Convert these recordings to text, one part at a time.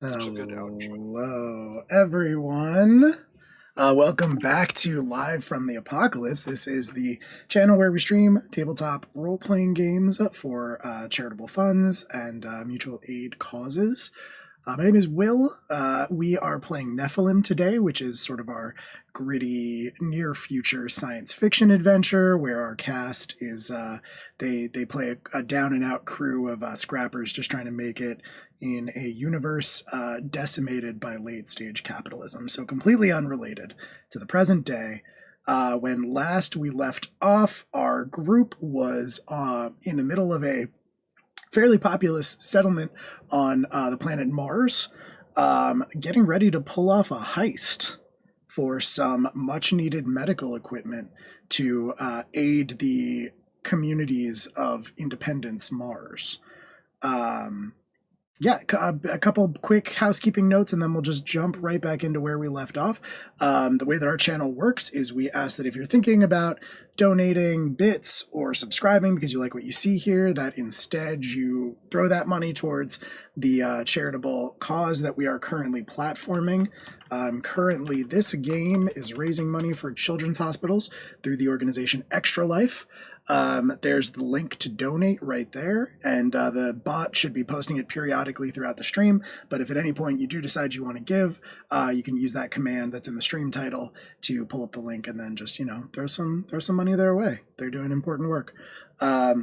Such a good outro. Hello, everyone. Welcome back to Live from the Apocalypse. This is the channel where we stream tabletop role-playing games for charitable funds and mutual aid causes. My name is Will. We are playing Nephilim today, which is sort of our gritty near-future science fiction adventure where our cast is they play a down-and-out crew of scrappers just trying to make it in a universe decimated by late-stage capitalism. So completely unrelated to the present day. When last we left off, our group was in the middle of a fairly populous settlement on the planet Mars, getting ready to pull off a heist for some much-needed medical equipment to aid the communities of Independence Mars. A couple quick housekeeping notes, and then we'll just jump right back into where we left off. The way that our channel works is we ask that if you're thinking about donating bits or subscribing because you like what you see here, that instead you throw that money towards the charitable cause that we are currently platforming. Currently, this game is raising money for children's hospitals through the organization Extra Life. There's the link to donate right there, and the bot should be posting it periodically throughout the stream. But if at any point you do decide you want to give, you can use that command that's in the stream title to pull up the link and then just, throw some money their way. They're doing important work. I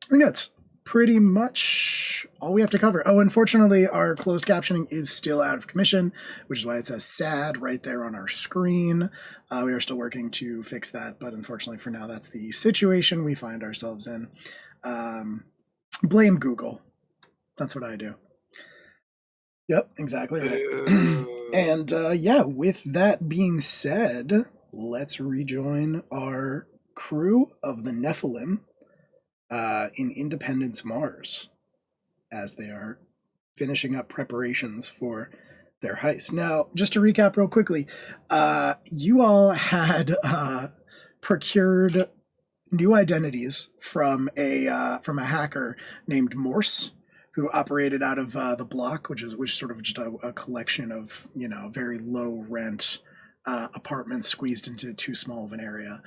think that's pretty much all we have to cover. Oh, unfortunately, our closed captioning is still out of commission, which is why it says sad right there on our screen. We are still working to fix that, but unfortunately for now, that's the situation we find ourselves in. Blame Google. That's what I do. Yep, exactly right. And with that being said, let's rejoin our crew of the Nephilim in Independence Mars as they are finishing up preparations for their heist. Now, just to recap real quickly, you all had procured new identities from a hacker named Morse, who operated out of the block, which is sort of just a collection of very low rent apartments squeezed into too small of an area.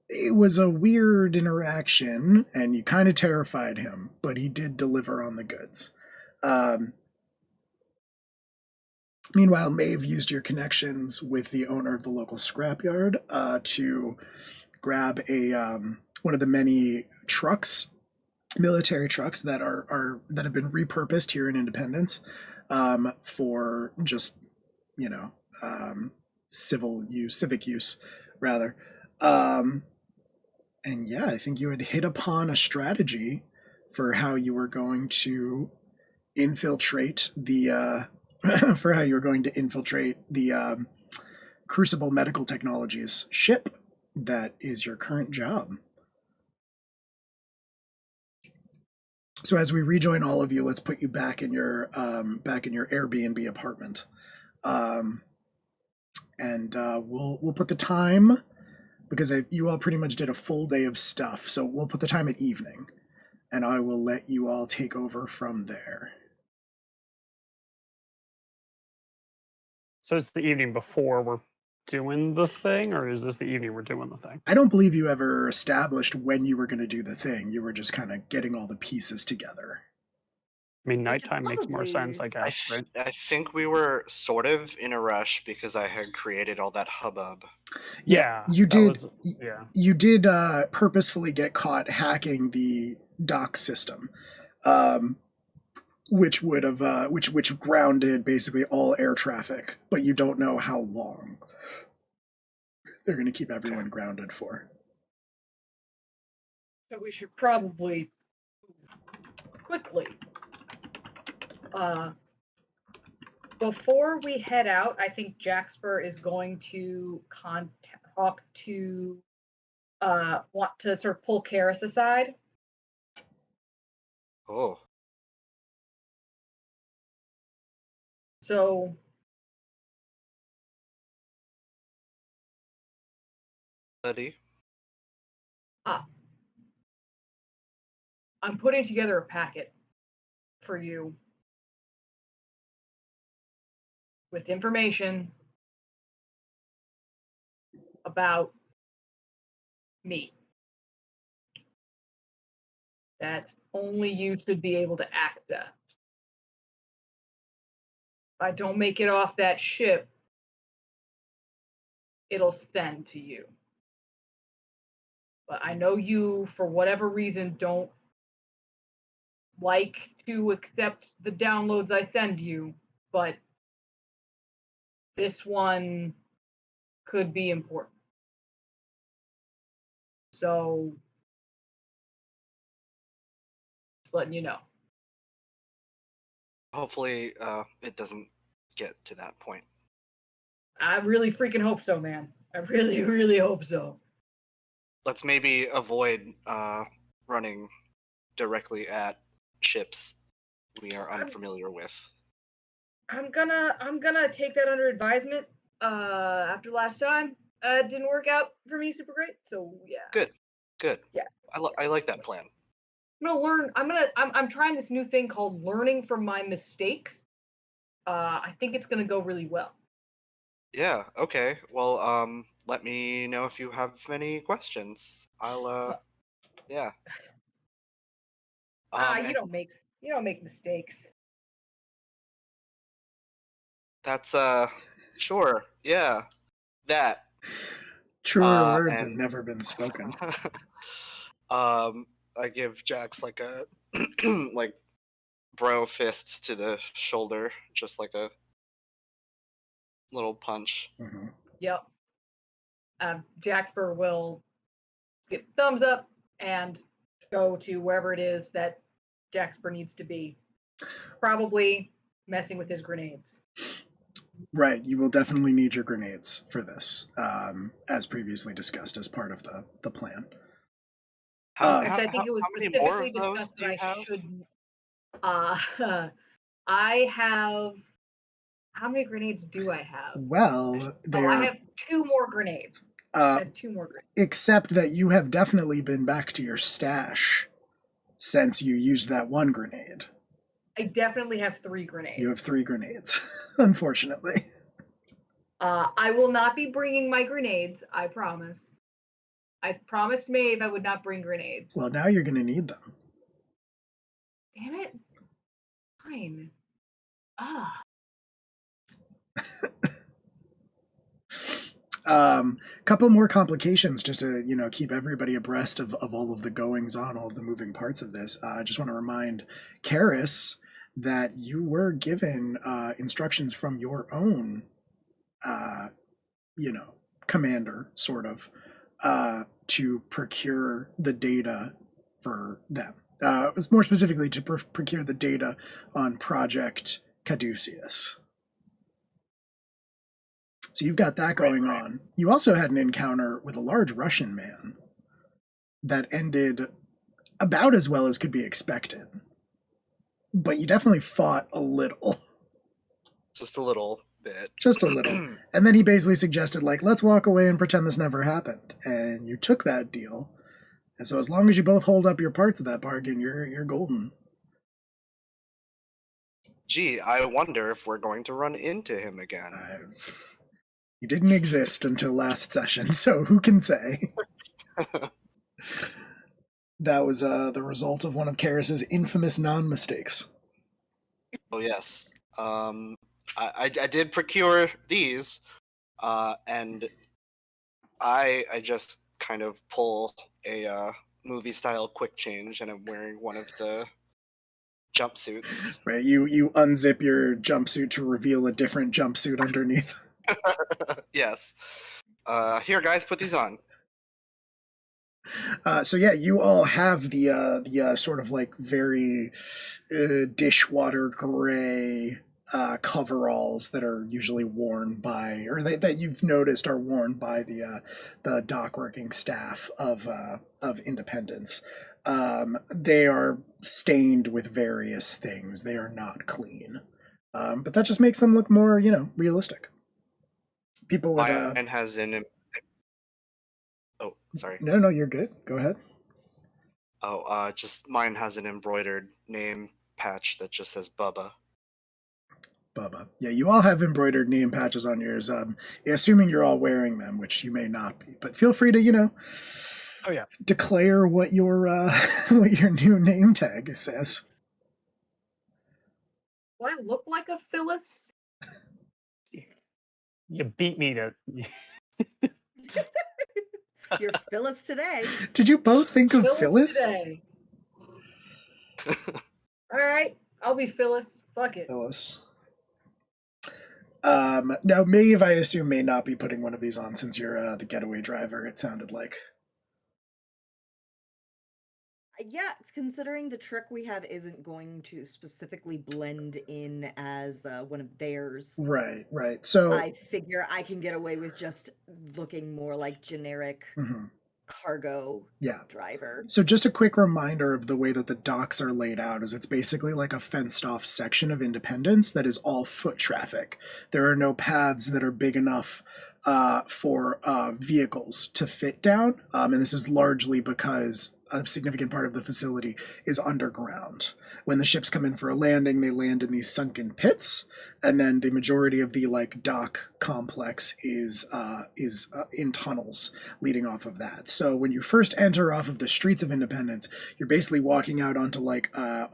It was a weird interaction, and you kind of terrified him, but he did deliver on the goods. Meanwhile, Maeve used your connections with the owner of the local scrapyard to grab one of the many trucks, military trucks that that have been repurposed here in Independence for just civic use rather. And yeah, I think you had hit upon a strategy for how you were going to infiltrate the Crucible Medical Technologies ship that is your current job. So as we rejoin all of you, let's put you back in your Airbnb apartment, and we'll put the time, because you all pretty much did a full day of stuff. So we'll put the time at evening, and I will let you all take over from there. So it's the evening before we're doing the thing, or is this the evening we're doing the thing? I don't believe you ever established when you were going to do the thing. You were just kind of getting all the pieces together. I mean, nighttime makes more sense, I guess, right? I think we were sort of in a rush because I had created all that hubbub. Yeah, you did. Yeah, you did purposefully get caught hacking the dock system, which would have which grounded basically all air traffic. But you don't know how long they're going to keep everyone grounded for. So we should probably quickly. Before we head out, I think Jaxper is want to sort of pull Karis aside. Oh. So Buddy. I'm putting together a packet for you with information about me that only you should be able to access. If I don't make it off that ship, it'll send to you. But I know you, for whatever reason, don't like to accept the downloads I send you, but this one could be important. So, just letting you know. Hopefully, it doesn't get to that point. I really freaking hope so, man. I really, really hope so. Let's maybe avoid running directly at ships we are unfamiliar with. I'm gonna take that under advisement. After last time, it didn't work out for me super great. So yeah. Good. Yeah. I like that plan. I'm gonna learn. I'm trying this new thing called learning from my mistakes. I think it's gonna go really well. Yeah. Okay. Well, let me know if you have any questions. I'll. Yeah. You don't make mistakes. That's sure. Yeah. That. Truer words have And never been spoken. I give Jax like a like bro fists to the shoulder, just like a little punch. Mm-hmm. Yep. Jaxper will give thumbs up and go to wherever it is that Jaxper needs to be. Probably messing with his grenades. Right, you will definitely need your grenades for this, as previously discussed as part of the plan. I think it was how many more specifically of those discussed do you that have? I shouldn't. I have. How many grenades do I have? Well, Oh, I have 2 more grenades. I have 2 more grenades. Except that you have definitely been back to your stash since you used that one grenade. I definitely have 3 grenades. You have 3 grenades, unfortunately. I will not be bringing my grenades, I promise. I promised Maeve I would not bring grenades. Well, now you're going to need them. Damn it. Fine. Couple more complications just to keep everybody abreast of all of the goings on, all of the moving parts of this. I just want to remind Karis that you were given instructions from your own commander, sort of, to procure the data for them. It was more specifically to procure the data on Project Caduceus. So you've got that going on. You also had an encounter with a large Russian man that ended about as well as could be expected. But you definitely fought a little. Just a little bit. Just a little. And then he basically suggested, let's walk away and pretend this never happened. And you took that deal. And so as long as you both hold up your parts of that bargain, you're golden. Gee, I wonder if we're going to run into him again. You didn't exist until last session, so who can say? That was the result of one of Karis's infamous non-mistakes. Oh yes. I did procure these, and I just kind of pull a movie-style quick change, and I'm wearing one of the jumpsuits. Right, you unzip your jumpsuit to reveal a different jumpsuit underneath. Yes. Here, guys, put these on. So yeah, you all have the sort of very dishwater gray coveralls that are usually worn by, or that you've noticed are worn by the dock working staff of Independence. They are stained with various things. They are not clean, but that just makes them look more, realistic. People with Mine has an. Oh, sorry. No, you're good. Go ahead. Oh, just mine has an embroidered name patch that just says Bubba. Bubba. Yeah, you all have embroidered name patches on yours, assuming you're all wearing them, which you may not be. But feel free to, Oh yeah. declare what your what your new name tag says. Do I look like a Phyllis? You beat me to. You're Phyllis today. Did you both think of Phyllis? Today. All right, I'll be Phyllis. Fuck it. Phyllis. Now Maeve, I assume, may not be putting one of these on since you're the getaway driver, it sounded like. Yeah, considering the trick we have isn't going to specifically blend in as one of theirs. Right. So I figure I can get away with just looking more like generic cargo driver. So just a quick reminder of the way that the docks are laid out is it's basically like a fenced off section of Independence that is all foot traffic. There are no paths that are big enough for vehicles to fit down. And this is largely because a significant part of the facility is underground. When the ships come in for a landing, they land in these sunken pits, and then the majority of the dock complex is in tunnels leading off of that. So when you first enter off of the streets of Independence, you're basically walking out onto a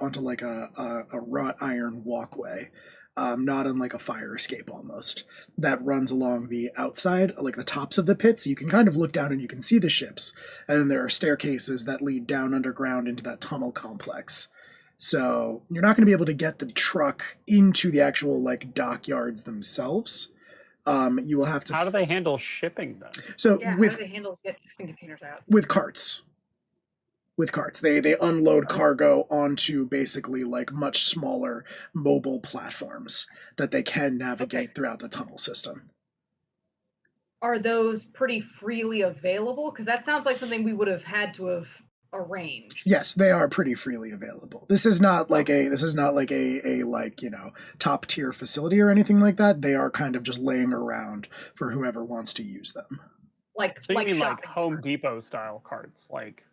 wrought iron walkway. Not unlike a fire escape almost, that runs along the outside, like the tops of the pits. So you can kind of look down and you can see the ships. And then there are staircases that lead down underground into that tunnel complex. So you're not going to be able to get the truck into the actual dockyards themselves. You will have to... How do they handle shipping then? So how do they handle getting containers out? With carts. They unload cargo onto basically much smaller mobile platforms that they can navigate throughout the tunnel system. Are those pretty freely available? Because that sounds like something we would have had to have arranged. Yes, they are pretty freely available. This is not like a top tier facility or anything like that. They are kind of just laying around for whoever wants to use them. So you mean like Home Depot style carts, like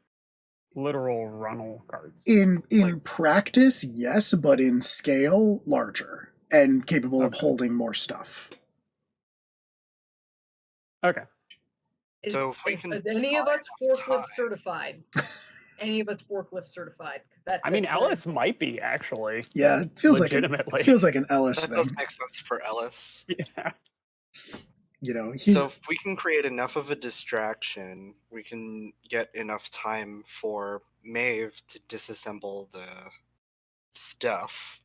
literal runnel carts? In practice, yes, but in scale, larger and capable of holding more stuff. Okay. So if we can, is any of us forklift certified? Any of us forklift certified? I mean, Ellis might be actually. Yeah, it feels like an Ellis that thing. does make sense for Ellis. Yeah. So if we can create enough of a distraction, we can get enough time for Maeve to disassemble the stuff,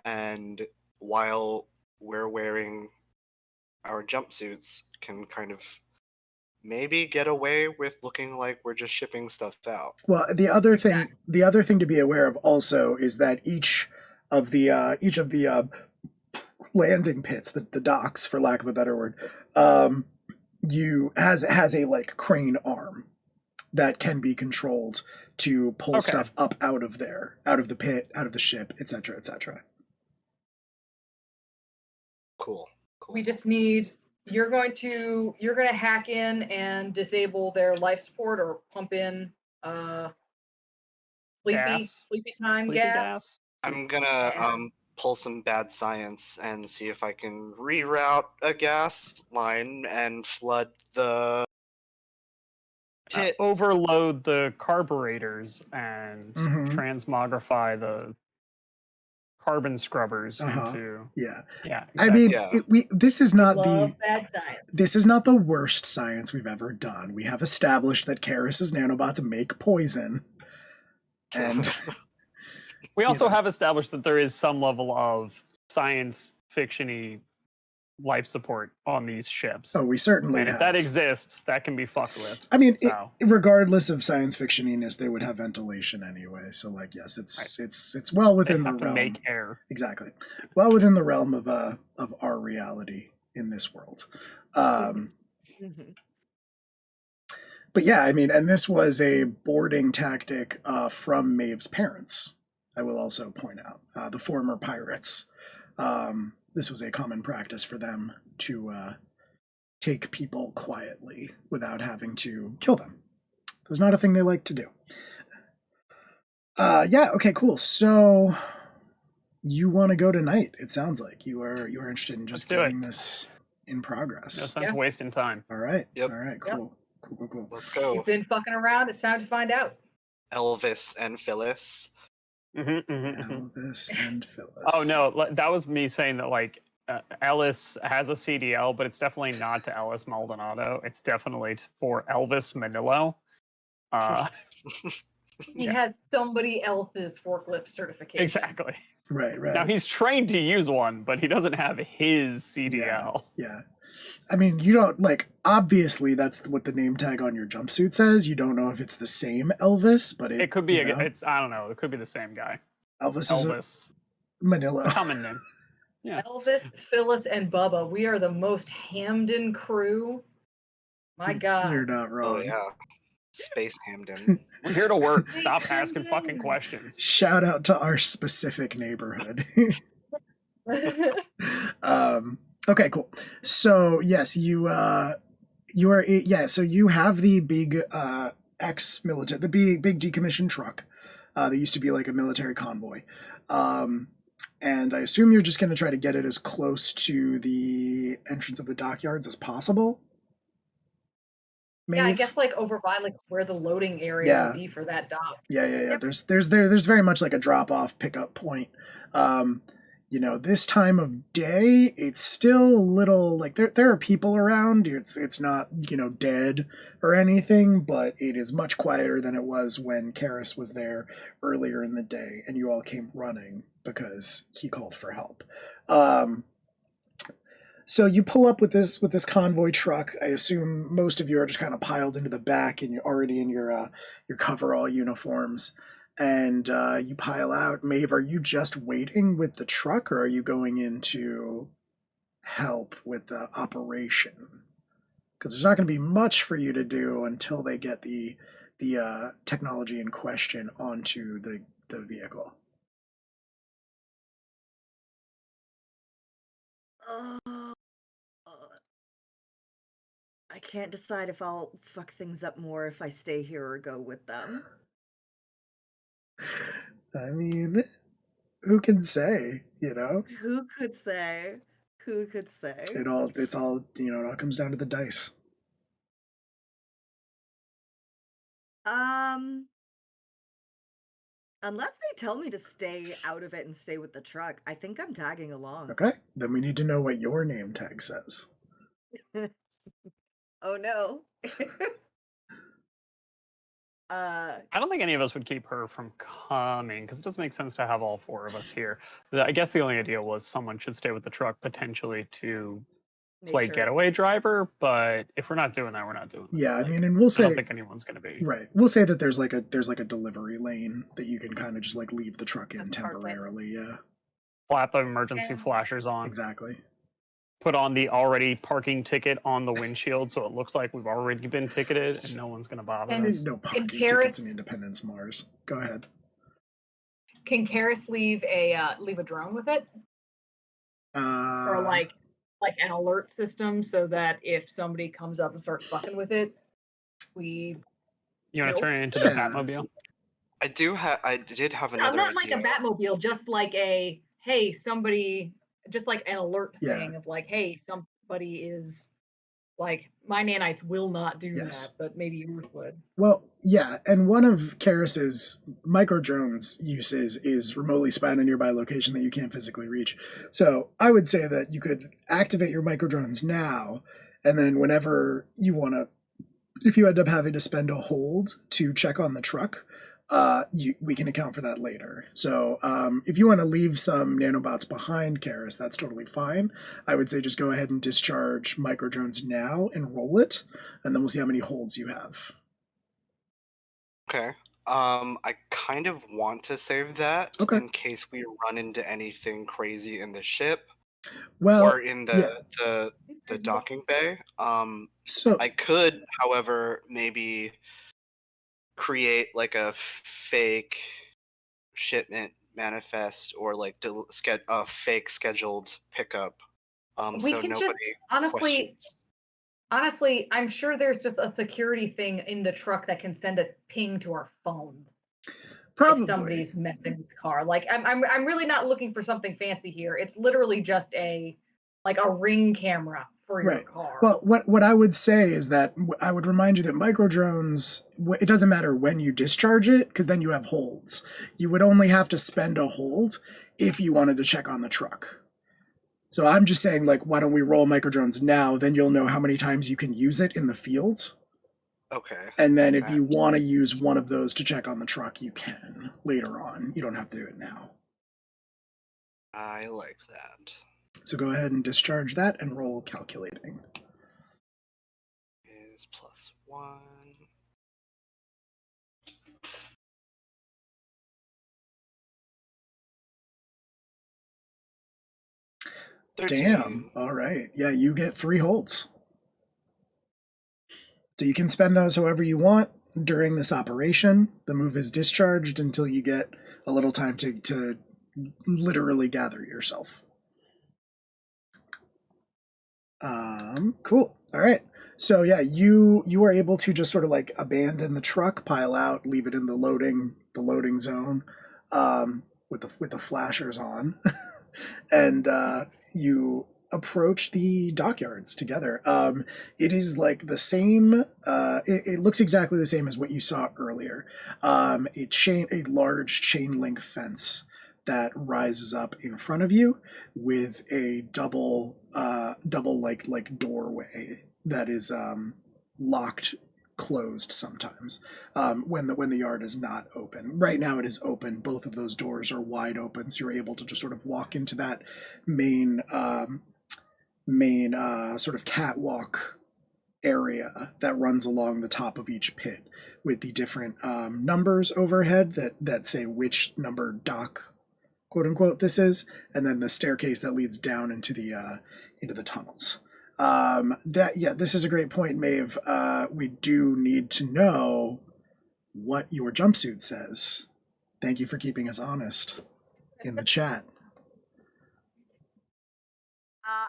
and while we're wearing our jumpsuits, can kind of maybe get away with looking like we're just shipping stuff out. Well, the other thing to be aware of also is that each of the landing pits, the docks, for lack of a better word, has a crane arm that can be controlled to pull stuff up out of there, out of the pit, out of the ship, etc., etc. Cool. We just need. You're going to hack in and disable their life support or pump in sleepy time gas. I'm gonna pull some bad science and see if I can reroute a gas line and flood the pit. Overload the carburetors and transmogrify the carbon scrubbers into. Yeah. Exactly. I mean, this is not bad science. This is not the worst science we've ever done. We have established that Karis's nanobots make poison, and we also have established that there is some level of science fiction-y life support on these ships. Oh, we certainly and have. If that exists, that can be fucked with. I mean, regardless of science fictioniness, they would have ventilation anyway. So, yes, it's well within the realm. Make air. Exactly, well within the realm of our reality in this world. But yeah, I mean, and this was a boarding tactic from Maeve's parents. I will also point out the former pirates. This was a common practice for them to take people quietly without having to kill them. It was not a thing they liked to do. Yeah, okay, cool. So you want to go tonight. It sounds like you are interested in just Let's do getting this in progress. No sense wasting time. All right. Yep. All right. Cool. Cool. Let's go. You've been fucking around. It's time to find out. Elvis and Phyllis. Elvis and Phyllis. Oh no, that was me saying that like Ellis has a CDL, but it's definitely not to Ellis Maldonado. It's definitely for Elvis Manillo. He has somebody else's forklift certification. Exactly. Right. Now he's trained to use one, but he doesn't have his CDL. Yeah. I mean, you don't obviously that's what the name tag on your jumpsuit says. You don't know if it's the same Elvis, but it could be I don't know, it could be the same guy. Elvis is Manila. Common name. Yeah. Elvis, Phyllis, and Bubba. We are the most Hamden crew. My God. You're not wrong. Oh yeah. Space Hamden. We're here to work. Stop asking fucking questions. Shout out to our specific neighborhood. Okay, cool. So yes, you are so you have the big ex-military, the big decommissioned truck that used to be like a military convoy. And I assume you're just going to try to get it as close to the entrance of the dockyards as possible. Yeah, I guess like over by like where the loading area would be for that dock. Yeah. Yep. There's very much like a drop off pickup point. This time of day, it's still a little like there are people around. It's not dead or anything, but it is much quieter than it was when Karis was there earlier in the day, and you all came running because he called for help. So you pull up with this convoy truck. I assume most of you are just kind of piled into the back, and you're already in your coverall uniforms. And you pile out. Maeve, are you just waiting with the truck, or are you going in to help with the operation? Because there's not going to be much for you to do until they get the technology in question onto the vehicle. I can't decide if I'll fuck things up more if I stay here or go with them. I mean, who can say, Who could say? It all comes down to the dice. Unless they tell me to stay out of it and stay with the truck, I think I'm tagging along. Okay, then we need to know what your name tag says. Oh no. I don't think any of us would keep her from coming because it doesn't make sense to have all four of us here. I guess the only idea was someone should stay with the truck potentially to play getaway driver, but if we're not doing that, we're not doing that. Yeah, I mean, and we'll say I don't think anyone's going to be. Right. We'll say that there's like a delivery lane that you can kind of just like leave the truck in temporarily. Yeah. Slap the emergency flashers on. Exactly. Put on the already parking ticket on the windshield so it looks like we've already been ticketed and no one's going to bother us. No parking tickets in Independence, Mars. Go ahead. Can Karis leave a drone with it? Or like an alert system so that if somebody comes up and starts fucking with it, You want to turn it into the Batmobile? I did have another not idea. like a Batmobile, just like just like an alert thing of like, hey, somebody is like, my nanites will not do that, but maybe yours would. Well, yeah, and one of Karis's micro drones uses is remotely spy on a nearby location that you can't physically reach. So I would say that you could activate your micro drones now, and then whenever you want to, if you end up having to spend a hold to check on the truck, we can account for that later. So if you want to leave some nanobots behind, Karis, that's totally fine. I would say just go ahead and discharge micro drones now and roll it, and then we'll see how many holds you have. Okay. I kind of want to save that in case we run into anything crazy in the ship. Or in the docking bay. So I could, however, maybe create like a fake shipment manifest or like a fake scheduled pickup. We can just honestly, I'm sure there's just a security thing in the truck that can send a ping to our phone. Probably. if somebody's messing with the car. Like I'm really not looking for something fancy here. It's literally just a ring camera for your car. Well, what I would say is that I would remind you that micro drones, it doesn't matter when you discharge it, because then you have holds. You would only have to spend a hold if you wanted to check on the truck. So I'm just saying, like, why don't we roll micro drones now? Then you'll know how many times you can use it in the field. Okay. And then if you want to use one of those to check on the truck, you can later on. You don't have to do it now. I like that. So go ahead and discharge that and roll calculating. Is +1. Damn. All right. Yeah, you get 3 holds. So you can spend those however you want during this operation. The move is discharged until you get a little time to literally gather yourself. Cool. All right. So yeah, you are able to just sort of like abandon the truck, pile out, leave it in the loading zone, with the flashers on, and you approach the dockyards together. It is like the same. It looks exactly the same as what you saw earlier. A large chain link fence that rises up in front of you with a double like doorway that is locked closed sometimes when the yard is not open. Right now it is open. Both of those doors are wide open, so you're able to just sort of walk into that main sort of catwalk area that runs along the top of each pit with the different numbers overhead that say which number dock, quote unquote, this is, and then the staircase that leads down into the tunnels. This is a great point, Maeve. We do need to know what your jumpsuit says. Thank you for keeping us honest in the chat.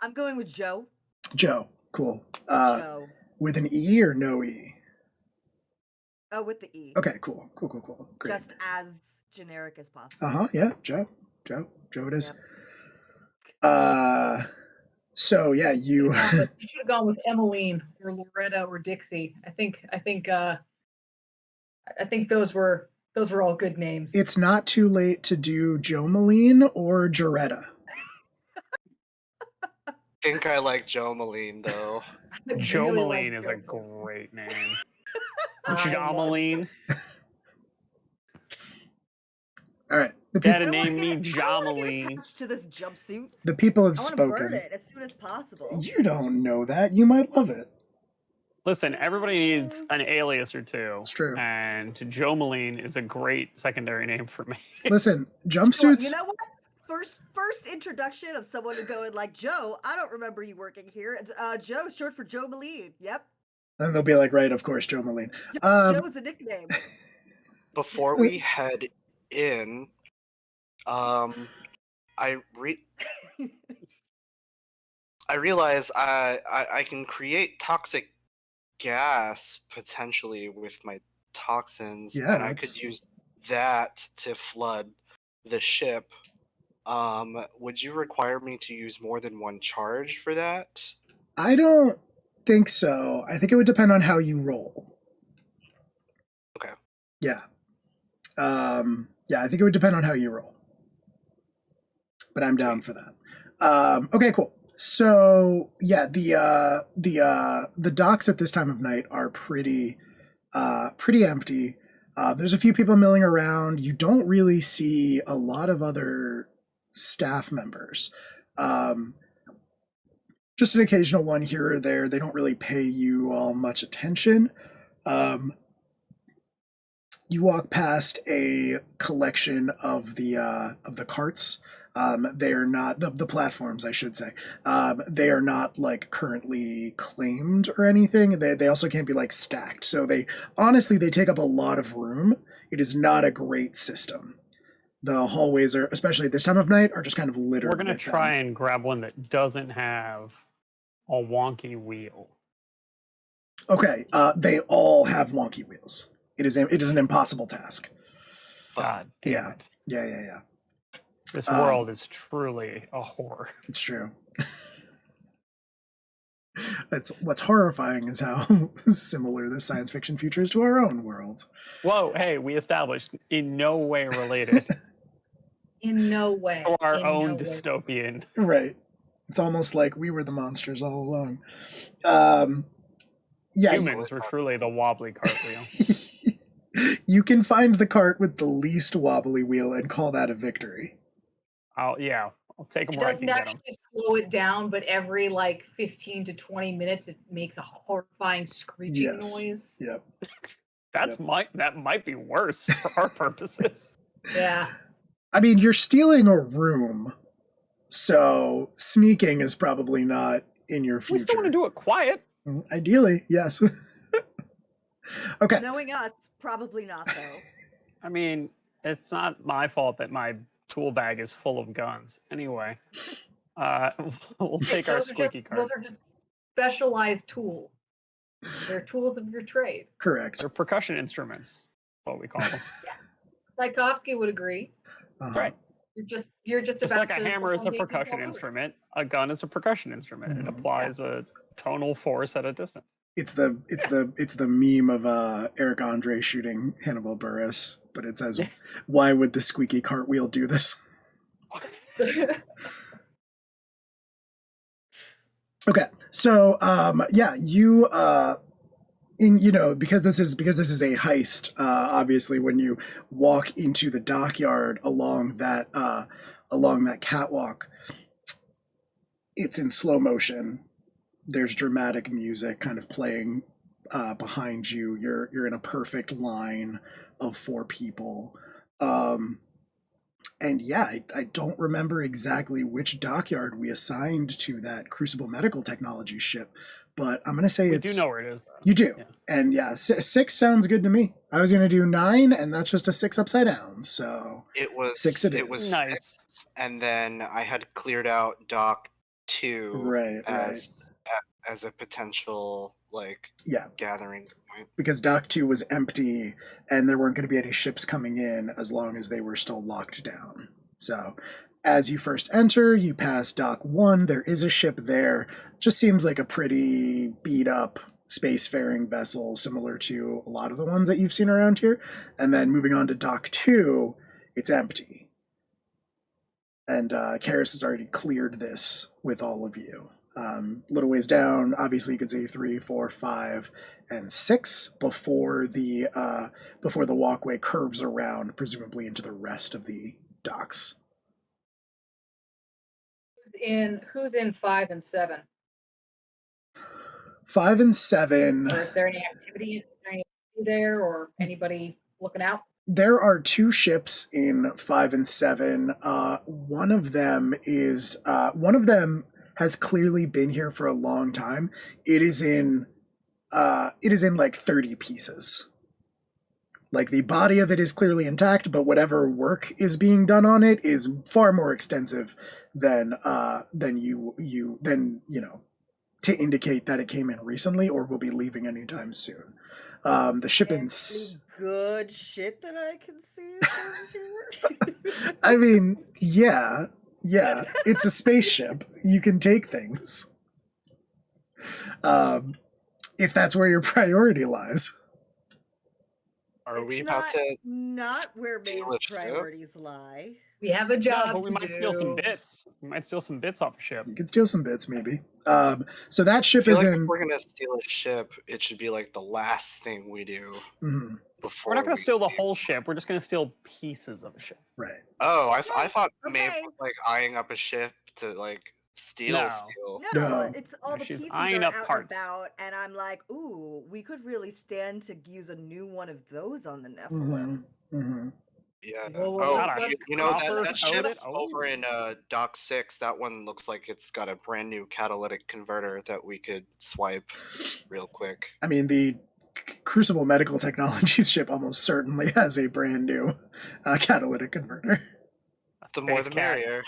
I'm going with Joe. Joe, cool. Joe. With an E or no E? Oh, with the E. Okay, cool. Great. Just as generic as possible. Yeah, Joe it is. Yep. So yeah, you should have gone with Emmeline or Loretta or Dixie. I think those were all good names. It's not too late to do Jomeline or Joretta. I think I like Jomeline though. Jomeline is a great name. Jomeline. All right. Gotta name me Jomeline. Attached to this jumpsuit. The people have I spoken. want to burn it as soon as possible. You don't know that. You might love it. Listen, everybody needs an alias or two. It's true. And Jomeline is a great secondary name for me. Listen, jumpsuits. You know what? First introduction of someone going like, Joe, I don't remember you working here. Joe, short for Joe Moline. Yep. And they'll be like, right, of course, Joe Moline. Joe's a nickname. Before we head in, I realize I can create toxic gas potentially with my toxins, and I could use that to flood the ship. Would you require me to use more than one charge for that? I don't think so. I think it would depend on how you roll. Okay. Yeah. I think it would depend on how you roll. But I'm down for that. Okay, cool. So yeah, the docks at this time of night are pretty empty. There's a few people milling around. You don't really see a lot of other staff members. Just an occasional one here or there. They don't really pay you all much attention. You walk past a collection of the carts. They are not the platforms, I should say. They are not like currently claimed or anything. They also can't be like stacked. So they take up a lot of room. It is not a great system. The hallways are, especially at this time of night, are just kind of littered. We're gonna try and grab one that doesn't have a wonky wheel. Okay, they all have wonky wheels. It is an impossible task. God damn Yeah. it. Yeah. This world is truly a horror. It's true. What's horrifying is how similar the science fiction future is to our own world. Whoa, hey, we established in no way related. In no way. To our in own no dystopian. Right. It's almost like we were the monsters all along. Yeah. Humans were truly the wobbly cartwheel. You can find the cart with the least wobbly wheel and call that a victory. I'll take them It where I doesn't can get them. actually slow it down, but every like 15 to 20 minutes, it makes a horrifying screeching noise. Yep. That might be worse for our purposes. Yeah. I mean, you're stealing a room, so sneaking is probably not in your future. We still want to do it quiet. Ideally, yes. Okay. Knowing us, probably not though. I mean, it's not my fault that my tool bag is full of guns. Anyway, we'll take our squeaky cart. Those are just specialized tools. They're tools of your trade. Correct. They're percussion instruments, what we call them. Tchaikovsky would agree. Right. You're just Just about like a hammer is a percussion instrument, a gun is a percussion instrument. It applies a tonal force at a distance. It's the meme of Eric Andre shooting Hannibal Buress, but it says, "Why would the squeaky cartwheel do this?" Okay, so you because this is a heist. Obviously, when you walk into the dockyard along that catwalk, it's in slow motion. There's dramatic music kind of playing behind you. You're in a perfect line of 4 people. And yeah, I don't remember exactly which dockyard we assigned to that Crucible Medical Technology ship, but I'm going to say we do know where it is, though. You do. Yeah. And yeah, 6 sounds good to me. I was going to do 9, and that's just a 6 upside down, so it was 6 it is. It was nice. 6, and then I had cleared out Dock 2 as a potential gathering point. Because Dock 2 was empty and there weren't going to be any ships coming in as long as they were still locked down. So as you first enter, you pass Dock 1. There is a ship there. Just seems like a pretty beat up spacefaring vessel, similar to a lot of the ones that you've seen around here. And then moving on to Dock 2, it's empty. And Karis has already cleared this with all of you. Little ways down, obviously you could see 3, 4, 5, and 6 before the walkway curves around, presumably into the rest of the docks. Who's in 5 and 7? 5 and 7. Or is there any activity there, or anybody looking out? There are 2 ships in 5 and 7. One of them has clearly been here for a long time. It is in like 30 pieces. Like the body of it is clearly intact, but whatever work is being done on it is far more extensive than to indicate that it came in recently or will be leaving anytime soon. The ship in good shit that I can see over here. I mean, yeah, it's a spaceship. You can take things. If that's where your priority lies. Are we about to not where May's priorities lie? We have a job but we might steal some bits. We might steal some bits off a ship. You can steal some bits, maybe. So that ship I is feel in. If we're gonna steal a ship, it should be like the last thing we do. Mm-hmm. Before we're not gonna steal the whole ship. We're just gonna steal pieces of a ship. Right. Oh, I thought Maeve was like eyeing up a ship to like steal. No, it's all the She's pieces eyeing are up out parts. and about, and I'm like, ooh, we could really stand to use a new one of those on the Nephilim. Mm-hmm. Yeah. You know that ship over in Dock 6, that one looks like it's got a brand new catalytic converter that we could swipe real quick. I mean, the Crucible Medical Technologies ship almost certainly has a brand new catalytic converter. The more the merrier.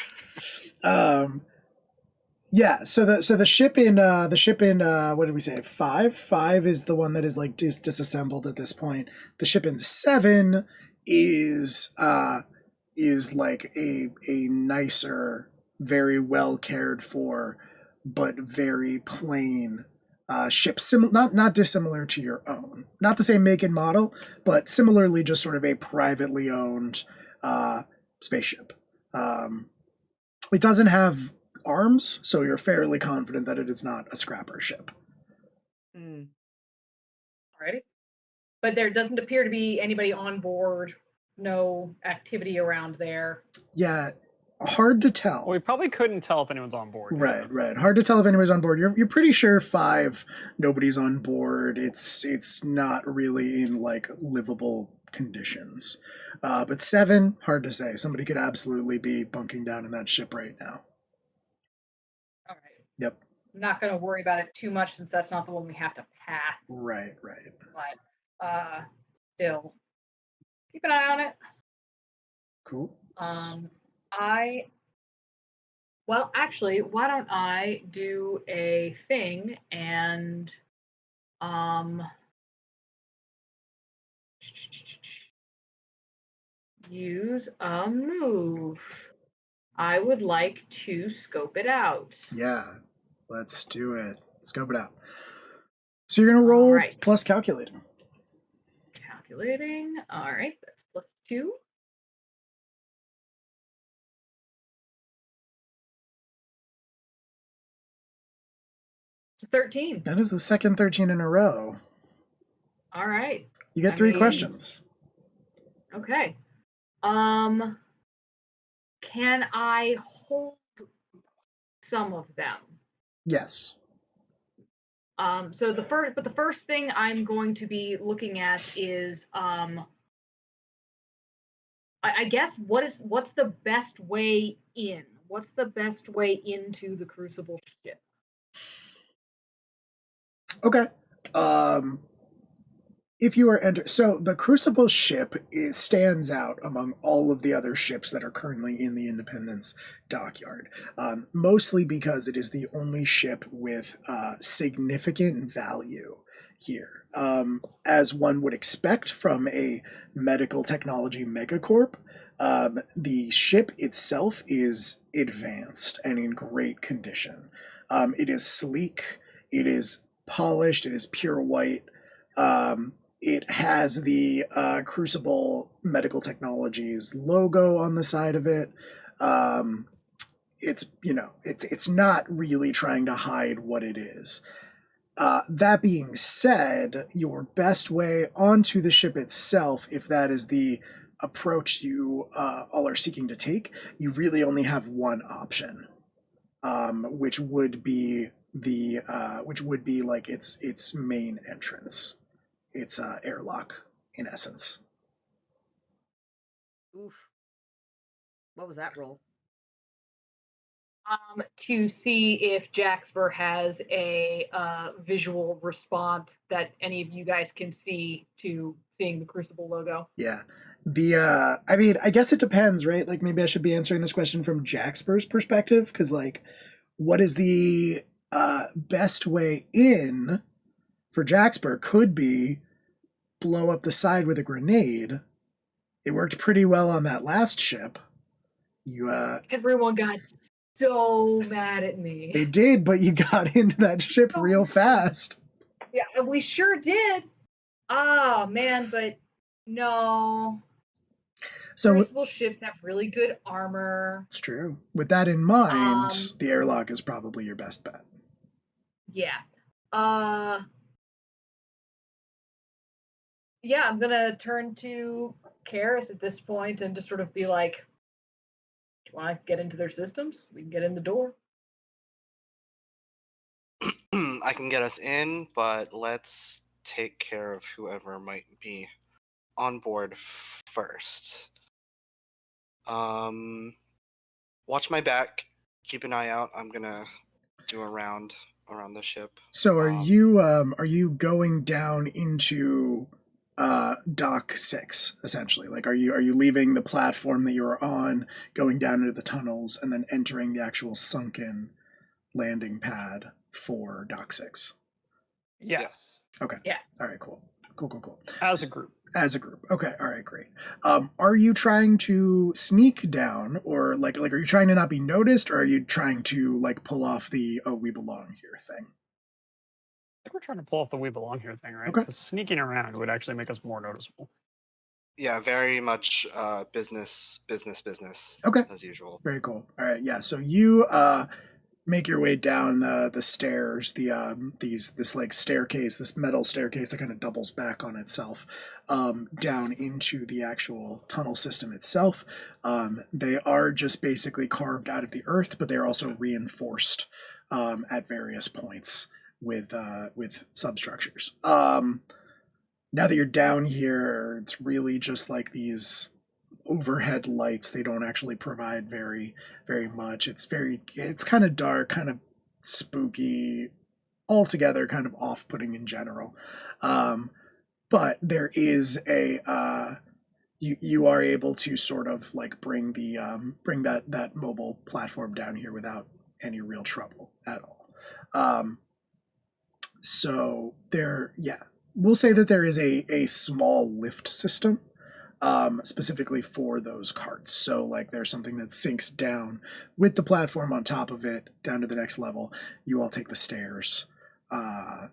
Yeah, so the ship in what did we say, 5? 5 is the one that is like disassembled at this point. The ship in 7 is like a nicer, very well cared for, but very plain ship, not dissimilar to your own. Not the same make and model, but similarly just sort of a privately owned spaceship. It doesn't have arms, so you're fairly confident that it is not a scrapper ship. Alrighty. But there doesn't appear to be anybody on board, no activity around there. Yeah, hard to tell. Well, we probably couldn't tell if anyone's on board. Right. Hard to tell if anybody's on board. You're pretty sure 5, nobody's on board. It's not really in like livable conditions. But 7, hard to say. Somebody could absolutely be bunking down in that ship right now. All right. Yep. I'm not going to worry about it too much since that's not the one we have to pass. Right. But still, keep an eye on it. Cool. Well, actually, why don't I do a thing and use a move. I would like to scope it out. Yeah, let's do it. Scope it out. So you're going to roll plus calculating. Calculating. All right, that's plus 2. It's a 13. That is the second 13 in a row. All right. You get 3 questions. Okay. Can I hold some of them? Yes. So the first thing I'm going to be looking at is I guess what's the best way in? What's the best way into the Crucible ship? Okay. If you are so the Crucible ship stands out among all of the other ships that are currently in the Independence dockyard, mostly because it is the only ship with significant value here. As one would expect from a medical technology megacorp, the ship itself is advanced and in great condition. It is sleek, it is polished, it is pure white. It has the Crucible Medical Technologies logo on the side of it. It's not really trying to hide what it is. That being said, your best way onto the ship itself, if that is the approach you all are seeking to take, you really only have one option, which would be like its main entrance. It's airlock, in essence. Oof. What was that roll? To see if Jaxper has a visual response that any of you guys can see to seeing the Crucible logo. Yeah. I guess it depends, right? Like, maybe I should be answering this question from Jaxper's perspective, because, like, what is the best way in for Jaxper could be blow up the side with a grenade. It worked pretty well on that last ship. Everyone got so mad at me. They did, but you got into that ship real fast. Yeah, we sure did. Oh, man, but no. So Crucible ships have really good armor. It's true. With that in mind, the airlock is probably your best bet. Yeah. Yeah, I'm gonna turn to Karis at this point and just sort of be like, do you want to get into their systems? We can get in the door. I can get us in, but let's take care of whoever might be on board first. Watch my back. Keep an eye out. I'm gonna do a round around the ship. So are you going down into dock 6, essentially? Like, are you leaving the platform that you're on, going down into the tunnels, and then entering the actual sunken landing pad for dock 6? Yes. Okay. Yeah. All right, cool. As a group. As a group. Okay. All right. Great. Are you trying to sneak down, or like are you trying to not be noticed, or are you trying to like pull off the "oh, we belong here" thing? I think we're trying to pull off the "we belong here" thing, right? Okay. Because sneaking around would actually make us more noticeable. Yeah, very much business Okay. as usual. Very cool. All right. Yeah. So you make your way down the stairs, this like staircase, this metal staircase that kind of doubles back on itself, down into the actual tunnel system itself. They are just basically carved out of the earth, but they're also reinforced at various points with substructures. Now that you're down here, it's really just like these overhead lights. They don't actually provide very much. It's kind of dark, kind of spooky, altogether kind of off-putting in general. But there is a you are able to sort of like bring that mobile platform down here without any real trouble at all. So there, yeah, we'll say that there is a small lift system specifically for those carts. So like there's something that sinks down with the platform on top of it down to the next level. You all take the stairs. Yeah,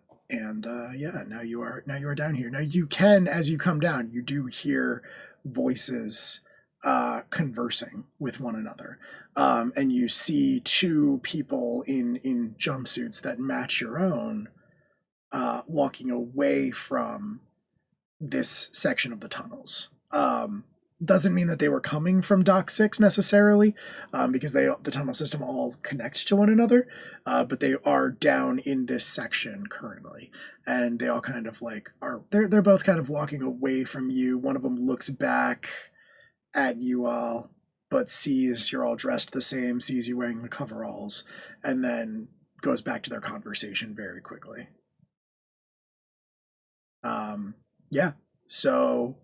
now you are down here. Now you can, as you come down, you do hear voices conversing with one another. And you see two people in jumpsuits that match your own walking away from this section of the tunnels. Doesn't mean that they were coming from Dock 6 necessarily, because the tunnel system all connect to one another, but they are down in this section currently, and they all kind of like they're both kind of walking away from you. One of them looks back at you all, but sees you're all dressed the same, sees you wearing the coveralls, and then goes back to their conversation very quickly. Yeah, so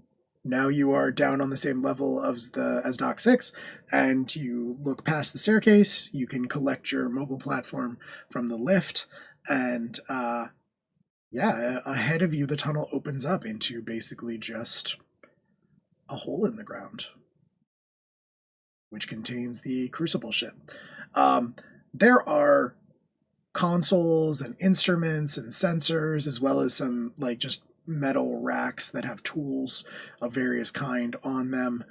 now you are down on the same level as Dock 6, and you look past the staircase. You can collect your mobile platform from the lift, and yeah, ahead of you the tunnel opens up into basically just a hole in the ground, which contains the Crucible ship. There are consoles and instruments and sensors, as well as some like just metal racks that have tools of various kind on them.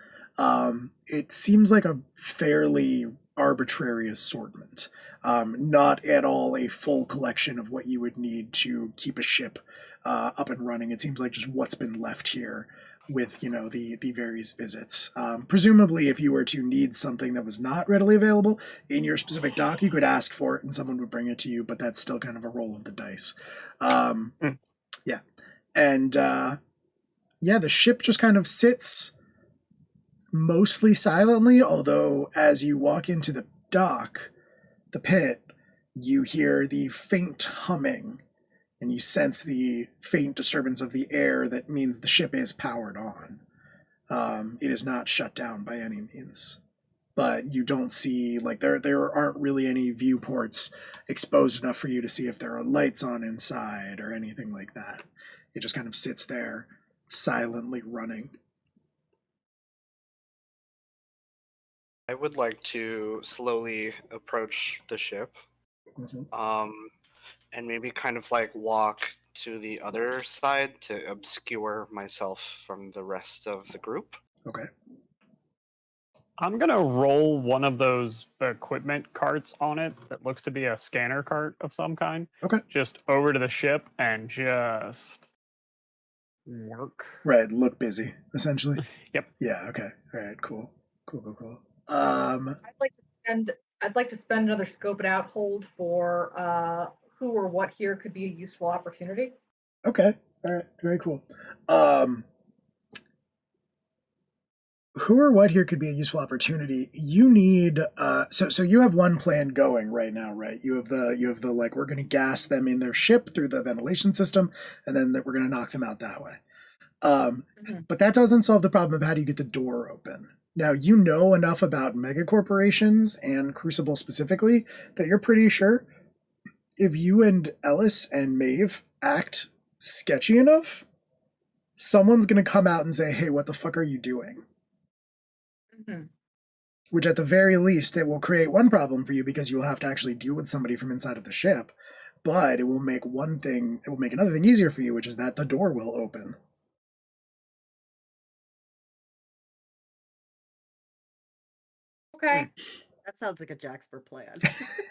It seems like a fairly arbitrary assortment. Not at all a full collection of what you would need to keep a ship up and running. It seems like just what's been left here with the various visits. Presumably, if you were to need something that was not readily available in your specific dock, you could ask for it and someone would bring it to you, but that's still kind of a roll of the dice. Yeah. And yeah, the ship just kind of sits mostly silently, although as you walk into the dock, the pit, you hear the faint humming and you sense the faint disturbance of the air that means the ship is powered on. It is not shut down by any means, but you don't see, like, there aren't really any viewports exposed enough for you to see if there are lights on inside or anything like that. It just kind of sits there, silently running. I would like to slowly approach the ship, and maybe kind of like walk to the other side to obscure myself from the rest of the group. Okay. I'm gonna roll one of those equipment carts on it that looks to be a scanner cart of some kind. Okay. Just over to the ship and just work. Right, look busy, essentially. Yep. Yeah, okay. All right, cool. I'd like to spend another scope it out hold for who or what here could be a useful opportunity. Okay. All right, very cool. Who or what here could be a useful opportunity? You need so you have one plan going right now, right? You have the like, we're going to gas them in their ship through the ventilation system, and then we're going to knock them out that way. But that doesn't solve the problem of how do you get the door open. Now, you know enough about megacorporations and Crucible specifically that you're pretty sure if you and Ellis and Maeve act sketchy enough, someone's going to come out and say, hey, what the fuck are you doing? Mm-hmm. Which at the very least, it will create one problem for you because you will have to actually deal with somebody from inside of the ship. But it will make another thing easier for you, which is that the door will open. Okay. That sounds like a Jaxper plan.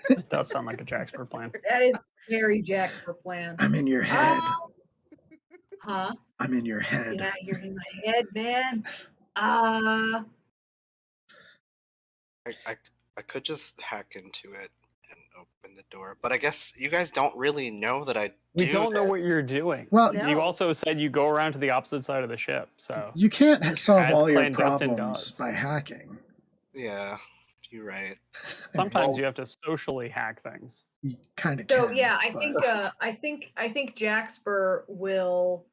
It does sound like a Jaxper plan. That is very Jaxper plan. I'm in your head. Huh? I'm in your head. Yeah, you're in my head, man. I could just hack into it and open the door, but I guess you guys don't really know that I We do don't know what this. you're doing. Well, No. You also said you go around to the opposite side of the ship, so you can't solve As all your clandestine problems does. by hacking. Yeah, you're right. sometimes you have to socially hack things. You kind of So can. yeah, but- I think Jaxper will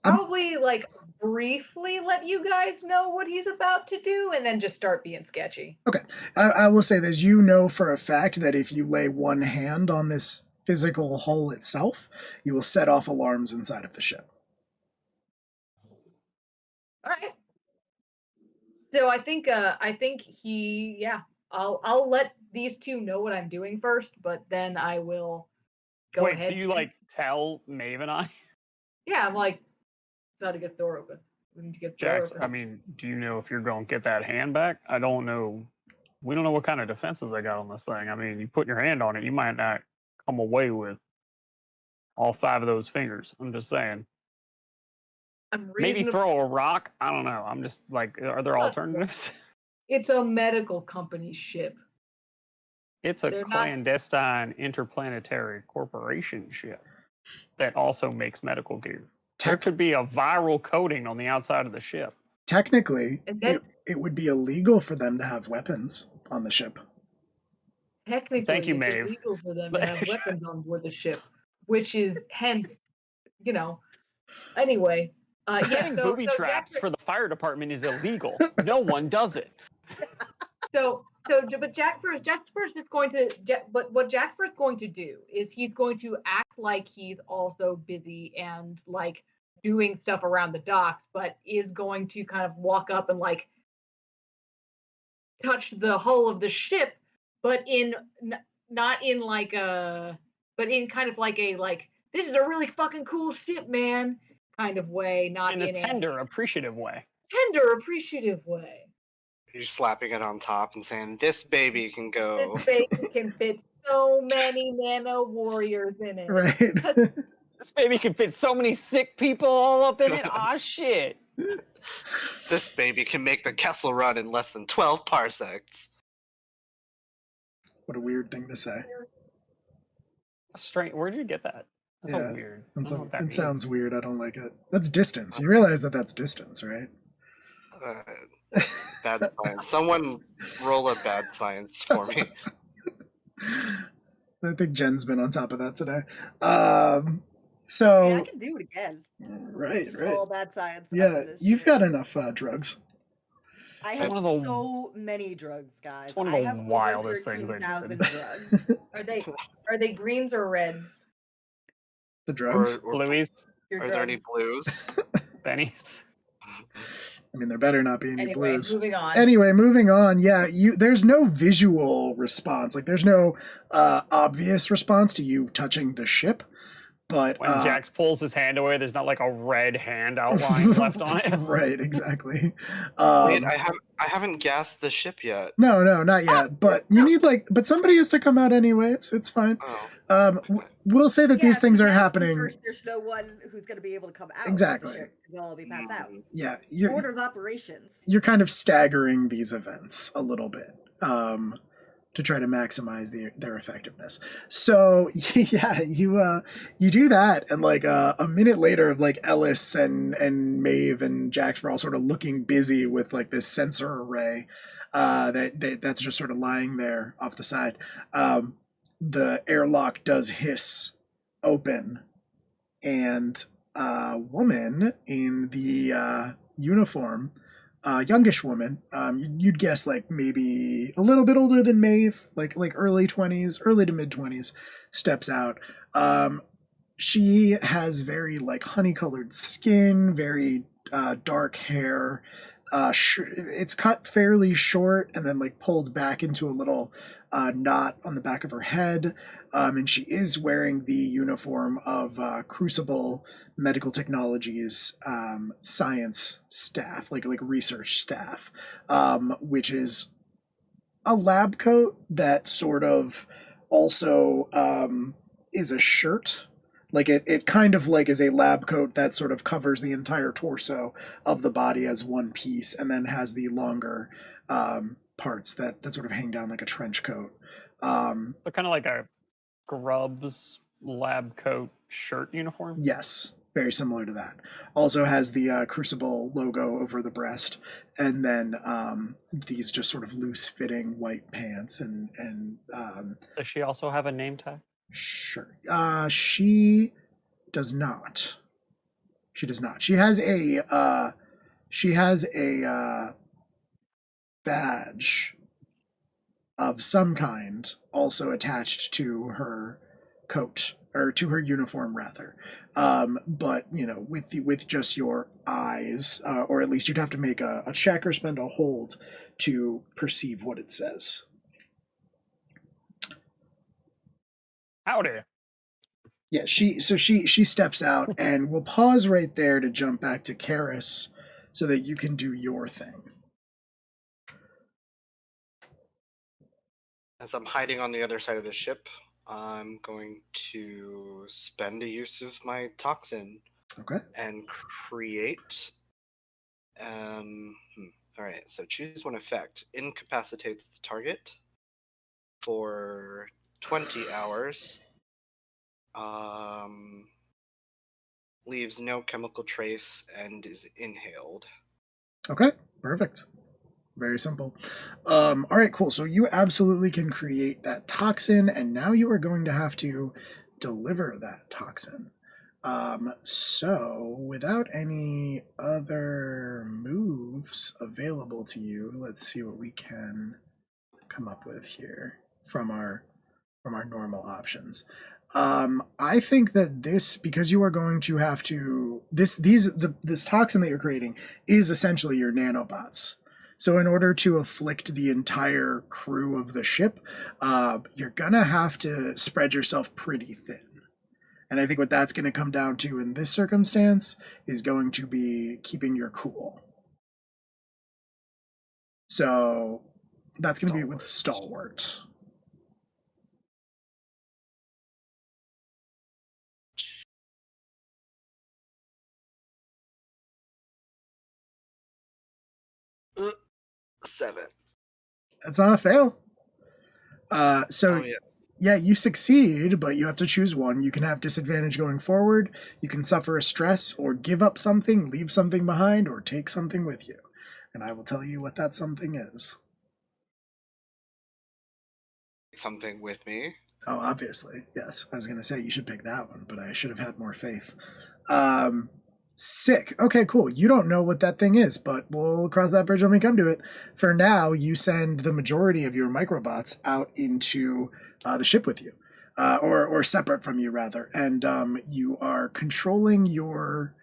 probably like briefly let you guys know what he's about to do, and then just start being sketchy. Okay, I will say this: you know for a fact that if you lay one hand on this physical hull itself, you will set off alarms inside of the ship. All right. So I think I'll let these two know what I'm doing first, but then I will go Wait, ahead. so you like tell Maeve and I? Yeah, I'm like, got to get the door open. We need to get the door Jax, open. I mean, do you know if you're going to get that hand back? I don't know. We don't know what kind of defenses they got on this thing. I mean, you put your hand on it, you might not come away with all 5 of those fingers. I'm just saying. I'm Maybe reasonable. throw a rock. I don't know. I'm just like, are there alternatives? It's a medical company ship. It's a They're not- clandestine interplanetary corporation ship that also makes medical gear. There could be a viral coating on the outside of the ship. Technically, And then- it would be illegal for them to have weapons on the ship. Technically, Thank you, it's Maeve. illegal for them to have weapons on board the ship, which is hence, Anyway, Setting booby traps for the fire department is illegal. No one does it. But Jasper's is going to but what Jasper's going to do is he's going to act like he's also busy and like doing stuff around the docks, but is going to kind of walk up and like touch the hull of the ship, but not in like a, but in kind of like a this is a really fucking cool ship, man, kind of way, not In a tender, appreciative way. Tender, appreciative way. You're slapping it on top and saying, "This baby can go." This baby can fit so many nano warriors in it. Right. This baby can fit so many sick people all up in it. Aw, shit. This baby can make the Kessel Run in less than 12 parsecs. What a weird thing to say. Strange. Where'd you get that? That's so Yeah, weird. I don't know what that It means. sounds weird. I don't like it. That's distance. You realize that that's distance, right? Bad science. Someone roll a bad science for me. I think Jen's been on top of that today. I can do it again. Right, Just right. all bad science. Yeah, you've got enough drugs. I have one of the- so many drugs, guys. It's one of I the have wildest over things I've 13,000 said. drugs. Are they greens or reds? The drugs? Blueies, Your Are there any drugs. blues? bennies. I mean, there better not be any Anyway, blues. moving on. Anyway, moving on. Yeah, there's no visual response. Like, there's no obvious response to you touching the ship. But When Jax pulls his hand away, there's not like a red hand outline left on it. Right, exactly. Wait, I haven't gassed the ship yet. No, not yet. But you need but somebody has to come out anyway. It's fine. Oh. We'll say that these things are happening. First, there's no one who's going to be able to come out. Exactly. They'll all be passed out. Yeah, Order of operations. you're kind of staggering these events a little bit to try to maximize their effectiveness. So yeah, you do that, and like a minute later, like Ellis and Maeve and Jax were all sort of looking busy with like this sensor array that's just sort of lying there off the side. The airlock does hiss open, and a woman in the uniform, youngish woman, you'd guess like maybe a little bit older than Maeve, like early 20s, early to mid 20s, steps out. she has very like honey-colored skin, very dark hair. It's cut fairly short and then like pulled back into a little knot on the back of her head. And she is wearing the uniform of Crucible Medical Technologies science staff, like research staff, which is a lab coat that sort of also is a shirt. Like it kind of like is a lab coat that sort of covers the entire torso of the body as one piece, and then has the longer parts that sort of hang down like a trench coat. So kind of like a Grubs lab coat shirt uniform? Yes, very similar to that. Also has the Crucible logo over the breast, and then these just sort of loose-fitting white pants. And Does she also have a name tag? Sure. She does not. She does not. She has a badge of some kind also attached to her coat, or to her uniform rather. But you know, with just your eyes, or at least you'd have to make a check or spend a hold to perceive what it says. Howdy. Yeah, she steps out, and we'll pause right there to jump back to Karis so that you can do your thing. As I'm hiding on the other side of the ship, I'm going to spend a use of my toxin. Okay. And create. All right. So choose one effect. Incapacitates the target for 20 hours. Leaves no chemical trace and is inhaled. Okay. Perfect. Very simple. All right, cool. So you absolutely can create that toxin, and now you are going to have to deliver that toxin. So without any other moves available to you, let's see what we can come up with here from our normal options. I think that because you are going to have to this toxin that you're creating is essentially your nanobots. So in order to afflict the entire crew of the ship, you're gonna have to spread yourself pretty thin. And I think what that's gonna come down to in this circumstance is going to be keeping your cool. So that's gonna be with Stalwart. 7. That's not a fail. Oh, yeah, you succeed, but you have to choose one. You can have disadvantage going forward, you can suffer a stress, or give up something, leave something behind, or take something with you. And I will tell you what that something is. Something with me? Oh, obviously, yes. I was going to say you should pick that one, but I should have had more faith. Sick. Okay, cool. You don't know what that thing is, but we'll cross that bridge when we come to it. For now, you send the majority of your microbots out into the ship with you, or separate from you, rather. And you are controlling your...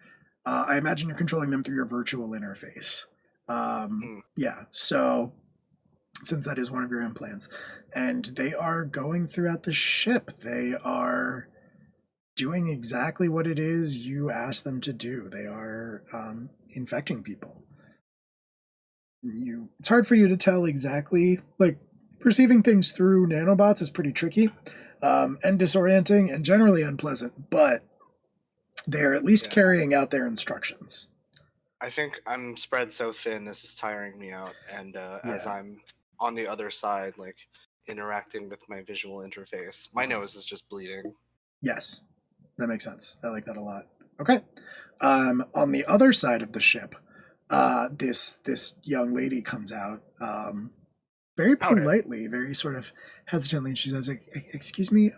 I imagine you're controlling them through your virtual interface. Yeah, so... since that is one of your implants. And they are going throughout the ship. They are doing exactly what it is you asked them to do. They are infecting people. It's hard for you to tell exactly, like, perceiving things through nanobots is pretty tricky and disorienting and generally unpleasant, but they're at least carrying out their instructions. I think I'm spread so thin, this is tiring me out, and as I'm on the other side, like, interacting with my visual interface, my nose is just bleeding. Yes, that makes sense. I like that a lot. Okay. On the other side of the ship, this young lady comes out very politely, very sort of hesitantly, and she says, "Excuse me,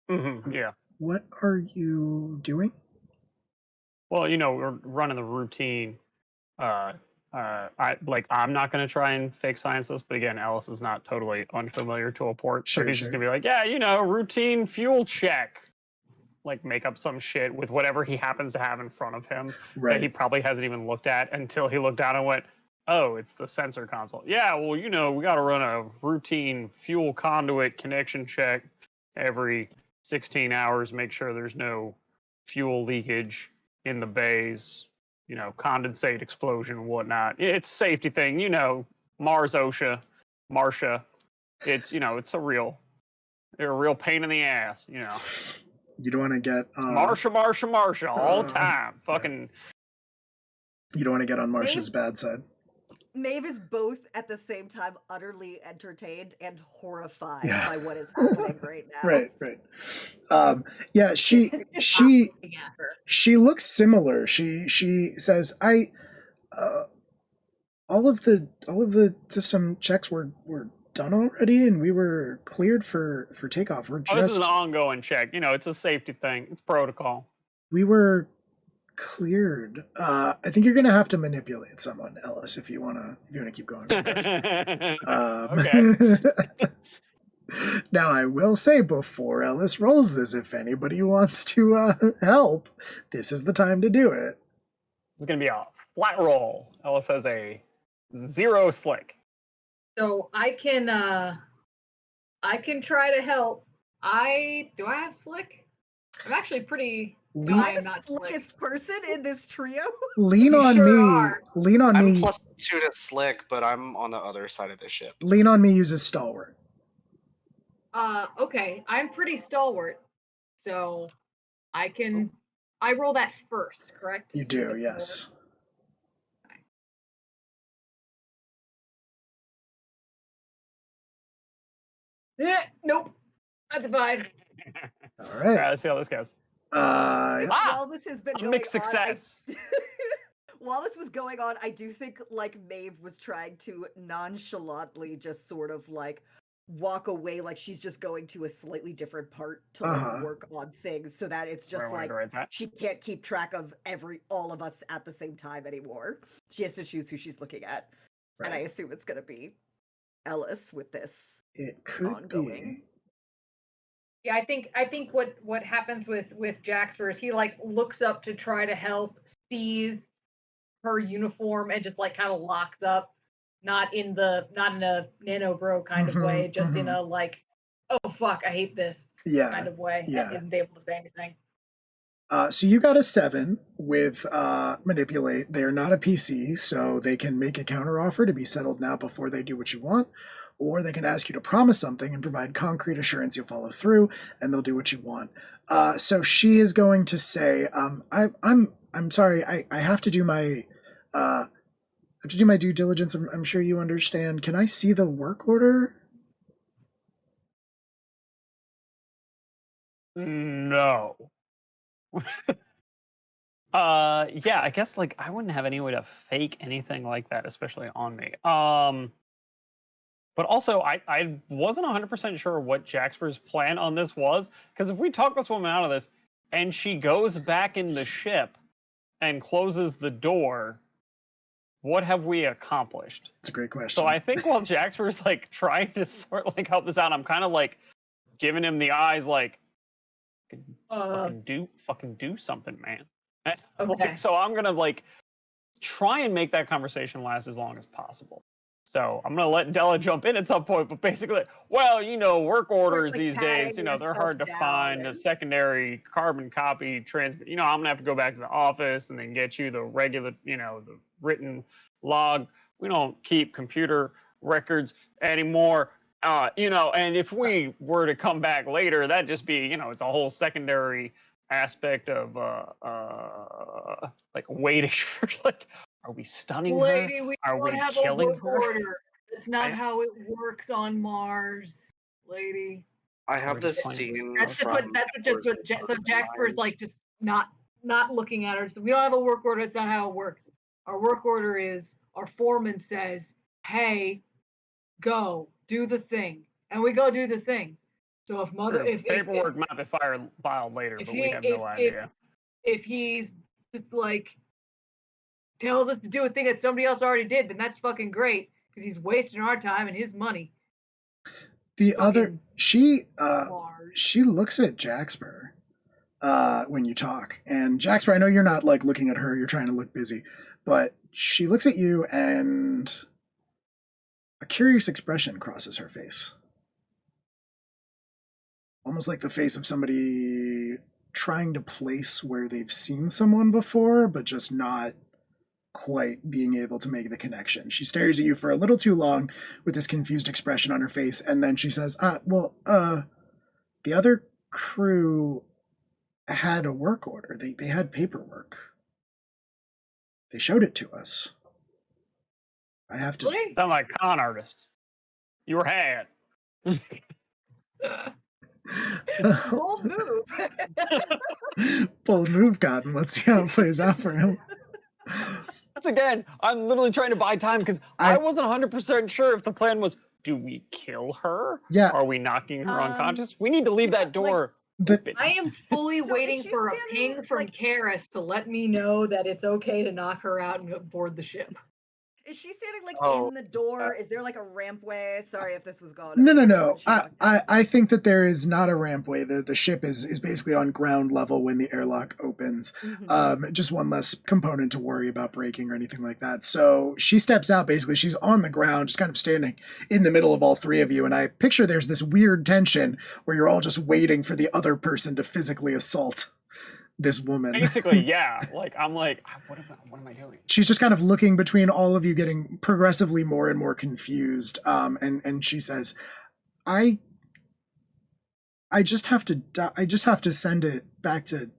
Yeah. What are you doing?" Well, you know, we're running the routine. I'm not going to try and fake science this, but again, Alice is not totally unfamiliar to a port. So he's just going to be like, yeah, you know, routine fuel check. like make up some shit with whatever he happens to have in front of him Right. that he probably hasn't even looked at until he looked down and went, oh, it's the sensor console. Yeah, well, you know, we got to run a routine fuel conduit connection check every 16 hours, make sure there's no fuel leakage in the bays, you know, condensate explosion and whatnot. It's a safety thing, you know, Mars OSHA, Marcia. It's, you know, it's they're a real pain in the ass, you know. You don't want to get Marsha all the time. Fucking. You don't want to get on Marsha's bad side. Maeve is both at the same time utterly entertained and horrified Yeah. by what is happening right now. Right. Yeah, she looks similar. She says, all of the system checks were done already, and we were cleared for takeoff. We're just. This is an ongoing check. You know, it's a safety thing. It's protocol. We were cleared. I think you're gonna have to manipulate someone, Ellis, if you wanna keep going with this. Okay. Now, I will say before Ellis rolls this, if anybody wants to help, this is the time to do it. This is gonna be a flat roll. Ellis has a 0 slick. So I can try to help. Do I have slick? I'm actually pretty. I'm the slickest person in this trio. Lean on me. Lean on me. I'm +2 to slick, but I'm on the other side of the ship. Lean on me uses stalwart. Okay. I'm pretty stalwart, so I roll that first, correct? You do, yes. Yeah, nope. That's a 5. All right. All right, let's see how this goes. While this has been going mixed success. While this was going on, I do think like Maeve was trying to nonchalantly just sort of like walk away, like she's just going to a slightly different part to like work on things, so that it's just like she can't keep track of all of us at the same time anymore. She has to choose who she's looking at, and I assume it's gonna be Ellis with this. It could ongoing. be. Yeah, I think what happens with Jaxper is he like looks up to try to help, sees her uniform and just like kind of locks up, not in a nano bro kind of way, just in a like, oh fuck, I hate this kind of way. Yeah. And isn't able to say anything. So you got a 7 with manipulate. They're not a PC, so they can make a counteroffer to be settled now before they do what you want, or they can ask you to promise something and provide concrete assurance you'll follow through, and they'll do what you want. So she is going to say, I'm sorry, I have to do my due diligence. I'm sure you understand. Can I see the work order? No. Yeah, I guess like I wouldn't have any way to fake anything like that, especially on me. But also I wasn't 100% sure what Jaxper's plan on this was, because if we talk this woman out of this and she goes back in the ship and closes the door, what have we accomplished? That's a great question. So I think while Jaxper's like trying to sort of like help this out, I'm kind of like giving him the eyes like, fucking do something, man. Okay. Like, so I'm gonna like try and make that conversation last as long as possible. So I'm gonna let Della jump in at some point, but basically, well, you know, work orders like these days, you know, they're hard to find. A secondary carbon copy transmit. You know, I'm gonna have to go back to the office and then get you the regular, you know, the written log. We don't keep computer records anymore. You know, and if we were to come back later, that'd just be, you know, it's a whole secondary aspect of like waiting for like, are we stunning Lady, her? we Are don't we have killing a work her? order. That's not how it works on Mars, lady. I have this scene. That's just what Jaxper's like, just not looking at her. So we don't have a work order. That's not how it works. Our work order is our foreman says, "Hey, go do the thing," and we go do the thing. So if paperwork might be filed later, but we have no idea. If he's just like tells us to do a thing that somebody else already did, then that's fucking great, because he's wasting our time and his money. The other, she looks at Jaxper when you talk. And Jaxper, I know you're not like looking at her, you're trying to look busy, but she looks at you and a curious expression crosses her face. Almost like the face of somebody trying to place where they've seen someone before, but just not quite being able to make the connection. She stares at you for a little too long with this confused expression on her face, and then she says, the other crew had a work order. They had paperwork. They showed it to us. I have to... Sound like con artists. You were had. Bold move. Bold move, Cotton. Let's see how it plays out for him. Once again, I'm literally trying to buy time because I wasn't 100% sure if the plan was, do we kill her? Yeah. Are we knocking her unconscious? We need to leave that door open. I am fully waiting for a ping from Karis to let me know that it's okay to knock her out and board the ship. Is she standing like in the door? Is there like a rampway? Sorry if this was gone. No. I think that there is not a rampway. The ship is basically on ground level when the airlock opens. Mm-hmm. Just one less component to worry about breaking or anything like that. So she steps out, basically. She's on the ground, just kind of standing in the middle of all three of you. And I picture there's this weird tension where you're all just waiting for the other person to physically assault this woman. Basically, yeah. Like, I'm like, what am I doing? She's just kind of looking between all of you, getting progressively more and more confused. And she says, I just have to send it back to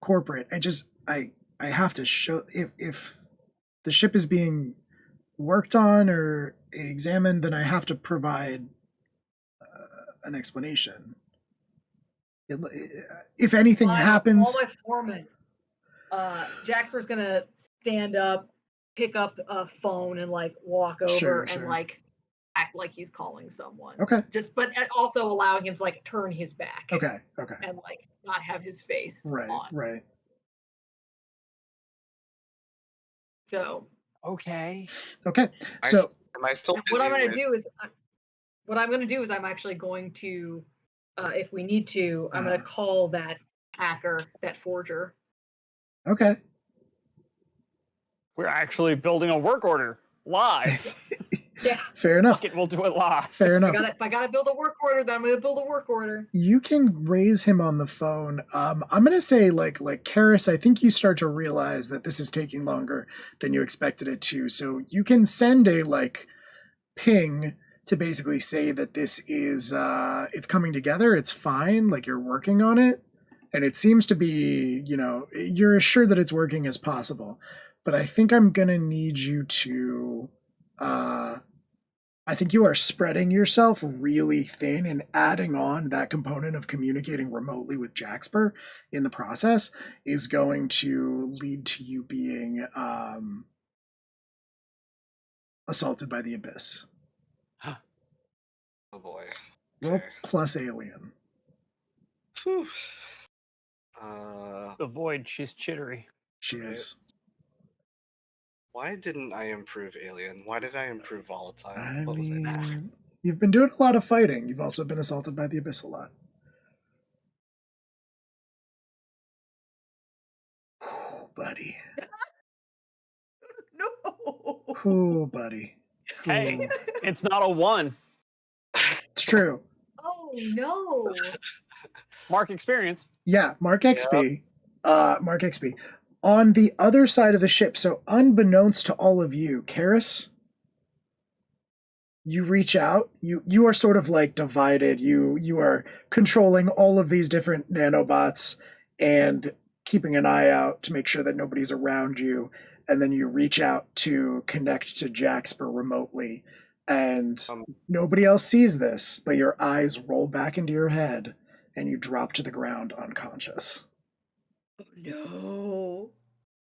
corporate. I have to show if the ship is being worked on or examined, then I have to provide an explanation. If anything happens... All my foreman. Jaxper's gonna stand up, pick up a phone, and like walk over and like act like he's calling someone. Okay. But also allowing him to like turn his back. Okay. And like not have his face on. Right. So. Okay. So am I still busy what I'm gonna do is I'm actually going to. If we need to, I'm going to call that hacker, that forger. Okay. We're actually building a work order live. Yeah. Fair enough. We'll do it live. Fair enough. If I got to build a work order, then I'm going to build a work order. You can raise him on the phone. I'm going to say, like Karis, I think you start to realize that this is taking longer than you expected it to. So you can send a, ping to basically say that this is, it's coming together, it's fine, like you're working on it, and it seems to be, you're as sure that it's working as possible. But I think I'm gonna need you to, I think you are spreading yourself really thin and adding on that component of communicating remotely with Jaxper in the process is going to lead to you being assaulted by the Abyss. Oh boy. Well, plus alien. Whew. The void, she's chittery. She is. Why didn't I improve alien? Why did I improve volatile? What was it? You've been doing a lot of fighting. You've also been assaulted by the Abyss a lot. Oh, buddy. No. Oh, buddy. Hey, it's not a 1. It's true. Oh no. Mark experience. Yeah, Mark XP. Mark XP. On the other side of the ship, so unbeknownst to all of you, Karis, you reach out. You are sort of like divided. You are controlling all of these different nanobots and keeping an eye out to make sure that nobody's around you. And then you reach out to connect to Jaxper remotely. And nobody else sees this, but your eyes roll back into your head and you drop to the ground unconscious. Oh, no.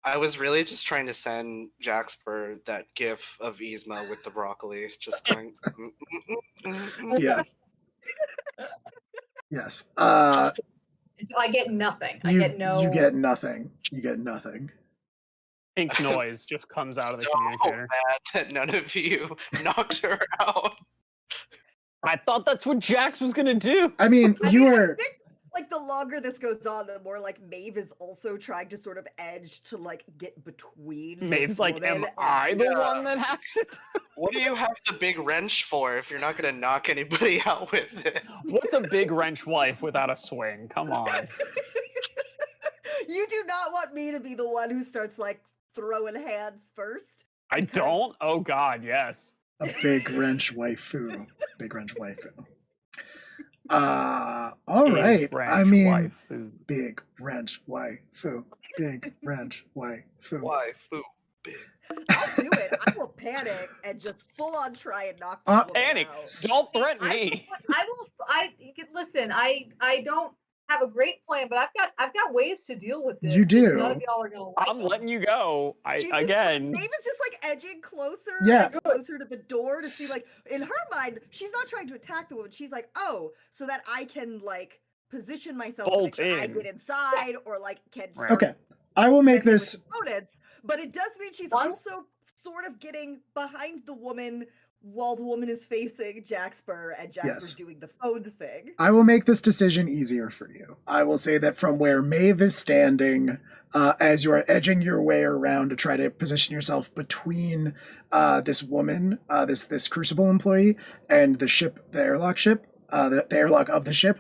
I was really just trying to send Jaxper that gif of Yzma with the broccoli, just going... Yeah. Yes. So I get nothing. You get nothing. Pink noise just comes out of the so communicator. Bad that none of you knocked her out. I thought that's what Jax was gonna do. I mean, you are... like the longer this goes on, the more like Maeve is also trying to sort of edge to like get between. Maeve's like, am I the one that has to? What do you have the big wrench for if you're not gonna knock anybody out with it? What's a big wrench wife without a swing? Come on. You do not want me to be the one who starts like throwing hands first. I don't? Oh god, yes. A big wrench waifu. Big wrench waifu. All right. I mean, waifu. Big wrench waifu. Big wrench waifu. Waifu. Big. I'll do it. I will panic and just full on try and knock this woman Panic. out. Don't threaten me. Listen. I don't have a great plan, but I've got ways to deal with this. You do. None of y'all are gonna like I'm letting you go. Maeve is just like edging closer, and closer to the door to see, like, in her mind, she's not trying to attack the woman. She's like, oh, so that I can like position myself to make sure I get inside, or like can. Okay, I will make this. Opponents, but it does mean she's also sort of getting behind the woman while the woman is facing Jaxper, and Jaxper's doing the phone thing. I will make this decision easier for you. I will say that from where Maeve is standing, as you are edging your way around to try to position yourself between this woman, this Crucible employee, and the ship, the airlock ship, the airlock of the ship,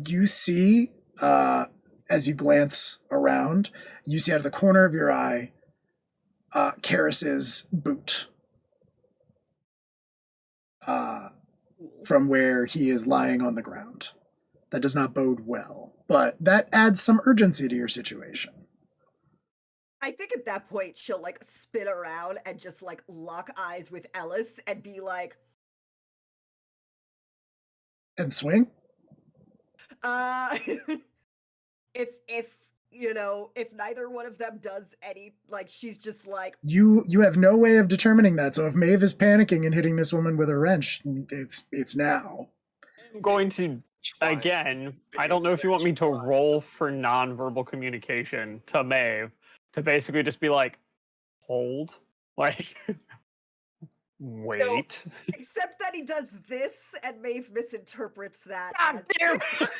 you see, as you glance around, you see out of the corner of your eye, Karis's boot. From where he is lying on the ground. That does not bode well, but that adds some urgency to your situation. I think at that point she'll like spin around and just like lock eyes with Ellis and be like, and swing? If you know, if neither one of them does any, like, she's just like... You have no way of determining that, so if Maeve is panicking and hitting this woman with a wrench, it's now. I'm going to, again, I don't know if you want me to roll for nonverbal communication to Maeve, to basically just be like, hold, like, wait. So, except that he does this, and Maeve misinterprets that. God damn it!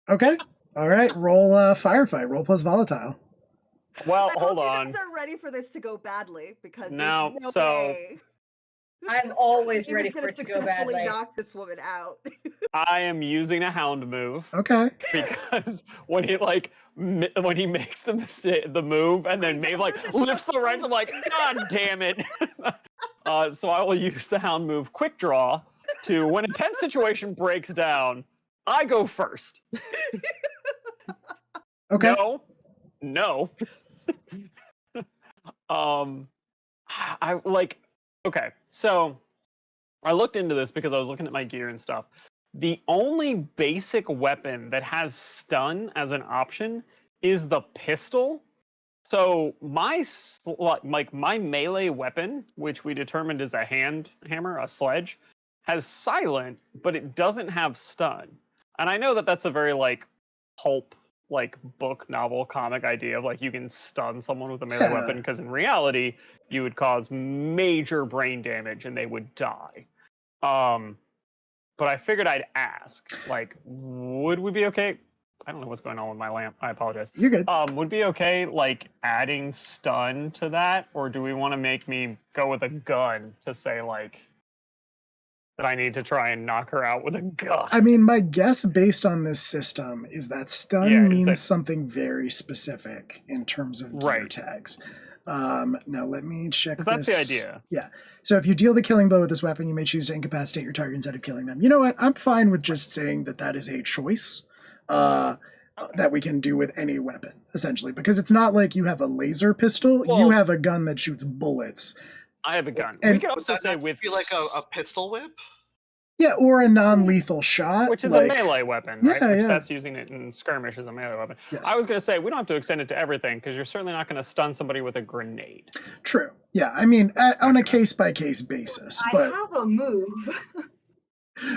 Okay. All right, roll firefight. Roll plus volatile. Well, hold on. on. You guys are ready for this to go badly because no, there's so way. I'm always ready for it to go badly. Knock this woman out. I am using a hound move. Okay. Because when he makes the move and then Maeve like lifts the wrench, I'm like, God damn it! So I will use the hound move, quick draw, to when a tense situation breaks down. I go first. Okay. No. I like. Okay, so I looked into this because I was looking at my gear and stuff. The only basic weapon that has stun as an option is the pistol. So my melee weapon, which we determined is a hand hammer, a sledge, has silent, but it doesn't have stun. And I know that that's a very like pulp, like book, novel, comic idea of like you can stun someone with a melee weapon, because in reality you would cause major brain damage and they would die. But I figured I'd ask, like, would we be okay? I don't know what's going on with my lamp. I apologize. You're good. Would it be okay, like, adding stun to that, or do we want to make me go with a gun to say like that I need to try and knock her out with a gun? I mean, my guess based on this system is that stun means something very specific in terms of gear tags. Now let me check this. That's the idea. Yeah. So if you deal the killing blow with this weapon, you may choose to incapacitate your target instead of killing them. You know what? I'm fine with just saying that that is a choice that we can do with any weapon, essentially, because it's not like you have a laser pistol. Well, you have a gun that shoots bullets. I have a gun. And we could also say with like a pistol whip. Yeah, or a non-lethal shot. Which is a melee weapon, right? Yeah, that's using it in skirmish as a melee weapon. Yes. I was going to say, we don't have to extend it to everything, because you're certainly not going to stun somebody with a grenade. True. Yeah, I mean, on a case-by-case basis. But I have a move.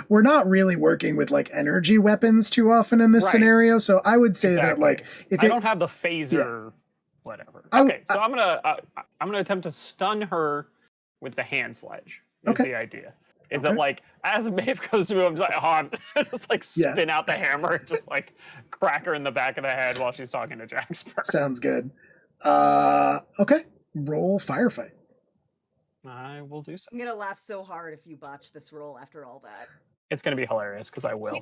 We're not really working with, like, energy weapons too often in this scenario, so I would say that, like... I don't have the phaser, whatever. Okay, so I'm gonna attempt to stun her with the hand sledge, is the idea. is that like as Maeve goes to move, I'm just like, just like spin out the hammer and just like crack her in the back of the head while she's talking to Jaxper. Sounds good. Okay. Roll firefight. I will do so. I'm gonna laugh so hard if you botch this roll after all that. It's gonna be hilarious because I will.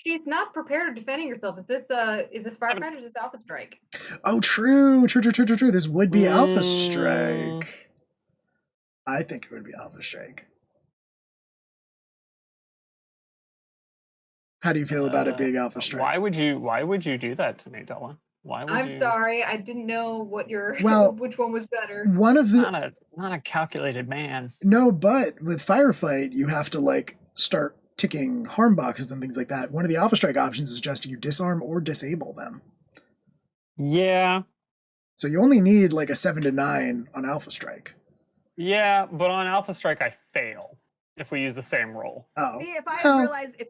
She's not prepared or defending herself. Is this firefight or is this Alpha Strike? Oh, true. This would be Alpha Strike. I think it would be Alpha Strike. How do you feel about it being Alpha Strike? Why would you do that to me, Della? Why would I'm sorry, I didn't know what which one was better. One of the not a calculated man. No, but with firefight, you have to like start ticking harm boxes and things like that. One of the Alpha Strike options is just you disarm or disable them. Yeah. So you only need like a 7 to 9 on Alpha Strike. Yeah, but on Alpha Strike I fail if we use the same roll. Oh. See, if I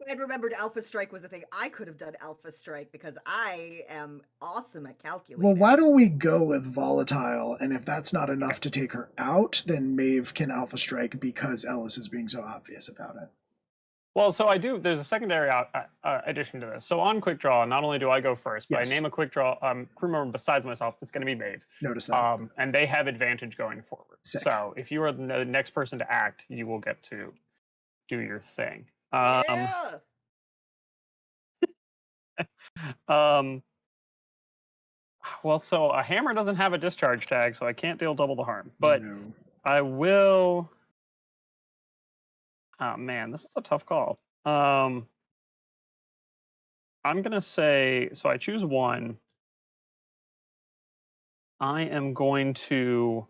had remembered Alpha Strike was a thing, I could have done Alpha Strike because I am awesome at calculating. Well, why don't we go with Volatile, and if that's not enough to take her out, then Maeve can Alpha Strike because Ellis is being so obvious about it. Well, so there's a secondary addition to this. So on Quick Draw, not only do I go first, but I name a Quick Draw crew member besides myself. It's going to be Maeve. Notice that. And they have advantage going forward. Sick. So if you are the next person to act, you will get to do your thing. Well, so a hammer doesn't have a discharge tag, so I can't deal double the harm. But I will... Oh man, this is a tough call. I'm gonna say, so I choose one. I am going to,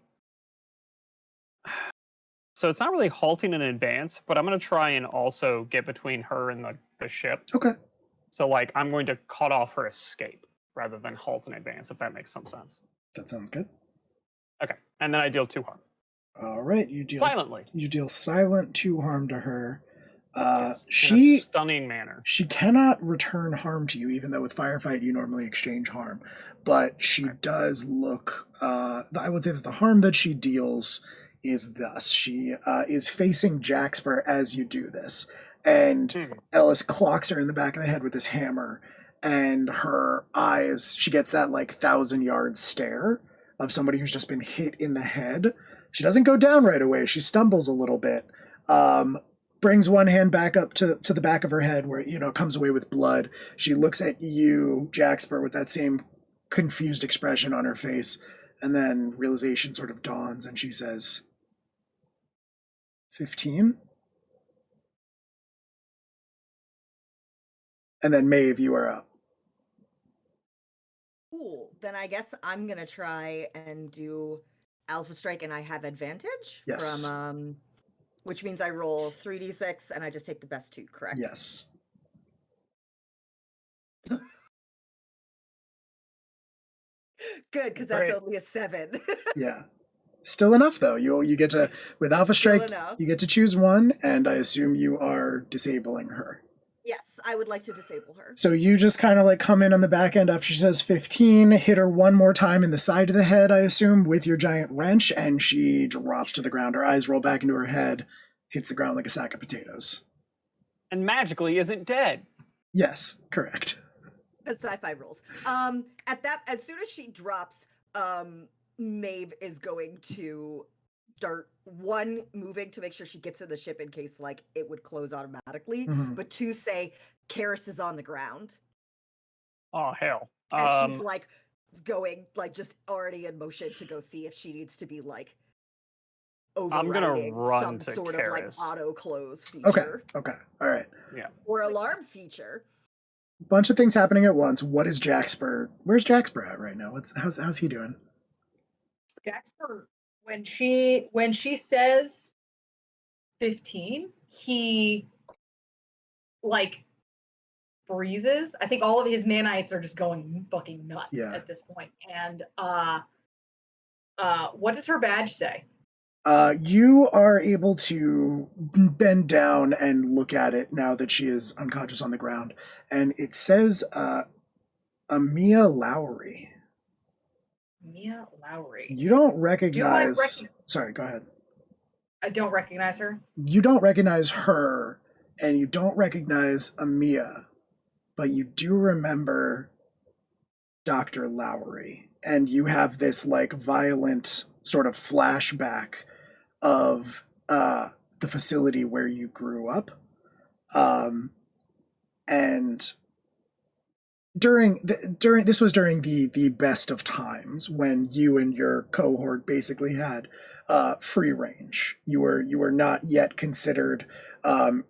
so it's not really halting in advance, but I'm gonna try and also get between her and the ship. Okay. So like, I'm going to cut off her escape rather than halt in advance, if that makes some sense. That sounds good. Okay, and then I deal 2 harm. All right, you deal silently. You deal silent 2 harm to her. Yes, in a stunning manner. She cannot return harm to you, even though with firefight you normally exchange harm. But she does look. I would say that the harm that she deals is thus: she is facing Jaxper as you do this, and Ellis clocks her in the back of the head with his hammer, and her eyes. She gets that like 1,000-yard stare of somebody who's just been hit in the head. She doesn't go down right away. She stumbles a little bit. Brings one hand back up to the back of her head where, comes away with blood. She looks at you, Jaxper, with that same confused expression on her face. And then realization sort of dawns and she says, 15? And then Maeve, you are up. Cool. Then I guess I'm going to try and do Alpha Strike and I have advantage? Yes. From, which means I roll 3d6 and I just take the best 2, correct? Yes. Good, because that's only a 7. Yeah. Still enough, though. You get to, with Alpha Strike, you get to choose one, and I assume you are disabling her. Yes, I would like to disable her. So you just kind of like come in on the back end after she says 15, hit her one more time in the side of the head, I assume, with your giant wrench, and she drops to the ground. Her eyes roll back into her head, hits the ground like a sack of potatoes. And magically isn't dead. Yes, correct. That's sci-fi rules. As soon as she drops, Maeve is going to start moving to make sure she gets in the ship in case like it would close automatically, but 2 say Karis is on the ground. Oh hell! And she's like going like just already in motion to go see if she needs to be like overriding some sort of like auto close feature. Okay, all right. Yeah. Or alarm feature. Bunch of things happening at once. What is Jaxper? Where's Jaxper at right now? How's he doing? Jaxper, when she says 15, he like freezes. I think all of his nanites are just going fucking nuts at this point. And what does her badge say? You are able to bend down and look at it now that she is unconscious on the ground. And it says Amia Lowry. Mia Lowry. You don't recognize... Sorry, go ahead. I don't recognize her. You don't recognize her, and you don't recognize Amia, but you do remember Dr. Lowry, and you have this like violent sort of flashback of the facility where you grew up, and during the best of times when you and your cohort basically had free range. You were not yet considered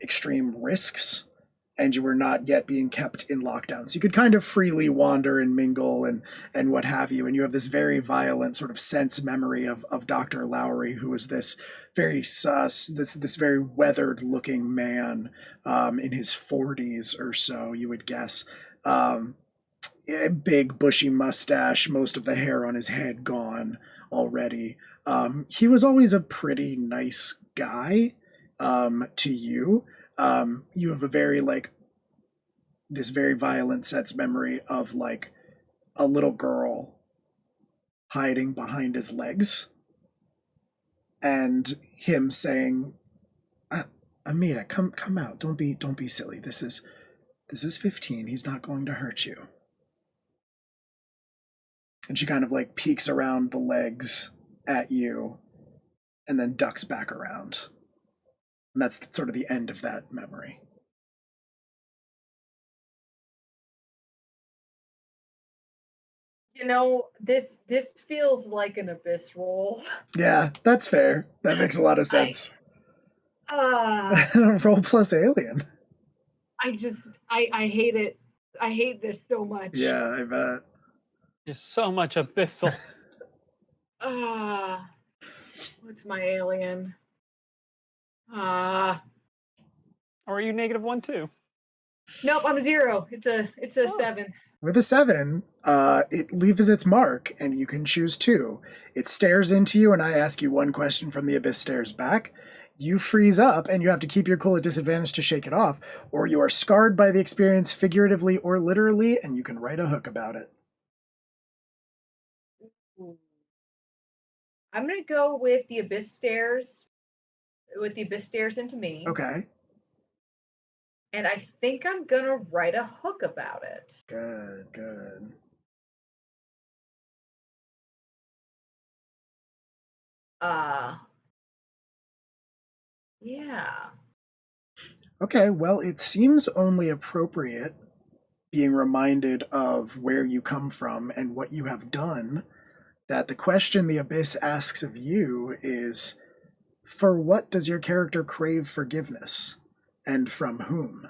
extreme risks, and you were not yet being kept in lockdown. So you could kind of freely wander and mingle and what have you. And you have this very violent sort of sense memory of Dr. Lowry, who was this very this very weathered looking man in his 40s or so, you would guess. Big bushy mustache, most of the hair on his head gone already. He was always a pretty nice guy to you. You have a very this very violent sense memory of like a little girl hiding behind his legs and him saying, Amia, come out. Don't be silly. This is 15. He's not going to hurt you. And she kind of like peeks around the legs at you and then ducks back around. And that's sort of the end of that memory. You know, this feels like an Abyss roll. Yeah, that's fair. That makes a lot of sense. Roll plus alien. I hate it. I hate this so much. Yeah, I bet. There's so much abyssal. What's my alien? Or are you -1 too? Nope, I'm a 0. It's a 7. With a 7, it leaves its mark, and you can choose 2. It stares into you, and I ask you one question from the abyss stares back. You freeze up, and you have to keep your cool at disadvantage to shake it off, or you are scarred by the experience figuratively or literally, and you can write a hook about it. I'm going to go with the abyss stares into me. Okay. And I think I'm going to write a hook about it. Good. Yeah. Okay, well, it seems only appropriate, being reminded of where you come from and what you have done, that the question the Abyss asks of you is, for what does your character crave forgiveness, and from whom?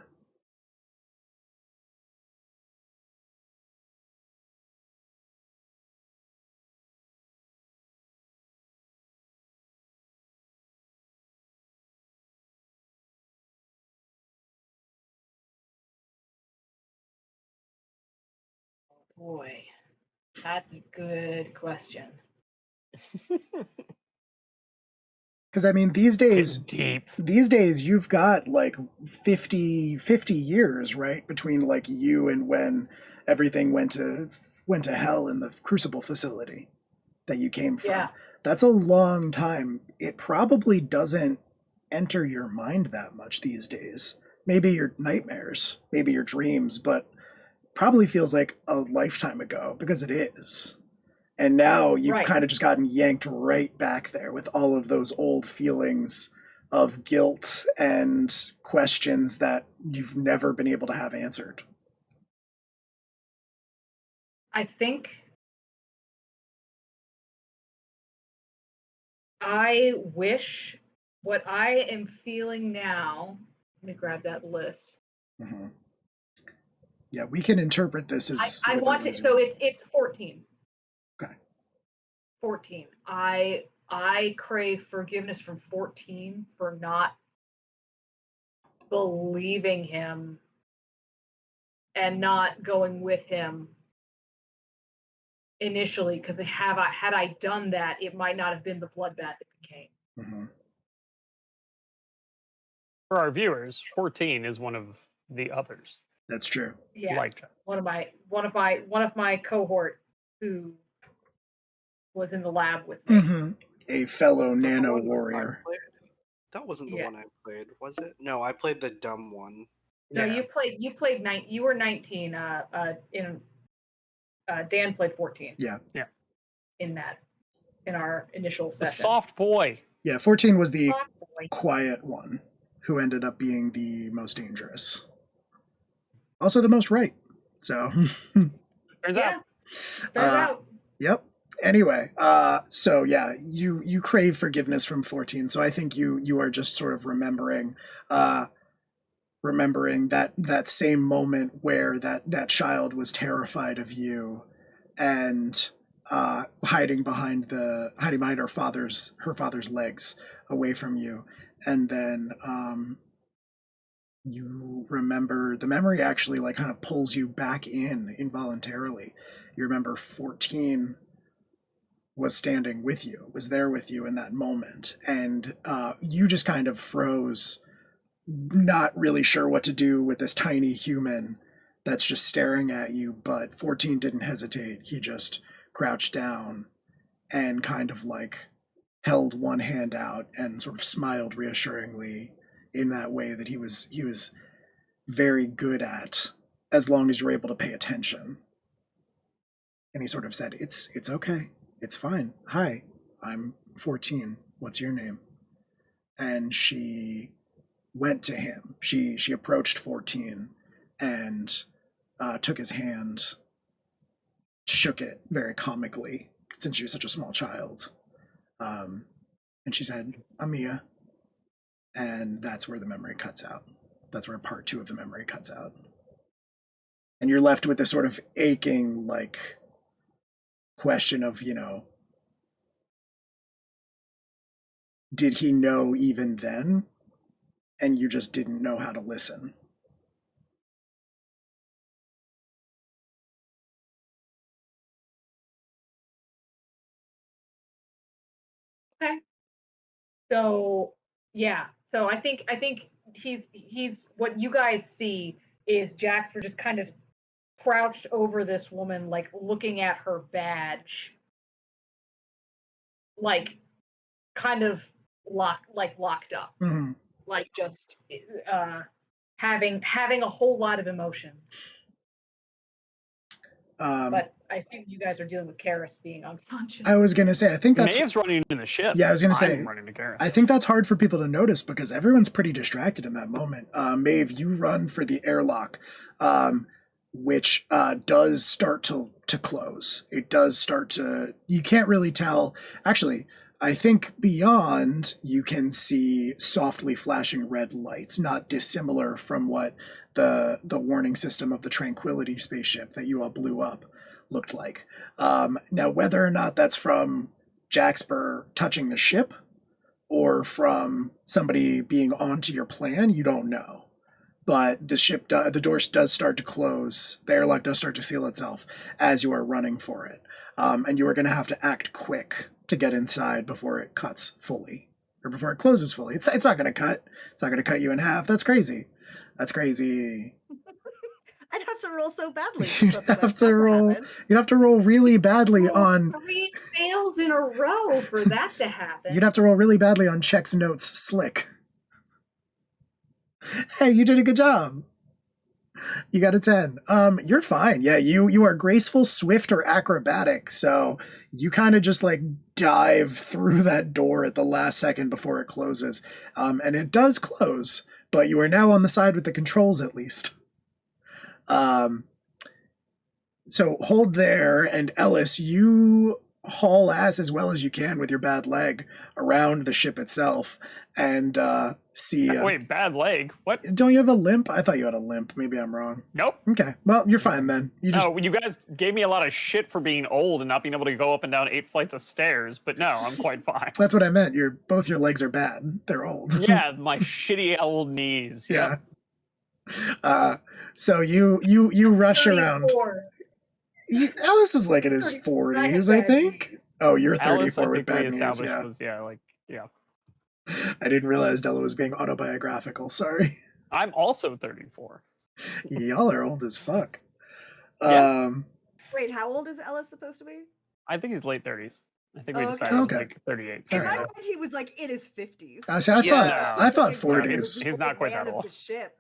Boy, that's a good question. Because, I mean, these days you've got like 50 years, right, between like you and when everything went to hell in the Crucible facility that you came from. Yeah. That's a long time. It probably doesn't enter your mind that much these days. Maybe your nightmares, maybe your dreams, but probably feels like a lifetime ago, because it is. And now you've kind of just gotten yanked right back there with all of those old feelings of guilt and questions that you've never been able to have answered. I think I wish what I am feeling now. Let me grab that list. Mm-hmm. Yeah, we can interpret this as I want it. So it's 14. Okay. 14. I crave forgiveness from 14 for not believing him and not going with him initially, because had I done that, it might not have been the bloodbath it became. Mm-hmm. For our viewers, 14 is one of the others. That's true. Yeah, like one of my cohort who was in the lab with me. Mm-hmm. A fellow nano warrior. That wasn't the one I played, was it? No, I played the dumb one. No, you played you were 19. Dan played 14. Yeah. In our initial session. The soft boy. Yeah, 14 was the quiet one who ended up being the most dangerous. Also the most right. So turns out. Yep. Anyway, so yeah, you crave forgiveness from 14. So I think you are just sort of remembering that same moment where that child was terrified of you and hiding behind her father's legs away from you. And then you remember the memory actually like kind of pulls you back in involuntarily. You remember 14 was standing with you, was there with you in that moment. And you just kind of froze, not really sure what to do with this tiny human that's just staring at you. But 14 didn't hesitate. He just crouched down and kind of like held one hand out and sort of smiled reassuringly in that way that he was very good at, as long as you're able to pay attention. And he sort of said, it's okay. It's fine. Hi, I'm 14. What's your name? And she went to him. She approached 14 and took his hand, shook it very comically, since she was such a small child. And she said, Amia. And that's where the memory cuts out. That's where part 2 of the memory cuts out. And you're left with this sort of aching, like, question of, did he know even then? And you just didn't know how to listen. Okay. So yeah. So I think he's what you guys see is Jax were just kind of crouched over this woman, like looking at her badge, like kind of locked up, like just having a whole lot of emotions. But I see you guys are dealing with Karis being unconscious. I was going to say, I think that's... Maeve's running into the ship. Yeah, I was going to say, running to Karis. I think that's hard for people to notice because everyone's pretty distracted in that moment. Maeve, you run for the airlock, which does start to close. It does start to... You can't really tell... Actually, I think beyond, you can see softly flashing red lights, not dissimilar from what the warning system of the Tranquility spaceship that you all blew up looked like. Now, whether or not that's from Jaxper touching the ship or from somebody being onto your plan, you don't know. But the doors does start to close. The airlock does start to seal itself as you are running for it. And you are going to have to act quick to get inside before it cuts fully, or before it closes fully. It's not going to cut. It's not going to cut you in half. That's crazy. That's crazy. I'd have to roll so badly. You'd have to roll really badly on 3 fails in a row for that to happen. You'd have to roll really badly on Check's notes slick. Hey, you did a good job. You got a 10. You're fine. Yeah, you are graceful, swift, or acrobatic. So you kind of just like dive through that door at the last second before it closes. And it does close, but you are now on the side with the controls at least. So hold there, and Ellis, you haul ass as well as you can with your bad leg around the ship itself and see... Wait, bad leg? What? Don't you have a limp? I thought you had a limp. Maybe I'm wrong. Nope. Okay, well, you're fine then. You guys gave me a lot of shit for being old and not being able to go up and down 8 flights of stairs, but no, I'm quite fine. That's what I meant. Both your legs are bad. They're old. Yeah, my shitty old knees. Yeah. So you rush 34. Around. Alice is like in his 40s, I think. Oh, you're 34 with bad knees. Yeah. I didn't realize Della was being autobiographical. Sorry. I'm also 34. Y'all are old as fuck. Yeah. Wait, how old is Ellis supposed to be? I think he's late 30s. I think we decided Okay. like 38. In my mind, he was like in his 50s. I thought 40s. He's not quite that old.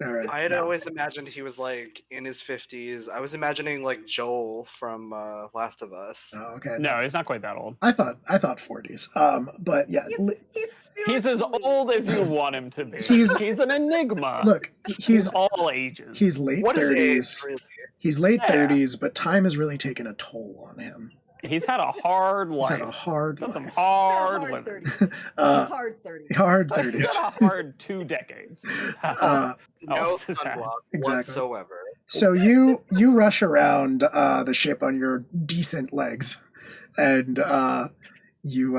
Right. I had always imagined he was like in his 50s. I was imagining like Joel from Last of Us. Oh, okay. No, he's not quite that old. I thought 40s. But yeah, he's as old as you want him to be. He's an enigma. Look, he's all ages. He's late What 30s. is age, really? He's late 30s, but time has really taken a toll on him. He's had a hard life. He's had a hard life. Some hard living. Hard 30s. Hard 30s. He's had a hard 2 decades. No sunblock whatsoever. So you rush around the ship on your decent legs, and you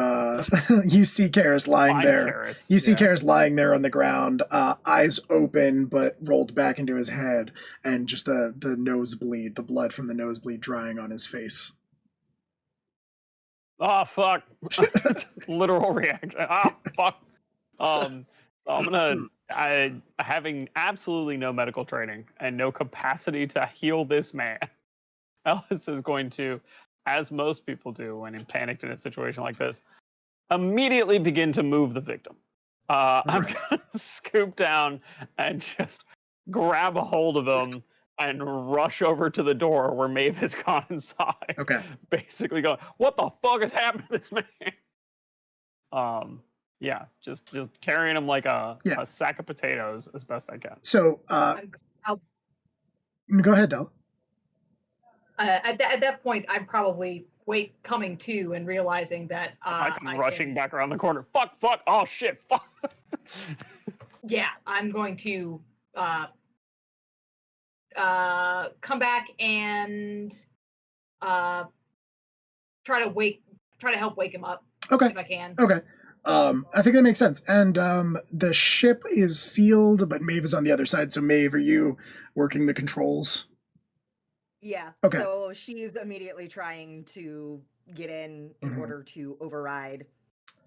see Karis lying there. You see Karis lying there on the ground, eyes open but rolled back into his head, and just the nosebleed, the blood from the nosebleed drying on his face. Oh fuck! Literal reaction. Oh fuck! I'm gonna. Having absolutely no medical training and no capacity to heal this man, Ellis is going to, as most people do when panicked in a situation like this, immediately begin to move the victim. I'm gonna scoop down and just grab a hold of him and rush over to the door where Maeve has gone inside. Okay. Basically going, what the fuck is happening to this man? Yeah, just carrying him like a sack of potatoes as best I can. So, go ahead, Del. At that point, I'm probably coming to and realizing that I'm rushing back around the corner. Fuck! Oh shit! Fuck! Yeah, I'm going to come back and try to help wake him up. Okay. If I can. Okay. I think that makes sense. And the ship is sealed, but Maeve is on the other side. So Maeve, are you working the controls? Yeah. Okay. So she's immediately trying to get in order to override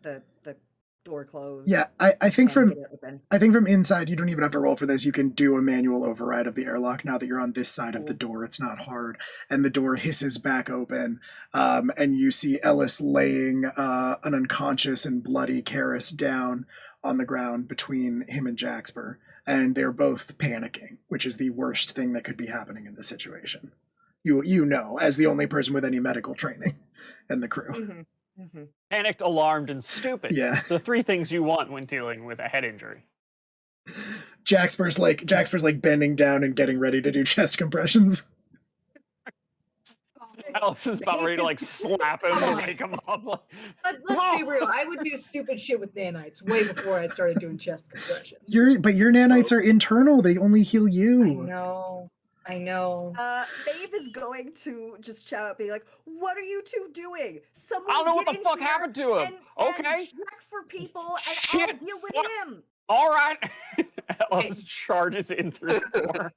the door closed. Yeah, I think from inside you don't even have to roll for this. You can do a manual override of the airlock now that you're on this side of the door. It's not hard. And the door hisses back open. And you see Ellis laying an unconscious and bloody Karis down on the ground between him and Jaxper. And they're both panicking, which is the worst thing that could be happening in this situation. You know, as the only person with any medical training in the crew. Mm-hmm. Mm-hmm. Panicked, alarmed, and stupid. Yeah. The 3 things you want when dealing with a head injury. Jaxper's like bending down and getting ready to do chest compressions. Alice is about ready to like slap him and wake him up. Let's be real. I would do stupid shit with nanites way before I started doing chest compressions. But your nanites are internal. They only heal you. I know. Maeve is going to just shout out, being like, "What are you two doing? Someone I don't know what the in fuck here happened to him. And check for people, and I'll deal with him." All right. Ellis charges in through the door.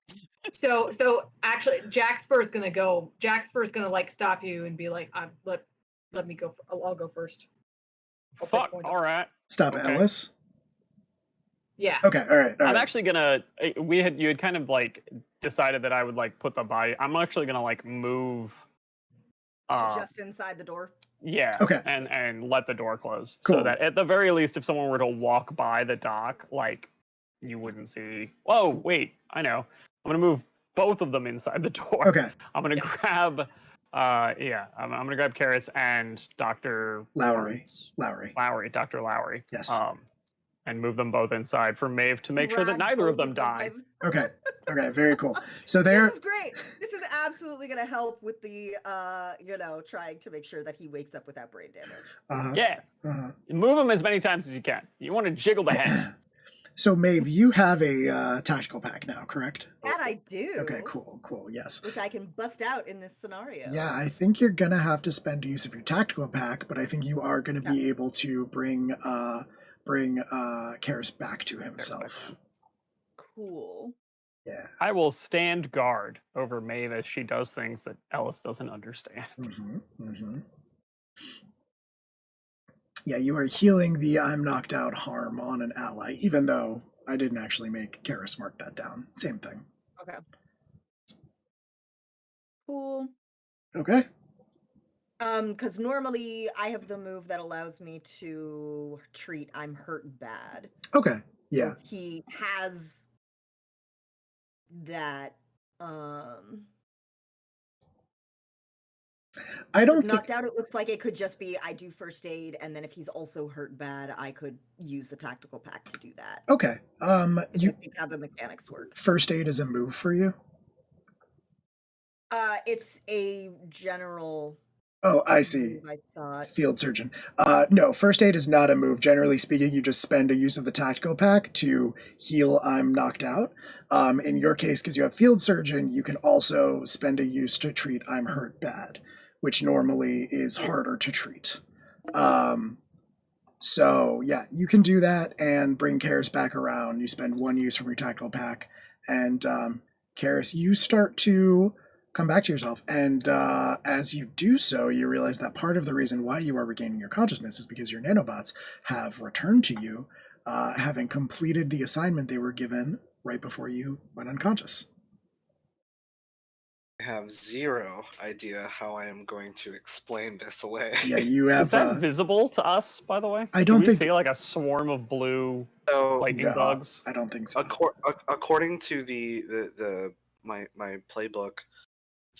So actually, Jaxper's gonna like stop you and be like, let me go. I'll go first. Fuck. All right. Stop, okay. Ellis. Yeah. Okay. All right. I'm actually gonna. You had kind of like decided that I would like put the body. I'm actually gonna like move. Just inside the door. Yeah. Okay. And let the door close, cool. So that at the very least, if someone were to walk by the dock, like you wouldn't see. Whoa! Wait. I know. I'm gonna move both of them inside the door. Okay. I'm gonna grab. I'm gonna grab Karis and Dr. Lowry. Dr. Lowry. Yes. And move them both inside for Maeve to make sure that neither of them die. Okay. Very cool. So this is great. This is absolutely going to help with the, trying to make sure that he wakes up without brain damage. Yeah. Move him as many times as you can. You want to jiggle the head. So Maeve, you have a tactical pack now, correct? That I do. Okay, cool, yes. Which I can bust out in this scenario. Yeah, I think you're going to have to spend use of your tactical pack, but I think you are going to be able to bring Karis back to himself. Cool. Yeah. I will stand guard over Maeve as she does things that Ellis doesn't understand. Yeah, you are healing the I'm knocked out harm on an ally, even though I didn't actually make Karis mark that down. Same thing. Okay. Cool. Okay. Because normally I have the move that allows me to treat I'm hurt bad. Okay. Yeah. So he has that. I don't knocked out. It looks like it could just be I do first aid, and then if he's also hurt bad, I could use the tactical pack to do that. Okay. You think how the mechanics work? First aid is a move for you. It's a general. Oh, I see. Move, I thought. Field surgeon. No, first aid is not a move. Generally speaking, you just spend a use of the tactical pack to heal I'm knocked out. In your case, because you have field surgeon, you can also spend a use to treat I'm hurt bad, which normally is harder to treat. So yeah, you can do that and bring Karis back around. You spend one use from your tactical pack, and Karis, you start to come back to yourself. And as you do so, you realize that part of the reason why you are regaining your consciousness is because your nanobots have returned to you, having completed the assignment they were given right before you went unconscious. I have zero idea how I am going to explain this away. Yeah, you have. Is that visible to us, by the way? I don't think. We see like a swarm of blue lightning no, bugs. I don't think so. According to my playbook,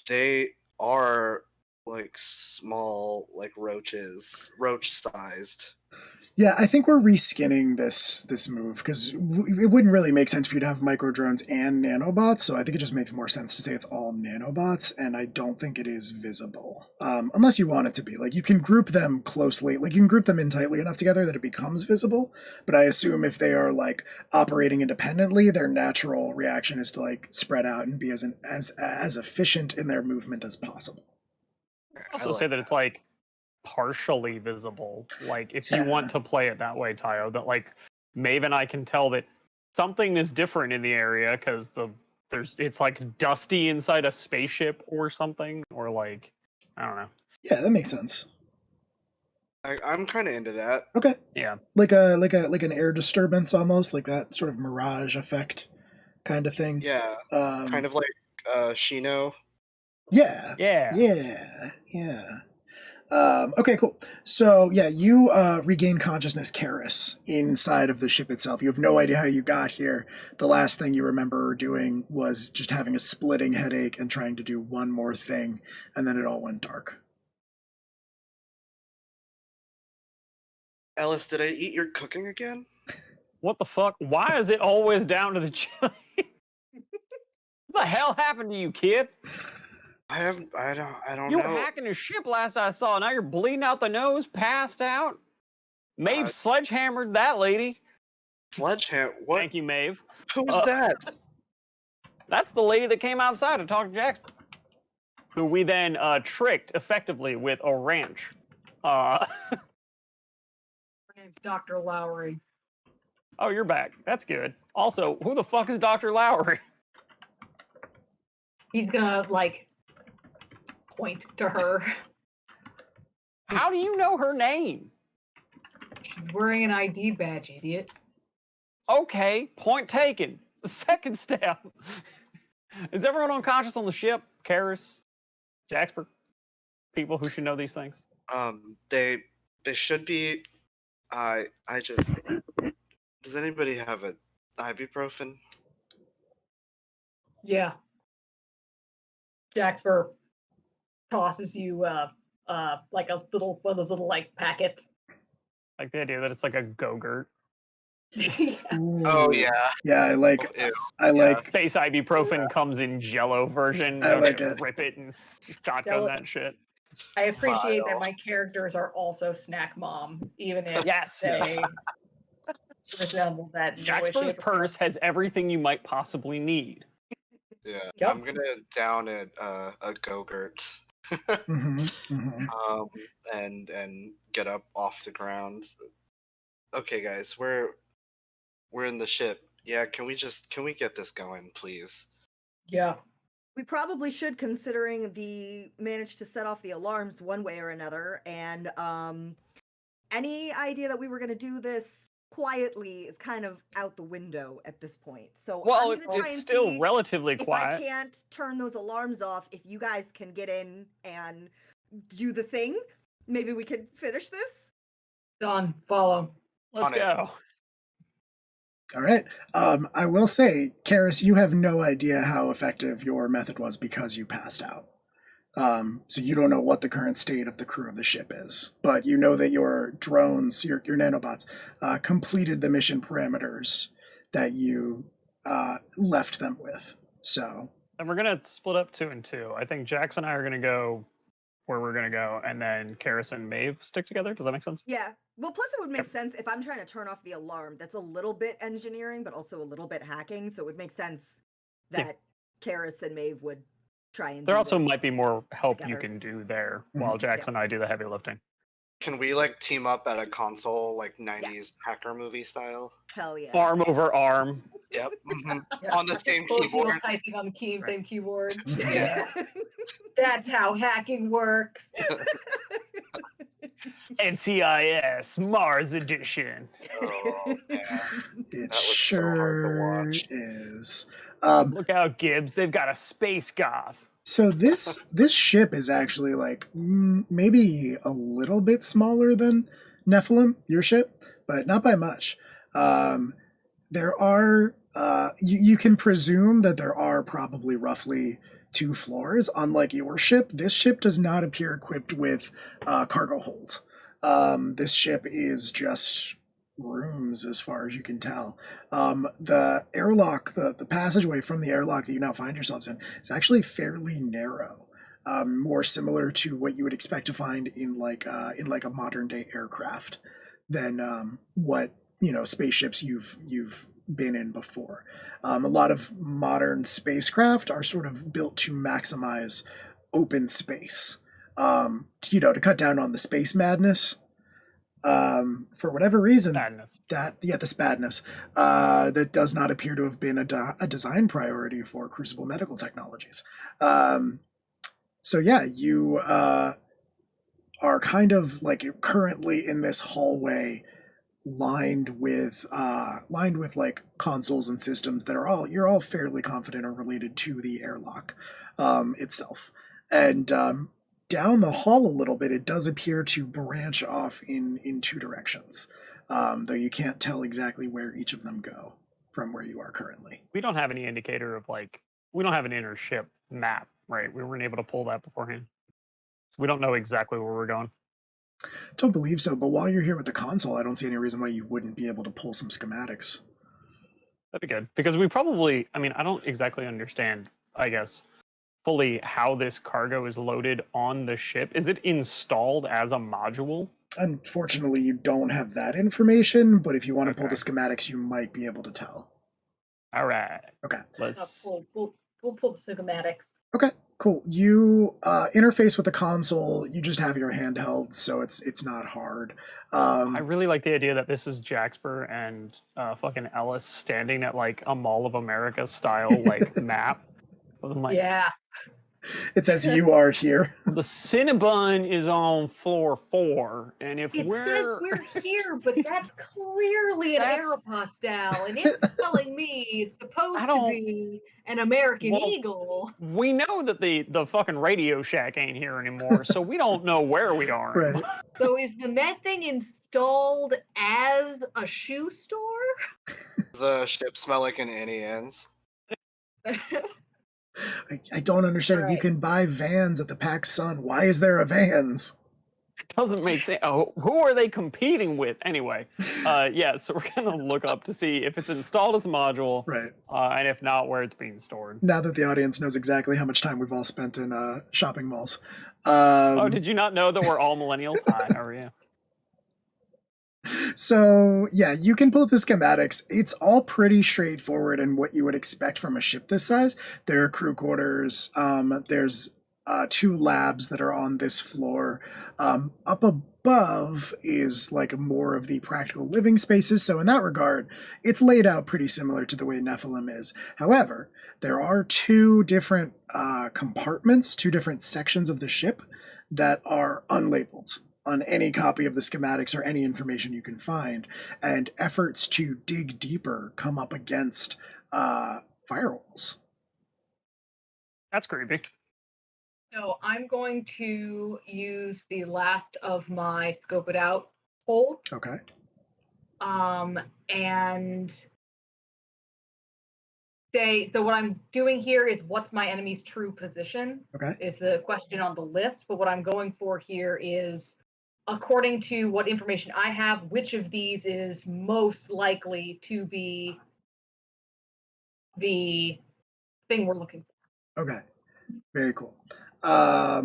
they are like small, like roaches, roach-sized. Yeah, I think we're reskinning this move because it wouldn't really make sense for you to have micro drones and nanobots. So I think it just makes more sense to say it's all nanobots, and I don't think it is visible unless you want it to be. Like you can group them closely, like you can group them in tightly enough together that it becomes visible. But I assume if they are like operating independently, their natural reaction is to like spread out and be as efficient in their movement as possible. I also say that it's like partially visible. Like if you want to play it that way, Tayo, that like Maeve and I can tell that something is different in the area because it's like dusty inside a spaceship or something, or like I don't know. Yeah, that makes sense. I'm kind of into that. Okay. Yeah. Like an air disturbance almost, like that sort of mirage effect kind of thing. Yeah. Kind of like Shino. Yeah. Yeah. Yeah. Yeah. Okay, cool. So yeah, you regain consciousness, Karis, inside of the ship itself. You have no idea how you got here. The last thing you remember doing was just having a splitting headache and trying to do one more thing, and then it all went dark. Ellis, did I eat your cooking again? What the fuck? Why is it always down to the chili? What the hell happened to you, kid? I don't You know. were hacking a ship last I saw. Now you're bleeding out the nose, passed out. Maeve sledgehammered that lady. Sledgehammer? What? Thank you, Maeve. Who's that? That's the lady that came outside to talk to Jax, who we then tricked effectively with a wrench. Her name's Dr. Lowry. Oh, you're back. That's good. Also, who the fuck is Dr. Lowry? He's gonna like point to her. How do you know her name? She's wearing an ID badge, idiot. Okay, point taken. The second step. Is everyone unconscious on the ship? Karis, Jaxper, people who should know these things? They should be. I just. Does anybody have a ibuprofen? Yeah. Jaxper tosses you like a little one of those little like packets. Like the idea that it's like a Go-Gurt. Oh yeah. Yeah, I like Space ibuprofen comes in Jello version. I like it. Rip it and shotgun that shit. I appreciate that my characters are also snack mom, even if they resemble that. Jaxper's purse has everything you might possibly need. Yeah, yep. I'm gonna down a Go-Gurt. And get up off the ground. Okay, guys, we're in the ship. Yeah, can we get this going, please? Yeah. We probably should, considering the managed to set off the alarms one way or another, and any idea that we were going to do this quietly is kind of out the window at this point. So well, it's still relatively quiet. If I can't turn those alarms off, if you guys can get in and do the thing. Maybe we could finish this. Done. Follow. Let's go. All right. I will say, Karis, you have no idea how effective your method was because you passed out. So you don't know what the current state of the crew of the ship is, but you know that your drones, your nanobots, completed the mission parameters that you left them with. So. And we're gonna split up 2 and 2. I think Jax and I are gonna go where we're gonna go, and then Karis and Maeve stick together. Does that make sense? Yeah. Well, plus it would make sense if I'm trying to turn off the alarm. That's a little bit engineering, but also a little bit hacking. So it would make sense that Karis and Maeve would try and. There also might be more help together. you can do there while Jax and I do the heavy lifting. Can we like team up at a console, like 90s hacker movie style? Hell yeah. Arm over arm. Yep. Yeah. On the same Both people keyboard. typing on the same keyboard. Yeah. That's how hacking works. NCIS Mars Edition. Oh, man. It That was sure so hard to watch. is. Look out, Gibbs. They've got a space goth. So this ship is actually like maybe a little bit smaller than Nephilim, your ship, but not by much. There are you can presume that there are probably roughly 2 floors. Unlike your ship, this ship does not appear equipped with cargo hold. This ship is just rooms as far as you can tell. The airlock, the passageway from the airlock that you now find yourselves in is actually fairly narrow. More similar to what you would expect to find in like a modern day aircraft than what spaceships you've been in before. A lot of modern spacecraft are sort of built to maximize open space, to cut down on the space madness. For whatever reason, the spadness, that does not appear to have been a design priority for Crucible Medical Technologies. So yeah, you are kind of like currently in this hallway lined with like consoles and systems that you're all fairly confident are related to the airlock itself. And down the hall a little bit, it does appear to branch off in 2 directions, though you can't tell exactly where each of them go from where you are currently. We don't have any indicator of we don't have an inner ship map, right? We weren't able to pull that beforehand. So we don't know exactly where we're going. Don't believe so, but while you're here with the console, I don't see any reason why you wouldn't be able to pull some schematics. That'd be good. Because we probably, I don't exactly understand, I guess, fully how this cargo is loaded on the ship. Is it installed as a module? Unfortunately, you don't have that information, but if you want to pull the schematics, you might be able to tell. All right. Okay. We'll pull the schematics. Okay, cool. You interface with the console. You just have your handheld, so it's not hard. I really like the idea that this is Jaxper and fucking Ellis standing at like a Mall of America style map. Yeah. It says you are here. The Cinnabon is on floor 4, and if it says we're here, but that's clearly an aeropostale, and it's telling me it's supposed to be an American Eagle. We know that the fucking Radio Shack ain't here anymore, so we don't know where we are. Right. So is the med thing installed as a shoe store? The ship smell like an Annie Ann's? I don't understand. If you can buy Vans at the PAX Sun, why is there a Vans? It doesn't make sense. Oh, who are they competing with anyway? So we're gonna look up to see if it's installed as a module, right? And if not, where it's being stored. Now that the audience knows exactly how much time we've all spent in shopping malls. Did you not know that we're all millennials? Hi, how are you? So yeah, you can pull up the schematics. It's all pretty straightforward and what you would expect from a ship this size. There are crew quarters. There's 2 labs that are on this floor. Up above is like more of the practical living spaces. So in that regard, it's laid out pretty similar to the way Nephilim is. However, there are 2 different compartments, 2 different sections of the ship that are unlabeled on any copy of the schematics or any information you can find, and efforts to dig deeper come up against firewalls. That's creepy. So I'm going to use the last of my scope it out hold. Okay. And say, so what I'm doing here is what's my enemy's true position? Okay. Is the question on the list, but what I'm going for here is, according to what information I have, which of these is most likely to be the thing we're looking for. Okay. Very cool. There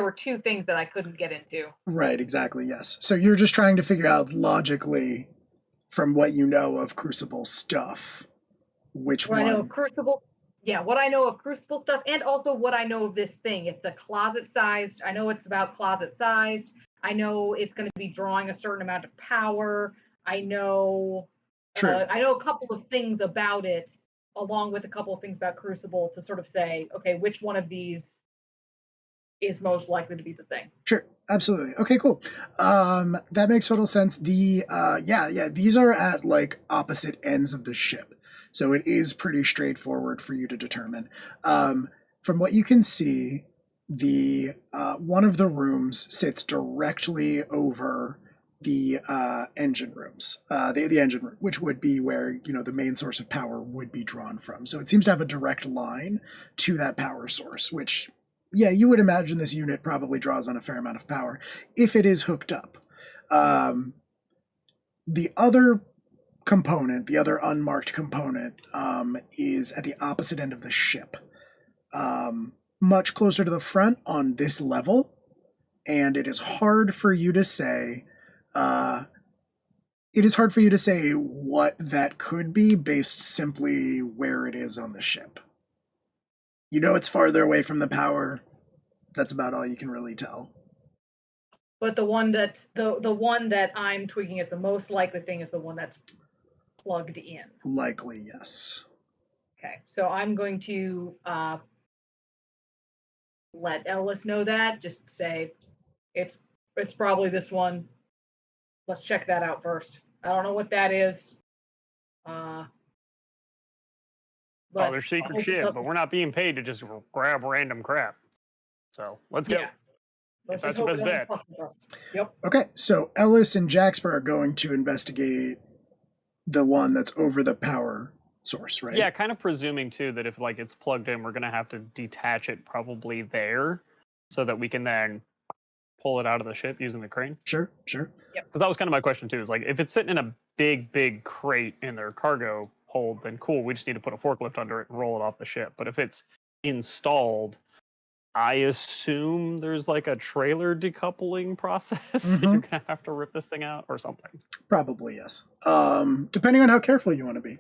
were two things that I couldn't get into. Right, exactly, yes. So you're just trying to figure out logically, from what you know of Crucible stuff, which what one. I know of Crucible, what I know of Crucible stuff, and also what I know of this thing. It's the closet sized. I know it's about closet sized. I know it's going to be drawing a certain amount of power. I know a couple of things about it, along with a couple of things about Crucible to sort of say, okay, which one of these is most likely to be the thing. Sure, absolutely. Okay, cool. That makes total sense. These are at like opposite ends of the ship, so it is pretty straightforward for you to determine. From what you can see, the one of the rooms sits directly over the engine rooms, the engine room, which would be where the main source of power would be drawn from. So it seems to have a direct line to that power source, which, yeah, you would imagine this unit probably draws on a fair amount of power if it is hooked up. The other component, the other unmarked component, is at the opposite end of the ship, much closer to the front on this level, and it is hard for you to say. What that could be based simply where it is on the ship. It's farther away from the power. That's about all you can really tell. But the one that's the one that I'm tweaking as the most likely thing is the one that's plugged in. Likely, yes. Okay, so I'm going to let Ellis know that. Just say it's probably this one. Let's check that out first. I don't know what that is. There's secret shit, but we're not being paid to just grab random crap. So let's go. Let's just hope it doesn't fuck with us. Yep. Okay, so Ellis and Jaxper are going to investigate the one that's over the power source, right? Yeah, kind of presuming too that if it's plugged in, we're gonna have to detach it probably there, so that we can then pull it out of the ship using the crane. Sure. Yep. Because that was kind of my question too. Is if it's sitting in a big crate in their cargo hold, then cool. We just need to put a forklift under it and roll it off the ship. But if it's installed, I assume there's a trailer decoupling process. Mm-hmm. You're gonna have to rip this thing out or something. Probably, yes. Depending on how careful you want to be.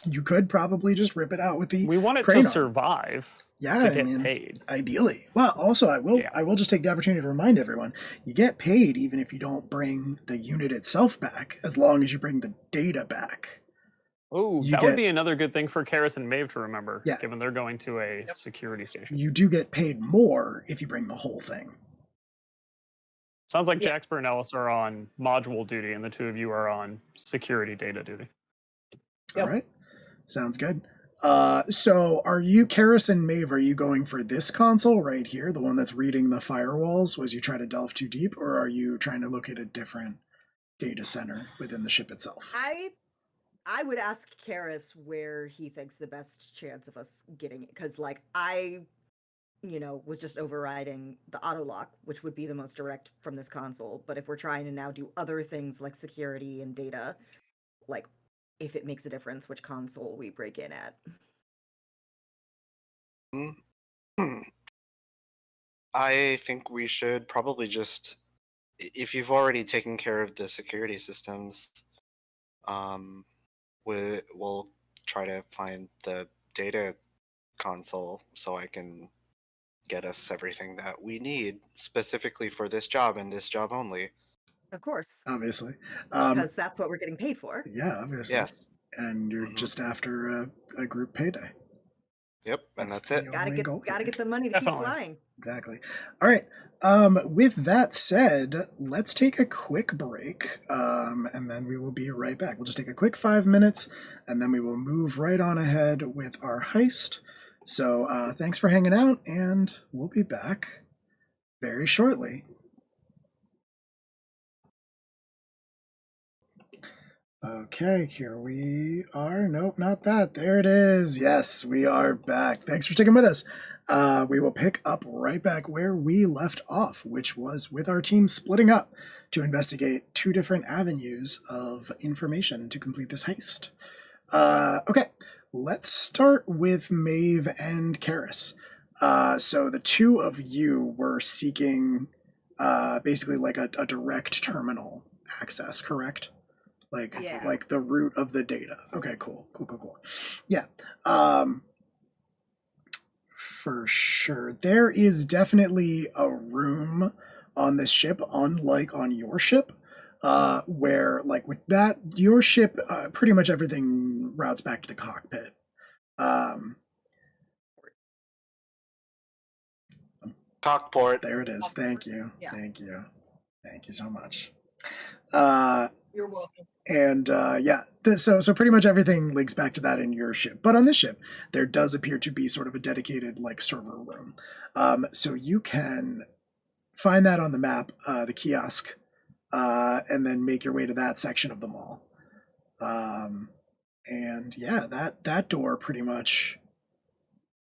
You could probably just rip it out with the We want it crane to arm. survive. Yeah, to get paid. Ideally. Well, also I will just take the opportunity to remind everyone, you get paid even if you don't bring the unit itself back, as long as you bring the data back. Oh, that would be another good thing for Karis and Maeve to remember, given they're going to a security station. You do get paid more if you bring the whole thing. Sounds like Jaxper and Ellis are on module duty, and the two of you are on security data duty. All right. Sounds good. So are you, Karis and Maeve, are you going for this console right here, the one that's reading the firewalls, as you try to delve too deep, or are you trying to locate a different data center within the ship itself? I would ask Karis where he thinks the best chance of us getting it, because I was just overriding the auto lock, which would be the most direct from this console. But if we're trying to now do other things like security and data, if it makes a difference which console we break in at. I think we should probably just, if you've already taken care of the security systems, we'll try to find the data console so I can get us everything that we need specifically for this job and this job only. Of course. Obviously. Because that's what we're getting paid for. Yeah, obviously. Yes. And you're just after a group payday. Yep, and that's it. Gotta get the money to keep flying. Exactly. All right. With that said, let's take a quick break, and then we will be right back. We'll just take a quick 5 minutes, and then we will move right on ahead with our heist. So thanks for hanging out, and we'll be back very shortly. Okay, here we are. Nope, not that. There it is. Yes, we are back. Thanks for sticking with us. We will pick up right back where we left off, which was with our team splitting up to investigate 2 different avenues of information to complete this heist. Okay, let's start with Maeve and Karis. So the 2 of you were seeking basically like a direct terminal access, correct? Like the root of the data. Okay, cool. Yeah. For sure. There is definitely a room on this ship, unlike on your ship, where like with that, your ship, pretty much everything routes back to the cockpit. Cockport. There it is. Thank you. Yeah. Thank you so much. You're welcome. And so pretty much everything links back to that in your ship. But on this ship, there does appear to be sort of a dedicated like server room. So you can find that on the map, the kiosk, and then make your way to that section of the mall. And yeah, that door pretty much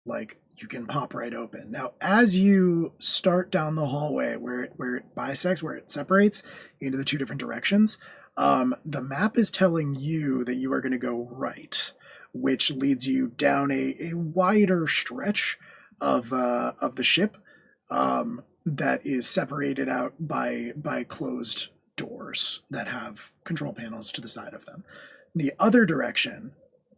like you can pop right open. Now, as you start down the hallway where it bisects, where it separates into the 2 different directions, the map is telling you that you are going to go right, which leads you down a wider stretch of the ship that is separated out by closed doors that have control panels to the side of them. The other direction,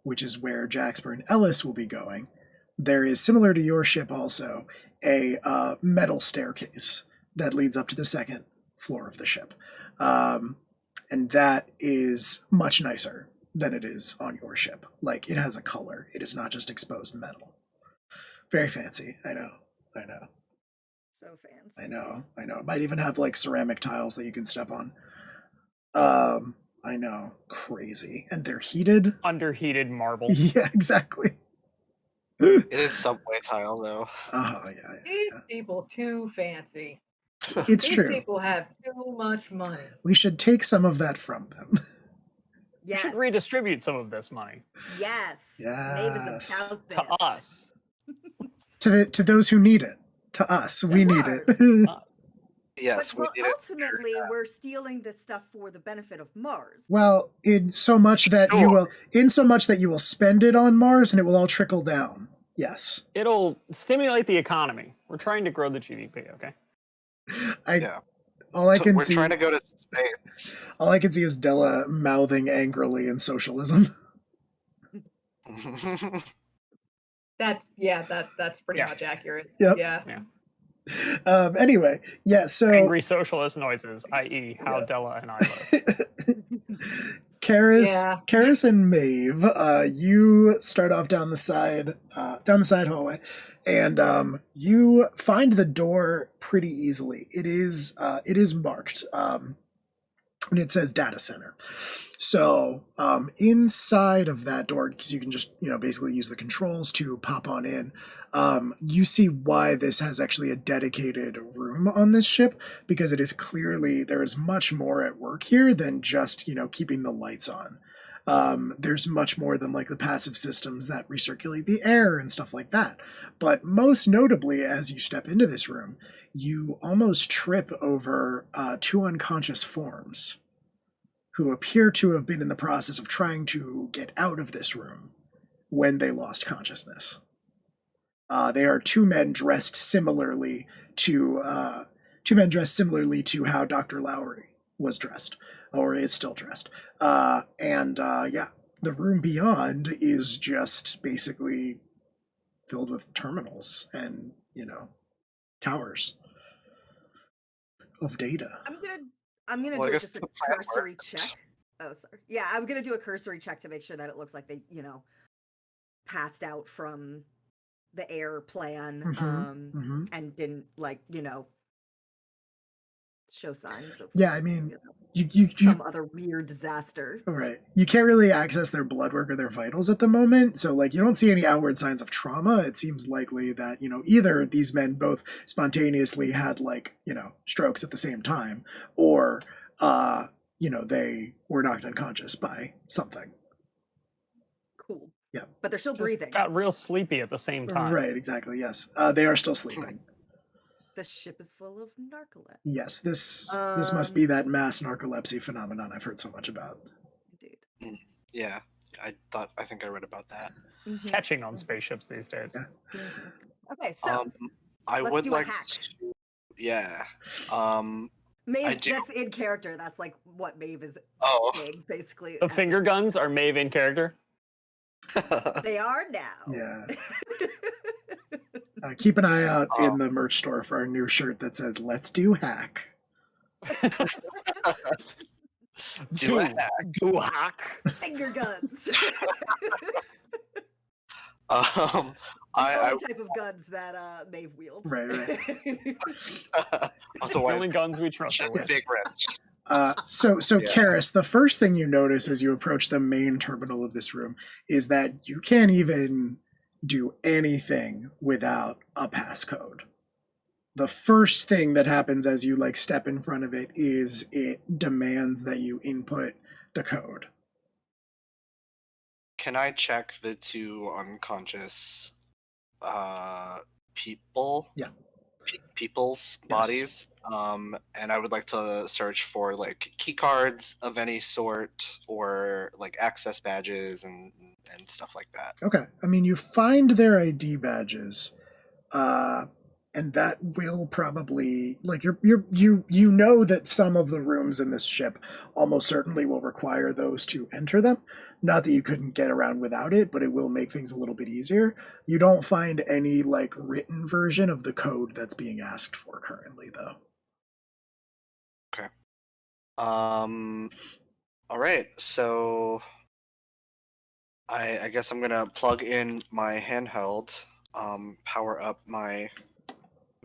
which is where Jaxper and Ellis will be going, there is, similar to your ship also, a metal staircase that leads up to the 2nd floor of the ship. And that is much nicer than it is on your ship. Like, it has a color. It is not just exposed metal. Very fancy. I know. So fancy. I know. It might even have, like, ceramic tiles that you can step on. I know. Crazy. And they're heated. Underheated marble. Yeah, exactly. It is subway tile, though. Oh, yeah. These people too fancy. It's These true. people have too much money. We should take some of that from them. You should redistribute some of this money. Yes. Yes. Maeve is about this. To us. To those who need it. To us, we need it. Yes, but ultimately, we're stealing this stuff for the benefit of Mars. Well, in so much that you will spend it on Mars, and it will all trickle down. Yes. It'll stimulate the economy. We're trying to grow the GDP. Okay. All I can we're see. We're trying to go to space. All I can see is Della mouthing angrily in socialism. That's pretty much accurate. Yep. Yeah. Anyway, yeah, so angry socialist noises, i.e. how Della and I live. Karis and Maeve, you start off down the side hallway, and you find the door pretty easily. It is marked, and it says data center. So inside of that door, because you can just basically use the controls to pop on in. You see why this has actually a dedicated room on this ship, because it is clearly there is much more at work here than just keeping the lights on. There's much more than like the passive systems that recirculate the air and stuff like that. But most notably, as you step into this room, you almost trip over 2 unconscious forms who appear to have been in the process of trying to get out of this room when they lost consciousness. They are 2 men dressed similarly to how Dr. Lowry was dressed, or is still dressed. The room beyond is just basically filled with terminals and towers of data. I'm gonna do just a cursory check. Oh, sorry. Yeah, I'm gonna do a cursory check to make sure that it looks like they passed out from the heir plan, and didn't show signs of I mean, some other weird disaster. Right. You can't really access their blood work or their vitals at the moment, so you don't see any outward signs of trauma. It seems likely that, either these men both spontaneously had strokes at the same time, or they were knocked unconscious by something. Cool. Yeah. But they're still breathing. Got real sleepy at the same time. Right, exactly, yes. They are still sleeping. The ship is full of narcolepsy. Yes, this must be that mass narcolepsy phenomenon I've heard so much about. Indeed. Yeah, I think I read about that. Catching on spaceships these days. Yeah. Okay, so let's do a hack. Maeve, that's in character. That's what Maeve is saying, basically. The finger guns are Maeve in character. They are now. Yeah. Keep an eye out in the merch store for our new shirt that says "Let's do hack." Do hack. Finger guns. The only type of guns that Maeve wields. Right. The only guns we trust. Big wrench. So Karis, the first thing you notice as you approach the main terminal of this room is that you can't even do anything without a passcode. The first thing that happens as you step in front of it is it demands that you input the code. Can I check the two unconscious people? Yeah. People's bodies. And I would like to search for key cards of any sort, or access badges and stuff like that. Okay. I mean, you find their ID badges, and that will probably you know that some of the rooms in this ship almost certainly will require those to enter them. Not that you couldn't get around without it, but it will make things a little bit easier. You don't find any written version of the code that's being asked for currently, though. Okay. All right. So I guess I'm gonna plug in my handheld, power up my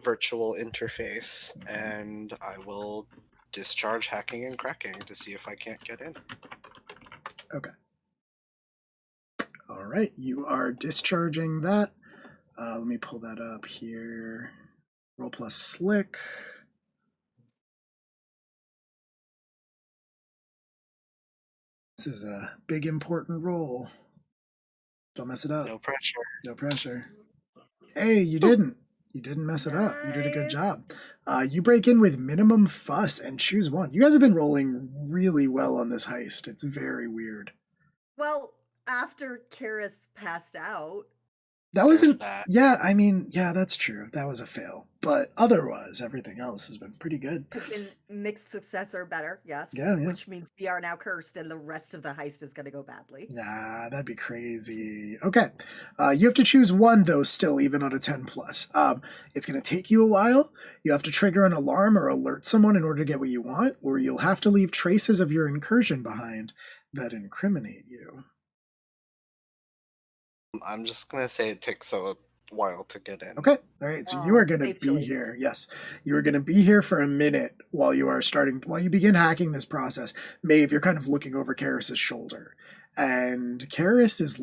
virtual interface, and I will discharge hacking and cracking to see if I can't get in. Okay. All right, you are discharging that. Let me pull that up here. Roll plus slick. This is a big important roll. Don't mess it up. No pressure. No pressure. Hey, you didn't. You didn't mess it up. You did a good job. You break in with minimum fuss and choose one. You guys have been rolling really well on this heist. It's very weird. Well, after Karis passed out. That wasn't. Yeah, I mean, yeah, that's true. That was a fail. But otherwise, everything else has been pretty good. It's been mixed success or better, yes. Yeah. Which means we are now cursed and the rest of the heist is going to go badly. Nah, that'd be crazy. Okay. You have to choose one, though, still, even on a 10+. It's going to take you a while. You have to trigger an alarm or alert someone in order to get what you want, or you'll have to leave traces of your incursion behind that incriminate you. I'm just going to say it takes a while to get in. Okay. All right. So you are going to be here. Yes. You are going to be here for a minute while you begin hacking this process. Maeve, you're kind of looking over Karis's shoulder. And Karis is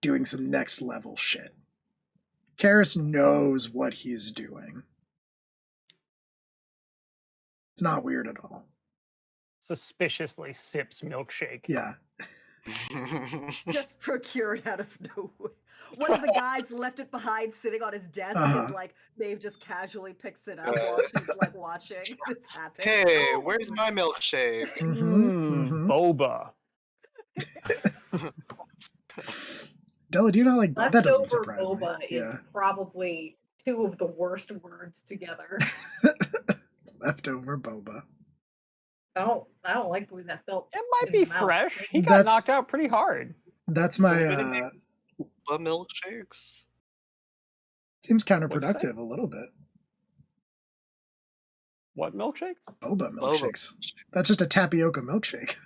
doing some next level shit. Karis knows what he's doing. It's not weird at all. Suspiciously sips milkshake. Yeah. Just procured out of nowhere. One of the guys left it behind sitting on his desk, and Maeve just casually picks it up while she's watching this happen. Hey, where's my milkshake? Boba. Della, do you not boba? That doesn't surprise boba me. Is probably two of the worst words together. Leftover boba. I don't like the way that felt. It might be fresh. He got knocked out pretty hard. That's my milkshakes. Seems counterproductive a little bit. What milkshakes? Boba milkshakes. That's just a tapioca milkshake.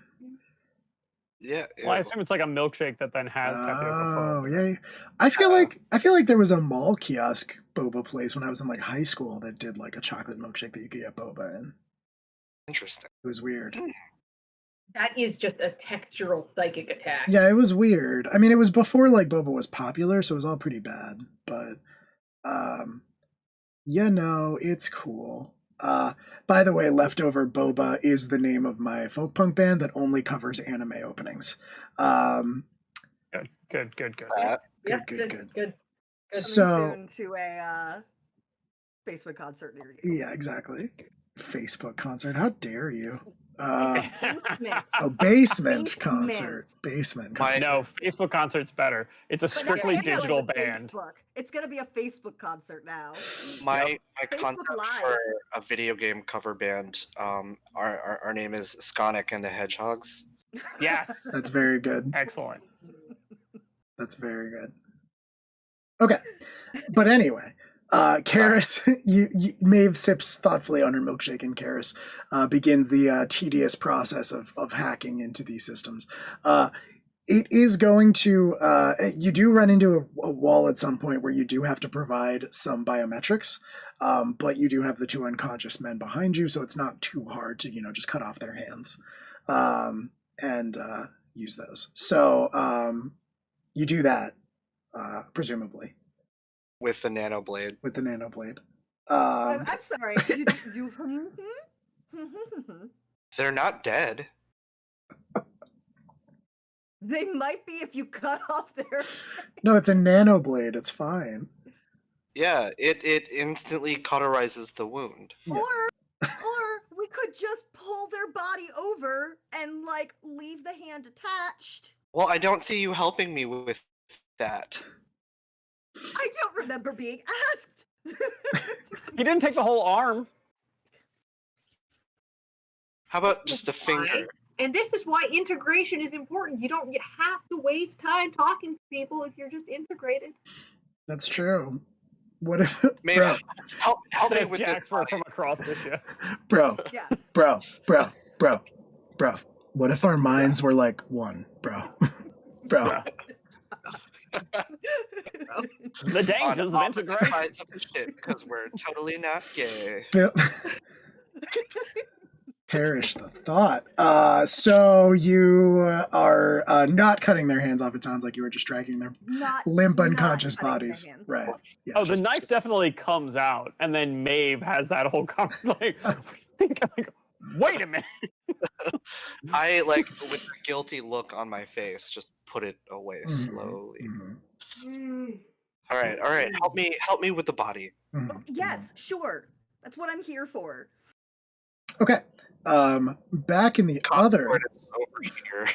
Yeah. Well, I assume it's like a milkshake that then has tapioca Oh, pearls. in it. yeah. I feel like there was a mall kiosk boba place when I was in like high school that did like a chocolate milkshake that you could get boba in. Interesting. It was weird. That is just a textural psychic attack. Yeah, it was weird. I mean, it was before like boba was popular, so it was all pretty bad. But yeah, no, it's cool. By the way, Leftover Boba is the name of my folk punk band that only covers anime openings. Good. Good. So So soon to a Facebook concert near you. yeah, exactly. Facebook concert. How dare you? Basement. Basement concert. Basement concert. No, Facebook concert's better. It's a strictly digital band. Facebook. It's gonna be a Facebook concert now. My Facebook concept Live. for a video game cover band. Our name is Skonic and the Hedgehogs. Yes. That's very good. Excellent. That's very good. Okay. But anyway, Karis, Maeve sips thoughtfully on her milkshake, and Karis begins the tedious process of hacking into these systems. It is going to, you do run into a wall at some point where you do have to provide some biometrics, but you do have the two unconscious men behind you, so it's not too hard to, just cut off their hands and use those. So you do that, presumably. With the nanoblade. I'm sorry. They're not dead. They might be if you cut off their. No, it's a nanoblade. It's fine. Yeah, it instantly cauterizes the wound. Yeah. Or we could just pull their body over and leave the hand attached. Well, I don't see you helping me with that. I don't remember being asked. He didn't take the whole arm. How about just a finger? And this is why integration is important. You don't have to waste time talking to people if you're just integrated. That's true. What if Maybe help me with Jaxper from across the ship. Bro. Yeah. Bro. What if our minds were like one, bro? Bro. The dangers of integration. Because we're totally not gay. Yep. Perish the thought. So you are not cutting their hands off. It sounds like you were just dragging their limp, unconscious bodies. Right. Yeah, the knife definitely comes out, and then Maeve has that whole conversation. Wait a minute. I with a guilty look on my face, just put it away slowly. Mm-hmm. All right. Help me with the body. Mm-hmm. Yes, sure. That's what I'm here for. Okay. Back in the other over here.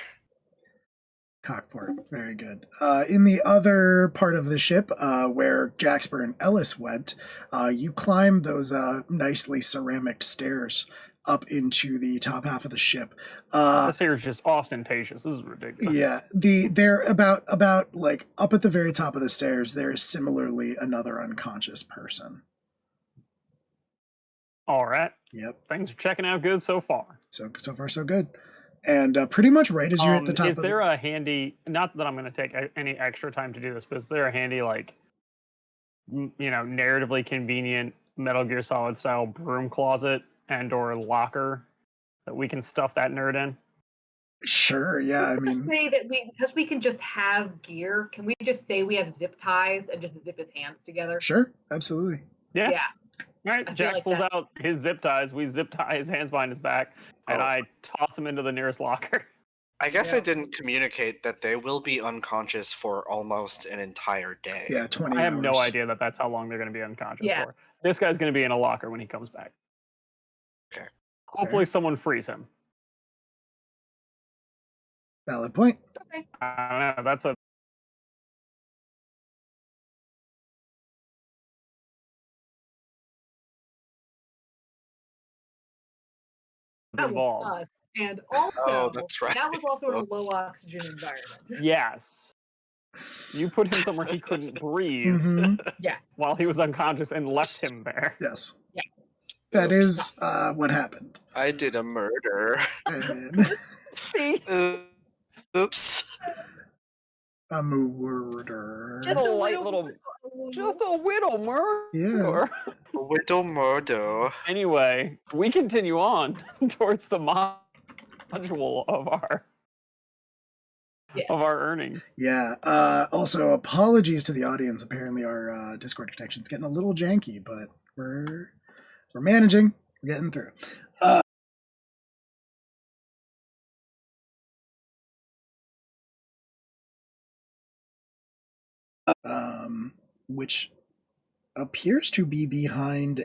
Cockport, very good. In the other part of the ship, where Jaxper and Ellis went, you climb those nicely ceramic stairs up into the top half of the ship. This here is just ostentatious. This is ridiculous. Yeah, they're about up at the very top of the stairs. There is similarly another unconscious person. All right. Yep. Things are checking out good so far. So far so good. And pretty much right as you're at the top. Is there a handy? Not that I'm going to take any extra time to do this, but is there a handy narratively convenient Metal Gear Solid style broom closet and/or locker that we can stuff that nerd in? Sure. Yeah. I mean, say that because we can just have gear. Can we just say we have zip ties and just zip his hands together? Sure. Absolutely. Yeah. Yeah. All right, Jack pulls out his zip ties. We zip tie his hands behind his back, and I toss him into the nearest locker. I guess I didn't communicate that they will be unconscious for almost an entire day. Yeah, 20 I have hours. no idea that's how long they're going to be unconscious Yeah. for. This guy's going to be in a locker when he comes back. Okay. Hopefully someone frees him. Valid point. Okay. I don't know. That's a That was us. And also, that's right. that was also in a low oxygen environment. yes. You put him somewhere he couldn't breathe Mm-hmm. Yeah. while he was unconscious and left him there. Yes. Yeah. That is what happened. I did a murder. And See? Oops. A murder. Just a light little, just a widow murder. Yeah. Widow murder. Anyway, we continue on towards the module of our earnings. Yeah. Also, apologies to the audience. Apparently, our Discord connection's getting a little janky, but we're managing. We're getting through. Which appears to be behind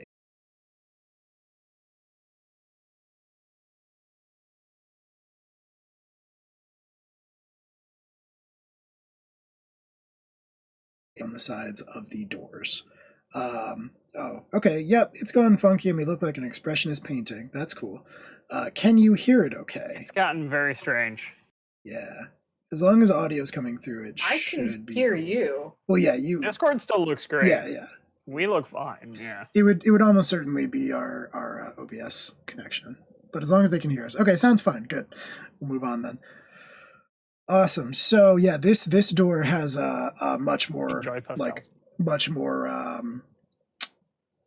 on the sides of the doors. Oh, okay. Yep, it's gone funky and we look like an expressionist painting. That's cool. Can you hear it okay? It's gotten very strange. Yeah. As long as audio's coming through, it I should can be hear cool. you. Well, yeah, you. Discord still looks great. Yeah. We look fine. Yeah. It would almost certainly be our OBS connection, but as long as they can hear us, okay, sounds fine. Good. We'll move on then. Awesome. So yeah, this door has a much more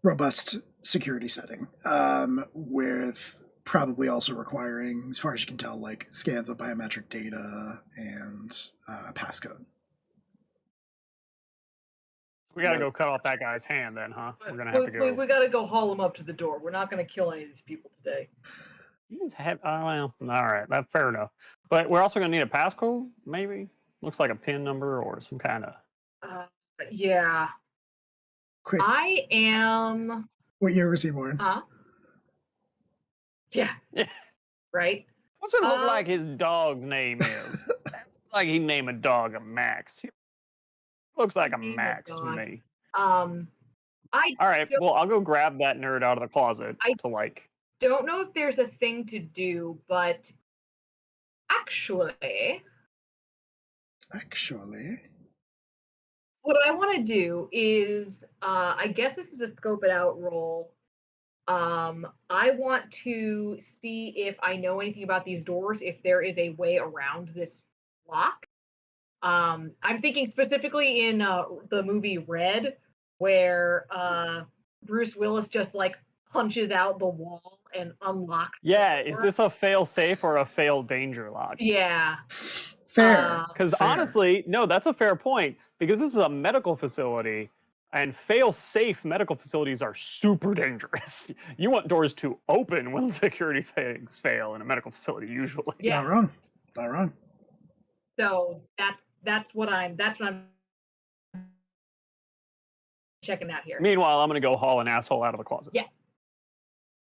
robust security setting, with probably also requiring, as far as you can tell, like scans of biometric data and passcode. We gotta go cut off that guy's hand then, huh? We're gonna have to go. We gotta go haul him up to the door. We're not gonna kill any of these people today. Well, all right, that's fair enough. But we're also gonna need a passcode, maybe. Looks like a PIN number or some kind of. Yeah. Quick. I am. What year was he born? Yeah. Right. What's it look like his dog's name is? Like he'd name a dog a Max. Looks like a Max to me. All right, well, I'll go grab that nerd out of the closet don't know if there's a thing to do, but actually, what I want to do is, I guess this is a scope it out roll. I want to see if I know anything about these doors, if there is a way around this lock. I'm thinking specifically in the movie Red, where Bruce Willis just like punches out the wall and unlocks. Yeah, is this a fail safe or a fail danger lock? Yeah. Fair. Because honestly, no, that's a fair point. Because this is a medical facility, and fail safe medical facilities are super dangerous. You want doors to open when security things fail in a medical facility, usually. Yeah. Not wrong. So that's what I'm checking out here. Meanwhile, I'm gonna go haul an asshole out of the closet. Yeah.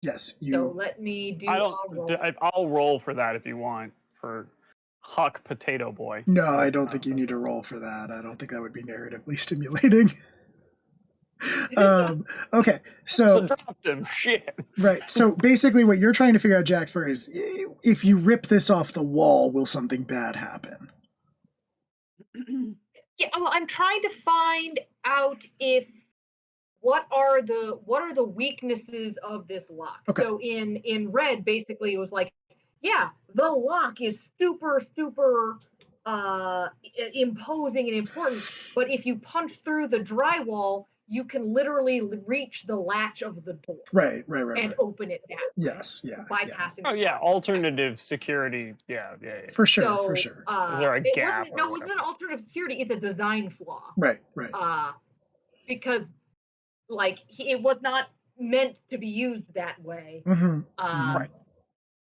Yes, So let me do. I'll roll for that if you want, for Huck Potato Boy. No, I don't think you need to roll for that. I don't think that would be narratively stimulating. Okay, so dropped him. Shit. Right. So basically, what you're trying to figure out, Jaxper, is if you rip this off the wall, will something bad happen? Yeah. Well, I'm trying to find out if what are the weaknesses of this lock. Okay. So in Red, basically, it was like, yeah, the lock is super imposing and important, but if you punch through the drywall, you can literally reach the latch of the door. Right. And open it down. Yes. Yeah. Bypassing. Oh yeah, alternative security. Yeah. For sure. So, for sure. Is there a gap? It wasn't an alternative security. It's a design flaw. Right. Because like it was not meant to be used that way. Right.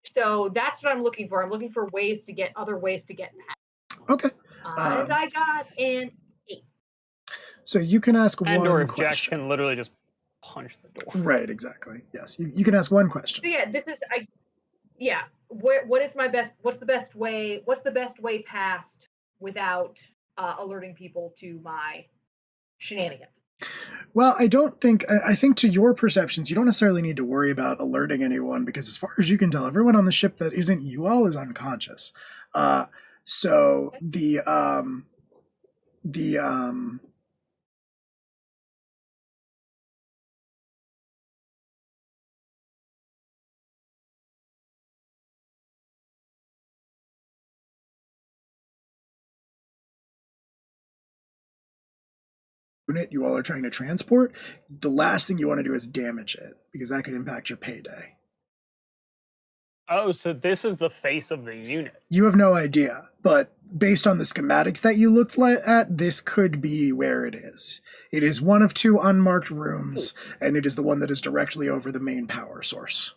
So that's what I'm looking for. I'm looking for other ways to get past. Okay. And I got an 8. So you can ask one or if question. Jack can literally just punch the door. Right. Exactly. Yes. You can ask one question. So yeah, this is what's the best way past without alerting people to my shenanigans? Well, I think to your perceptions, you don't necessarily need to worry about alerting anyone, because as far as you can tell, everyone on the ship that isn't you all is unconscious. So the unit you all are trying to transport, the last thing you want to do is damage it, because that could impact your payday. Oh, so this is the face of the unit. You have no idea, but based on the schematics that you looked at, this could be where it is. It is one of 2 unmarked rooms, and it is the one that is directly over the main power source.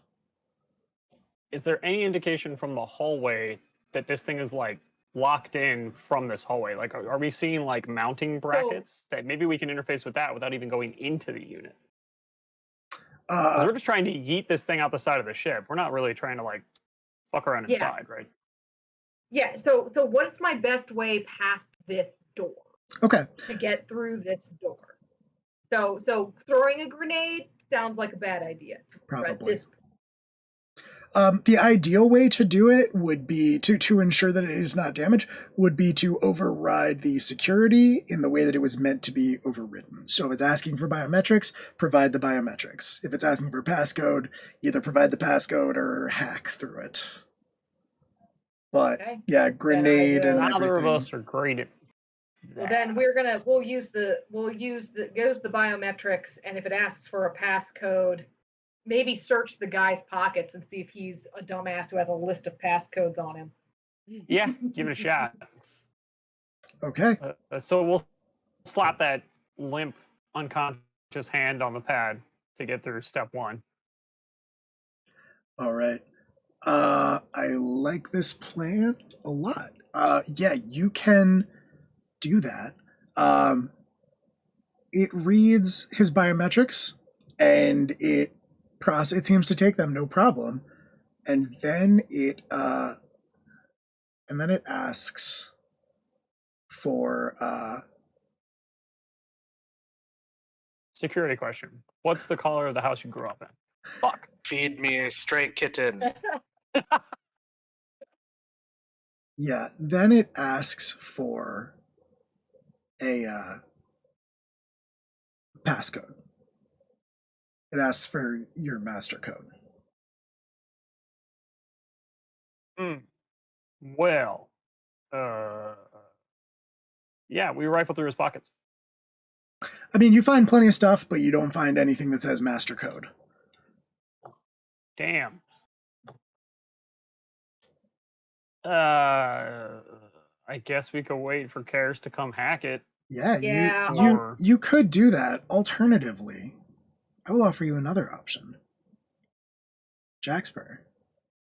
Is there any indication from the hallway that this thing is like locked in from this hallway? Like, are we seeing like mounting brackets that maybe we can interface with that without even going into the unit? We're just trying to yeet this thing out the side of the ship. We're not really trying to like fuck around inside, right? Yeah. So what's my best way past this door? Okay. To get through this door. So throwing a grenade sounds like a bad idea. Probably. The ideal way to do it would be to ensure that it is not damaged, would be to override the security in the way that it was meant to be overridden. So if it's asking for biometrics, provide the biometrics. If it's asking for passcode, either provide the passcode or hack through it. But yeah, grenade and everything. Neither of us are great at that. Well, then we'll use the biometrics, and if it asks for a passcode, maybe search the guy's pockets and see if he's a dumbass who has a list of passcodes on him. Yeah, give it a shot. Okay. So we'll slap that limp, unconscious hand on the pad to get through step 1. All right. I like this plan a lot. Yeah, you can do that. It reads his biometrics, and it seems to take them no problem, and then it asks for security question. What's the color of the house you grew up in? Fuck. Feed me a stray kitten. Yeah, then it asks for a passcode. It asks for your master code. Well, yeah, we rifle through his pockets. I mean, you find plenty of stuff, but you don't find anything that says master code. Damn. I guess we could wait for Karis to come hack it. Yeah, you could do that. Alternatively, I will offer you another option. Jaxper.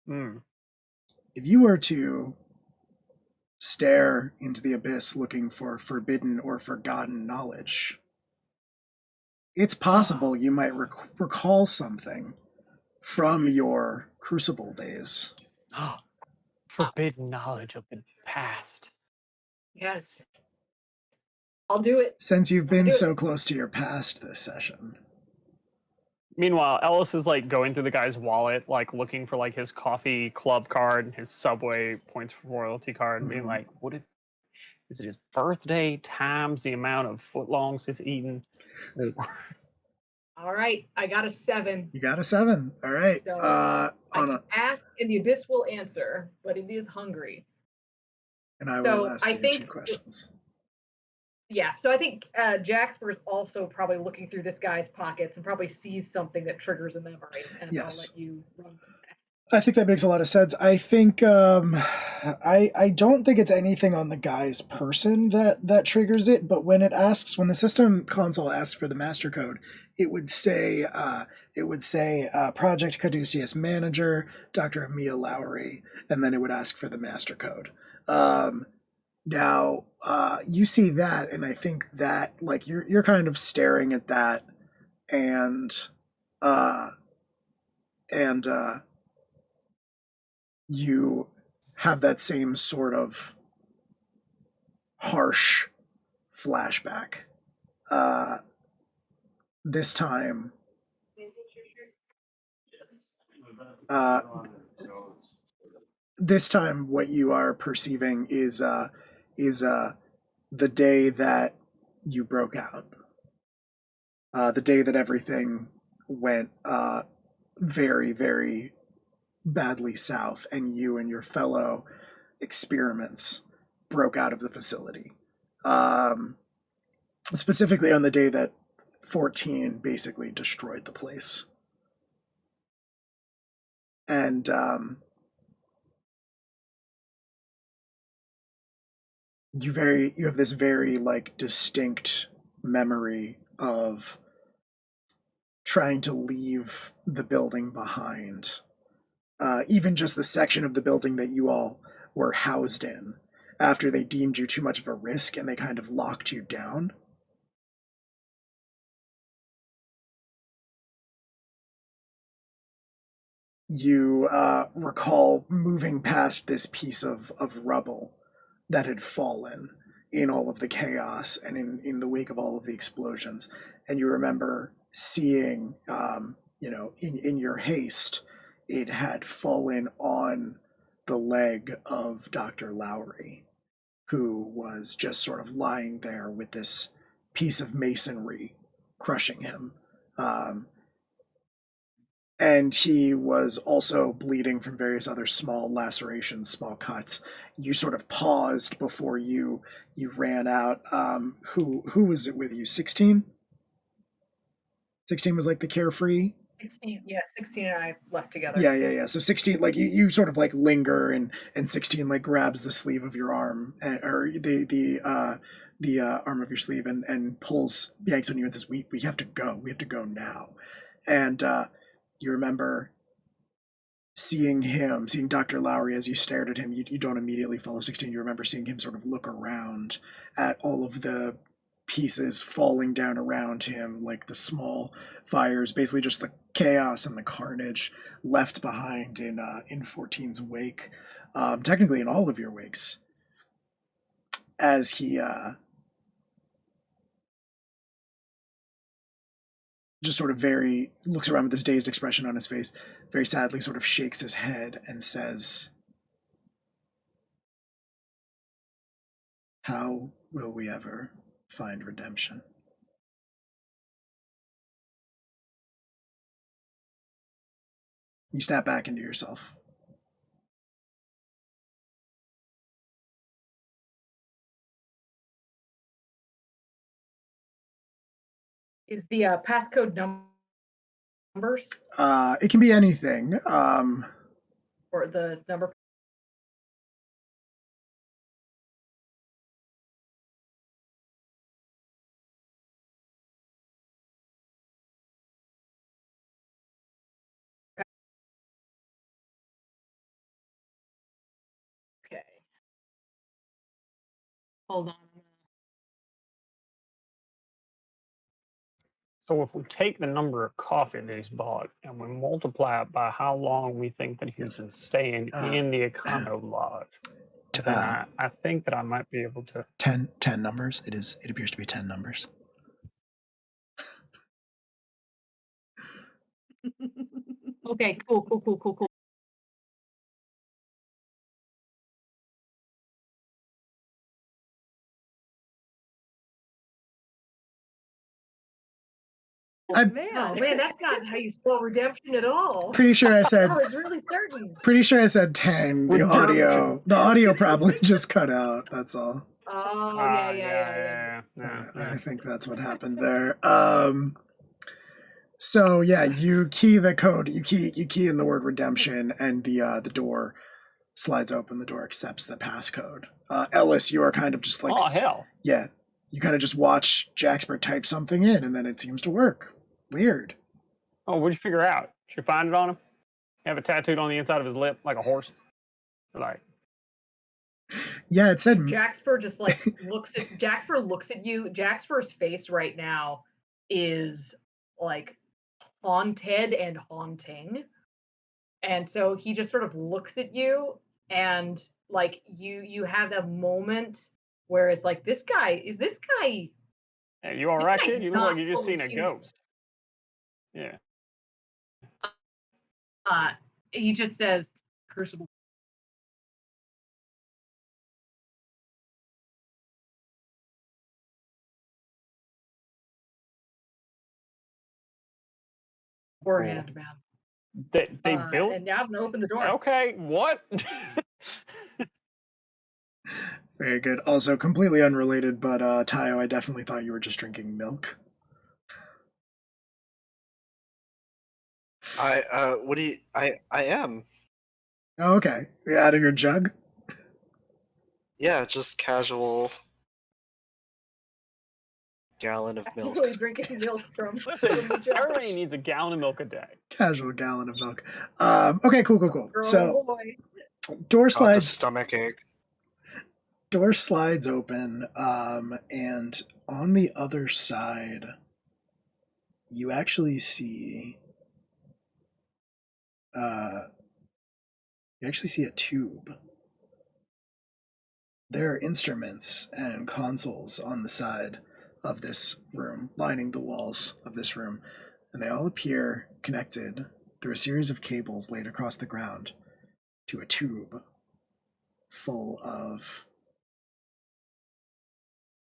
If you were to stare into the abyss looking for forbidden or forgotten knowledge, it's possible you might recall something from your Crucible days. Forbidden knowledge of the past. Yes. I'll do it. Since you've been so close to your past this session. Meanwhile, Ellis is like going through the guy's wallet, like looking for like his coffee club card and his Subway points for royalty card, being like, is it his birthday times the amount of footlongs he's eaten? All right, I got a 7. You got a 7. All right. So I ask, and the abyss will answer, but it is hungry. And I will ask you 2 questions. Yeah, so I think Jaxper is also probably looking through this guy's pockets and probably sees something that triggers a memory. And I'll let you run with that. I think that makes a lot of sense. I think I don't think it's anything on the guy's person that triggers it, but when the system console asks for the master code, it would say Project Caduceus Manager, Dr. Emil Lowry, and then it would ask for the master code. Now, you see that, and I think that like you're kind of staring at that, and you have that same sort of harsh flashback. This time, what you are perceiving is the day that you broke out. The day that everything went very, very badly south, and you and your fellow experiments broke out of the facility. specifically on the day that 14 basically destroyed the place. And you have this very like distinct memory of trying to leave the building behind. Even just the section of the building that you all were housed in after they deemed you too much of a risk and they kind of locked you down. You recall moving past this piece of rubble that had fallen in all of the chaos and in the wake of all of the explosions. And you remember seeing, in your haste, it had fallen on the leg of Dr. Lowry, who was just sort of lying there with this piece of masonry crushing him. And he was also bleeding from various other small lacerations, small cuts. You sort of paused before you ran out. Who was it with you? 16? 16 was like the carefree? 16, yeah, 16 and I left together. Yeah. So 16, like you sort of like linger, and 16 like grabs the sleeve of your arm, or the arm of your sleeve, and yanks on you and says, "We have to go. We have to go now." And you remember seeing Dr. Lowry as you stared at him. You don't immediately follow 16. You remember seeing him sort of look around at all of the pieces falling down around him, like the small fires, basically just the chaos and the carnage left behind in 14's wake, technically in all of your wakes, as he just sort of looks around with this dazed expression on his face, very sadly sort of shakes his head and says, "How will we ever find redemption?" You snap back into yourself. Is the passcode numbers? It can be anything. Or the number? Okay. Hold on. So if we take the number of coffee that he's bought and we multiply it by how long we think that he's been staying in the Econo Lodge, then I think that I might be able to... 10 numbers. It appears to be 10 numbers. Okay, cool. Oh man, that's not how you spell redemption at all. Pretty sure I said. I was really certain. Pretty sure I said 10. The audio probably just cut out. That's all. Oh yeah. I think that's what happened there. So yeah, you key the code. You key in the word redemption, and the door slides open. The door accepts the passcode. Ellis, you are kind of just like, oh hell, yeah. You kind of just watch Jaxper type something in, and then it seems to work. Weird. Oh, what'd you figure out? Did you find it on him? Have it tattooed on the inside of his lip like a horse? Like, yeah, it said. Jaxper just like looks at you. Jaxper's face right now is like haunted and haunting, and so he just sort of looks at you, and like you have that moment where it's like, this guy. Hey, you all right, kid? You look like you just seen a ghost. Yeah. He just says, "Crucible." Beforehand, man. They built. And now I'm gonna open the door. Okay, what? Very good. Also, completely unrelated, but Tayo, I definitely thought you were just drinking milk. I am. Oh, okay. Out of your jug? Yeah, just casual gallon of milk. Really drinking milk from Listen, the jug. everybody needs a gallon of milk a day. Casual gallon of milk. Okay, cool. Girl, So, boy. door Got the slides. stomach ache. Door slides open, and on the other side, you actually see. You actually see a tube. There are instruments and consoles on the side of this room, lining the walls of this room, and they all appear connected through a series of cables laid across the ground to a tube full of...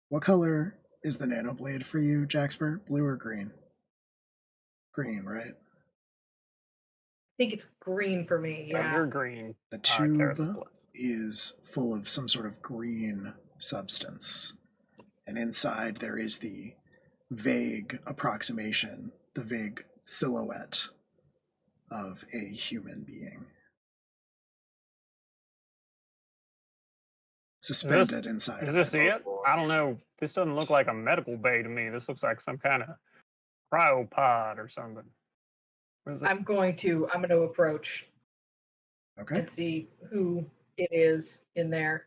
What color is the nanoblade for you, Jaxper? Blue or green? Green, right? I think it's green for me. Yeah. You're green. The tube is full of some sort of green substance, and inside there is the vague approximation, the vague silhouette of a human being suspended inside Is of this it. it? I don't know. This doesn't look like a medical bay to me. This looks like some kind of cryopod or something. I'm going to approach Okay. and see who it is in there.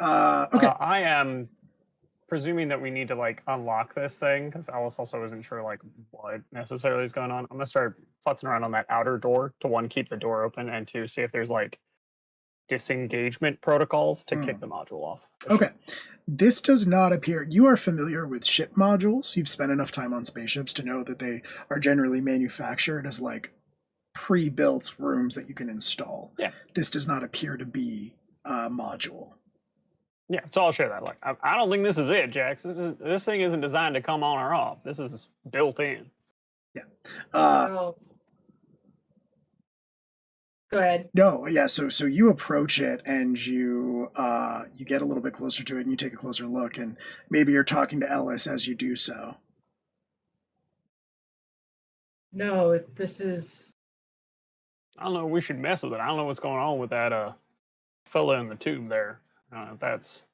Okay. I am presuming that we need to like unlock this thing because Alice also isn't sure like what necessarily is going on. I'm gonna start futzing around on that outer door to one, keep the door open, and two, see if there's like disengagement protocols to kick the module off. Okay. This does not appear... You are familiar with ship modules. You've spent enough time on spaceships to know that they are generally manufactured as like pre-built rooms that you can install. Yeah. This does not appear to be a module. Yeah, so I'll share that. Like, I don't think this is it, Jax. This thing isn't designed to come on or off. This is built in. Yeah. No. Go ahead. No, yeah. So you approach it and you get a little bit closer to it and you take a closer look, and maybe you're talking to Ellis as you do so. No, this is... I don't know. We should mess with it. I don't know what's going on with that fella in the tube there. I don't know if that's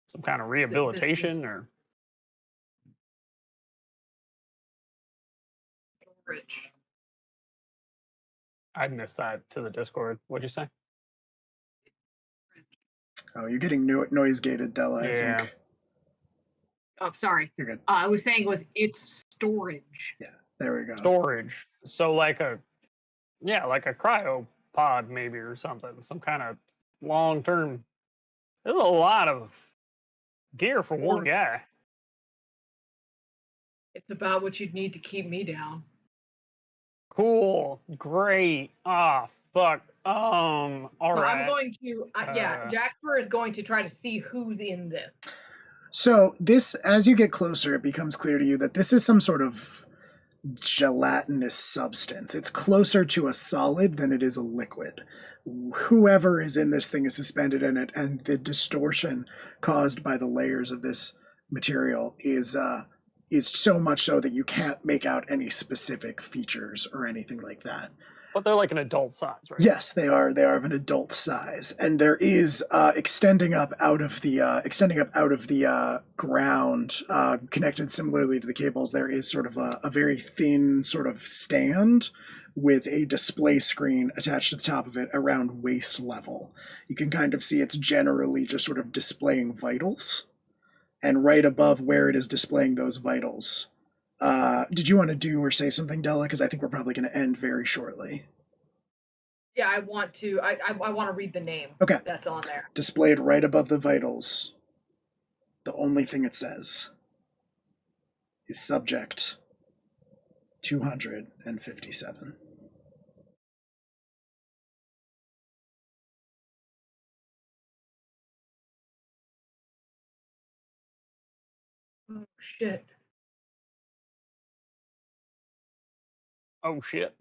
some kind of rehabilitation or Rich. I missed that to the Discord. What'd you say? Oh, you're getting noise gated, Della, I think. Oh, sorry. You're good. I was saying it's storage. Yeah, there we go. Storage. So like a cryopod maybe or something. Some kind of long-term. There's a lot of gear for one guy. It's about what you'd need to keep me down. Cool. Great. Ah, fuck. All right. I'm going to, Jaxper is going to try to see who's in this. So this, as you get closer, it becomes clear to you that this is some sort of gelatinous substance. It's closer to a solid than it is a liquid. Whoever is in this thing is suspended in it, and the distortion caused by the layers of this material is so much so that you can't make out any specific features or anything like that. But they're like an adult size, right? Yes, they are. They are of an adult size, and there is extending up out of the ground, connected similarly to the cables. There is sort of a very thin sort of stand with a display screen attached to the top of it around waist level. You can kind of see it's generally just sort of displaying vitals, and right above where it is displaying those vitals. Did you want to do or say something, Della? Because I think we're probably going to end very shortly. Yeah, I want to. I want to read the name. Okay. That's on there. Displayed right above the vitals. The only thing it says is subject 257. Oh shit. Oh shit.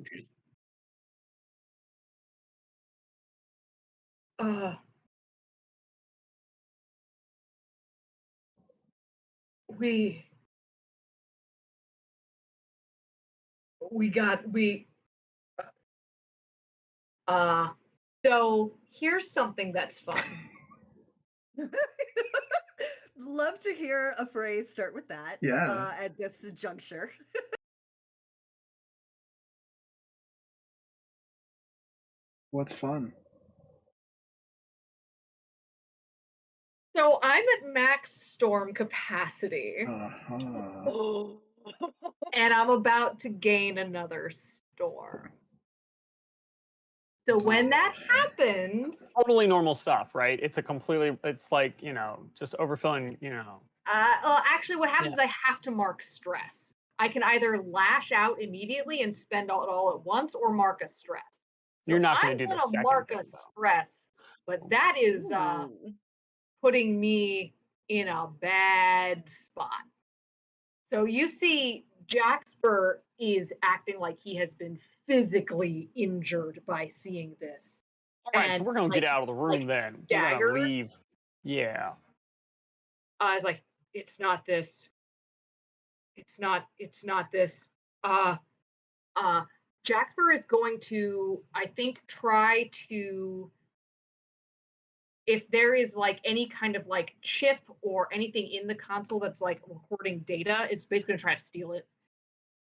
So here's something that's fun. Love to hear a phrase start with that. Yeah. At this juncture. What's fun? So I'm at max storm capacity. Uh-huh. And I'm about to gain another storm. So when that happens... Totally normal stuff, right? It's like, just overfilling, Well, actually what happens is I have to mark stress. I can either lash out immediately and spend it all at once or mark a stress. So you're not going to do the second mark thing, a stress, but that is putting me in a bad spot. So you see Jaxper is acting like he has been physically injured by seeing this. All right, so we're going to get out of the room then. Staggers. We're going to leave. Yeah. I was like, it's not this. It's not this. Jaxper is going to, I think, try to, if there is like any kind of like chip or anything in the console that's like recording data, is basically going to try to steal it.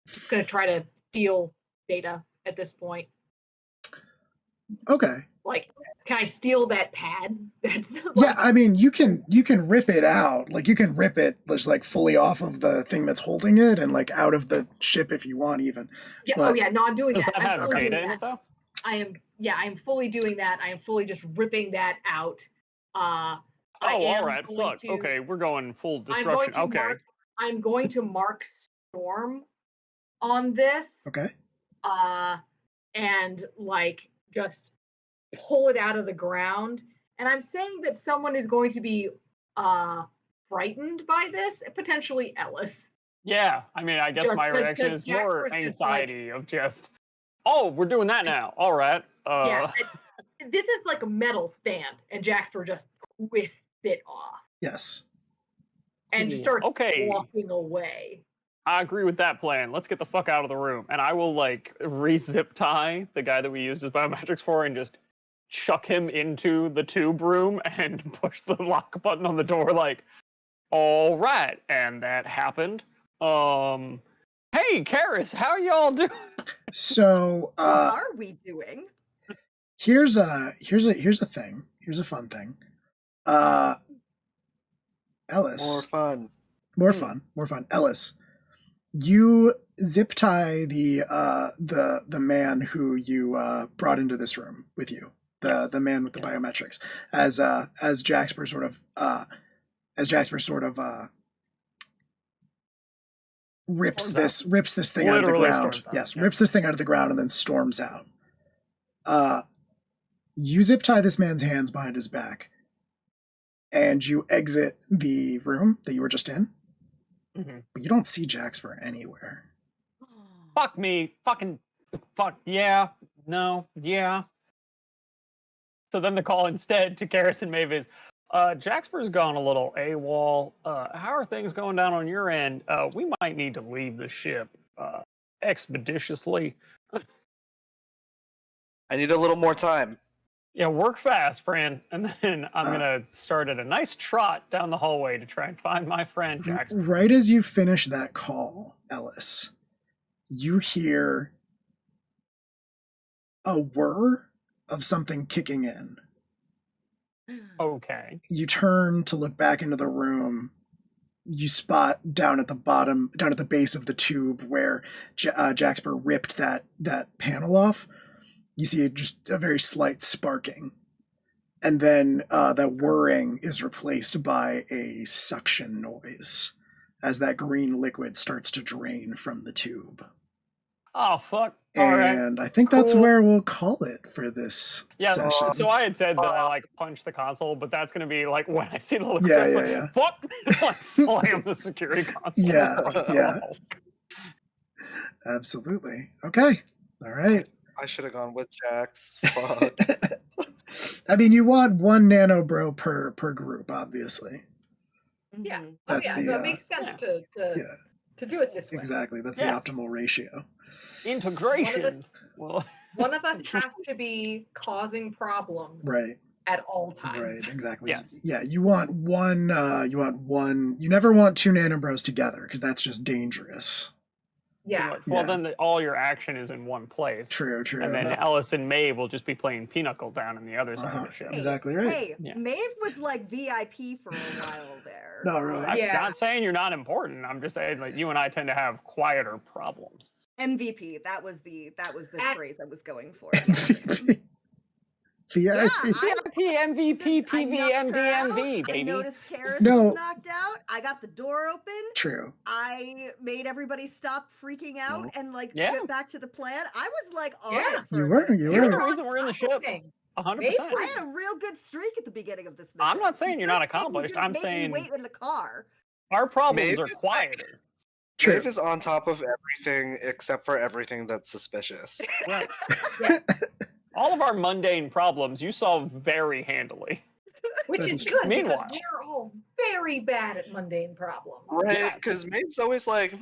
It's going to try to steal data at this point. Okay. Like, can I steal that pad? That's like, yeah, I mean, you can rip it out. Like, you can rip it just like fully off of the thing that's holding it and like out of the ship if you want even. Yeah, but, no, I'm doing does that. That I'm have data in it though? I'm fully doing that. I am fully just ripping that out. All right. Fuck. Okay, we're going full destruction. I'm going to mark storm on this. Okay. And like just pull it out of the ground. And I'm saying that someone is going to be frightened by this, potentially Ellis. Yeah, I mean, I guess my reaction is more anxiety of just, oh, we're doing that now. All right. Yeah, this is like a metal stand, and Jaxper just twists it off. Yes. And just starts walking away. I agree with that plan. Let's get the fuck out of the room. And I will like re-zip tie the guy that we used as biometrics for and just chuck him into the tube room and push the lock button on the door like, all right. And that happened. Hey, Karis, how y'all doing? So how are we doing? Here's a thing. Here's a fun thing. Ellis. More fun. Ellis, you zip tie the man who you brought into this room with you. The man with the biometrics. As Jaxper sort of rips this thing out of the ground. Yes, rips this thing out of the ground and then storms out. You zip tie this man's hands behind his back, and you exit the room that you were just in. Mm-hmm. But you don't see Jaxper anywhere. Fuck me. Fuck. Yeah. No. Yeah. So then the call instead to Karis and Maeve is, Jaxper's gone a little AWOL. How are things going down on your end? We might need to leave the ship expeditiously. I need a little more time. Yeah, work fast, Fran. And then I'm going to start at a nice trot down the hallway to try and find my friend, Jaxper. Right as you finish that call, Ellis, you hear a whir of something kicking in. Okay. You turn to look back into the room. You spot down at the base of the tube where Jaxper ripped that panel off. You see just a very slight sparking. And then that whirring is replaced by a suction noise as that green liquid starts to drain from the tube. Oh, fuck. And I think that's where we'll call it for this session. So I had said that I like punch the console, but that's going to be like when I see the look fuck, like slam the security console. Yeah. Absolutely. Okay. All right. I should have gone with Jax. Fuck. I mean, you want one nano bro per group, obviously. Yeah. That's so it makes sense to do it this way. Exactly. That's the optimal ratio. Integration. One of us has to be causing problems. Right. At all times. Right, exactly. Yes. Yeah, you want one, you never want two nanobros together, because that's just dangerous. Yeah. Well, then all your action is in one place. True. And then Ellis and Maeve will just be playing Pinochle down on the other side of the ship. Exactly right. Hey, Maeve was like VIP for a while there. No, really. I'm not saying you're not important. I'm just saying like you and I tend to have quieter problems. MVP. That was the phrase I was going for. VIP. MVP, PV, MDMV, baby. I noticed Karis was knocked out. I got the door open. True. I made everybody stop freaking out and like get back to the plan. I was like on it. You were. You're the reason we're in the ship. 100%. I had a real good streak at the beginning of this mission. I'm not saying you're not accomplished. I'm saying wait in the car. Our problems are quieter. Maeve is on top of everything except for everything that's suspicious. Right. All of our mundane problems you solve very handily. Which is good because we're all very bad at mundane problems. Right, because Maeve's always like,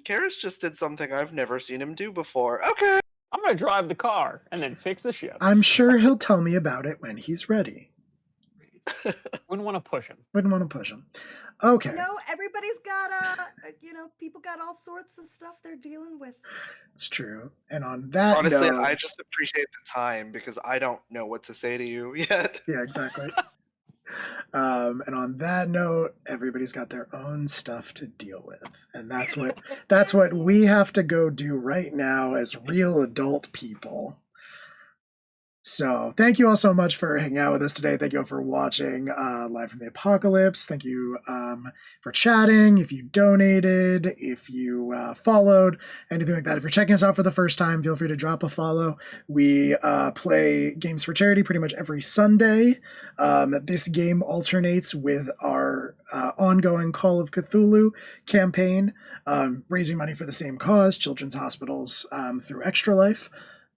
Karis just did something I've never seen him do before. Okay. I'm going to drive the car and then fix the ship. I'm sure he'll tell me about it when he's ready. Wouldn't want to push him. Okay. Everybody's got people got all sorts of stuff they're dealing with. It's true. And on that honestly, note, I just appreciate the time because I don't know what to say to you yet. Yeah, exactly. And on that note, everybody's got their own stuff to deal with. And that's what we have to go do right now as real adult people. So thank you all so much for hanging out with us today. Thank you all for watching Live from the Apocalypse. Thank you for chatting. If you donated, if you followed, anything like that. If you're checking us out for the first time, feel free to drop a follow. We play games for charity pretty much every Sunday. This game alternates with our ongoing Call of Cthulhu campaign, raising money for the same cause, children's hospitals through Extra Life.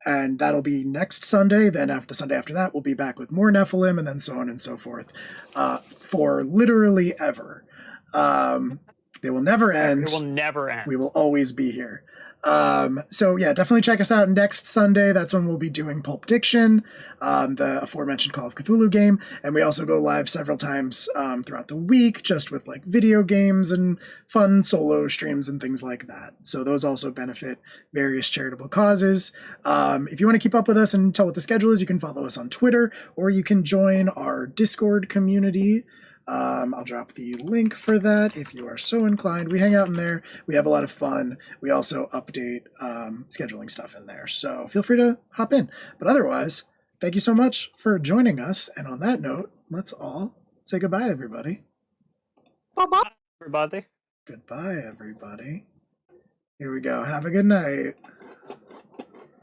And that'll be next Sunday. Then after the Sunday after that, we'll be back with more Nephilim and then so on and so forth for literally ever. They will never end. It will never end. We will always be here. So yeah, definitely check us out next Sunday. That's when we'll be doing Pulp Diction, the aforementioned Call of Cthulhu game. And we also go live several times throughout the week, just with like video games and fun solo streams and things like that. So those also benefit various charitable causes. If you want to keep up with us and tell what the schedule is, you can follow us on Twitter, or you can join our Discord community. I'll drop the link for that if you are so inclined. We hang out in there. We have a lot of fun. We also update scheduling stuff in there. So feel free to hop in. But otherwise, thank you so much for joining us. And on that note, let's all say goodbye, everybody. Bye-bye, everybody. Goodbye, everybody. Here we go. Have a good night.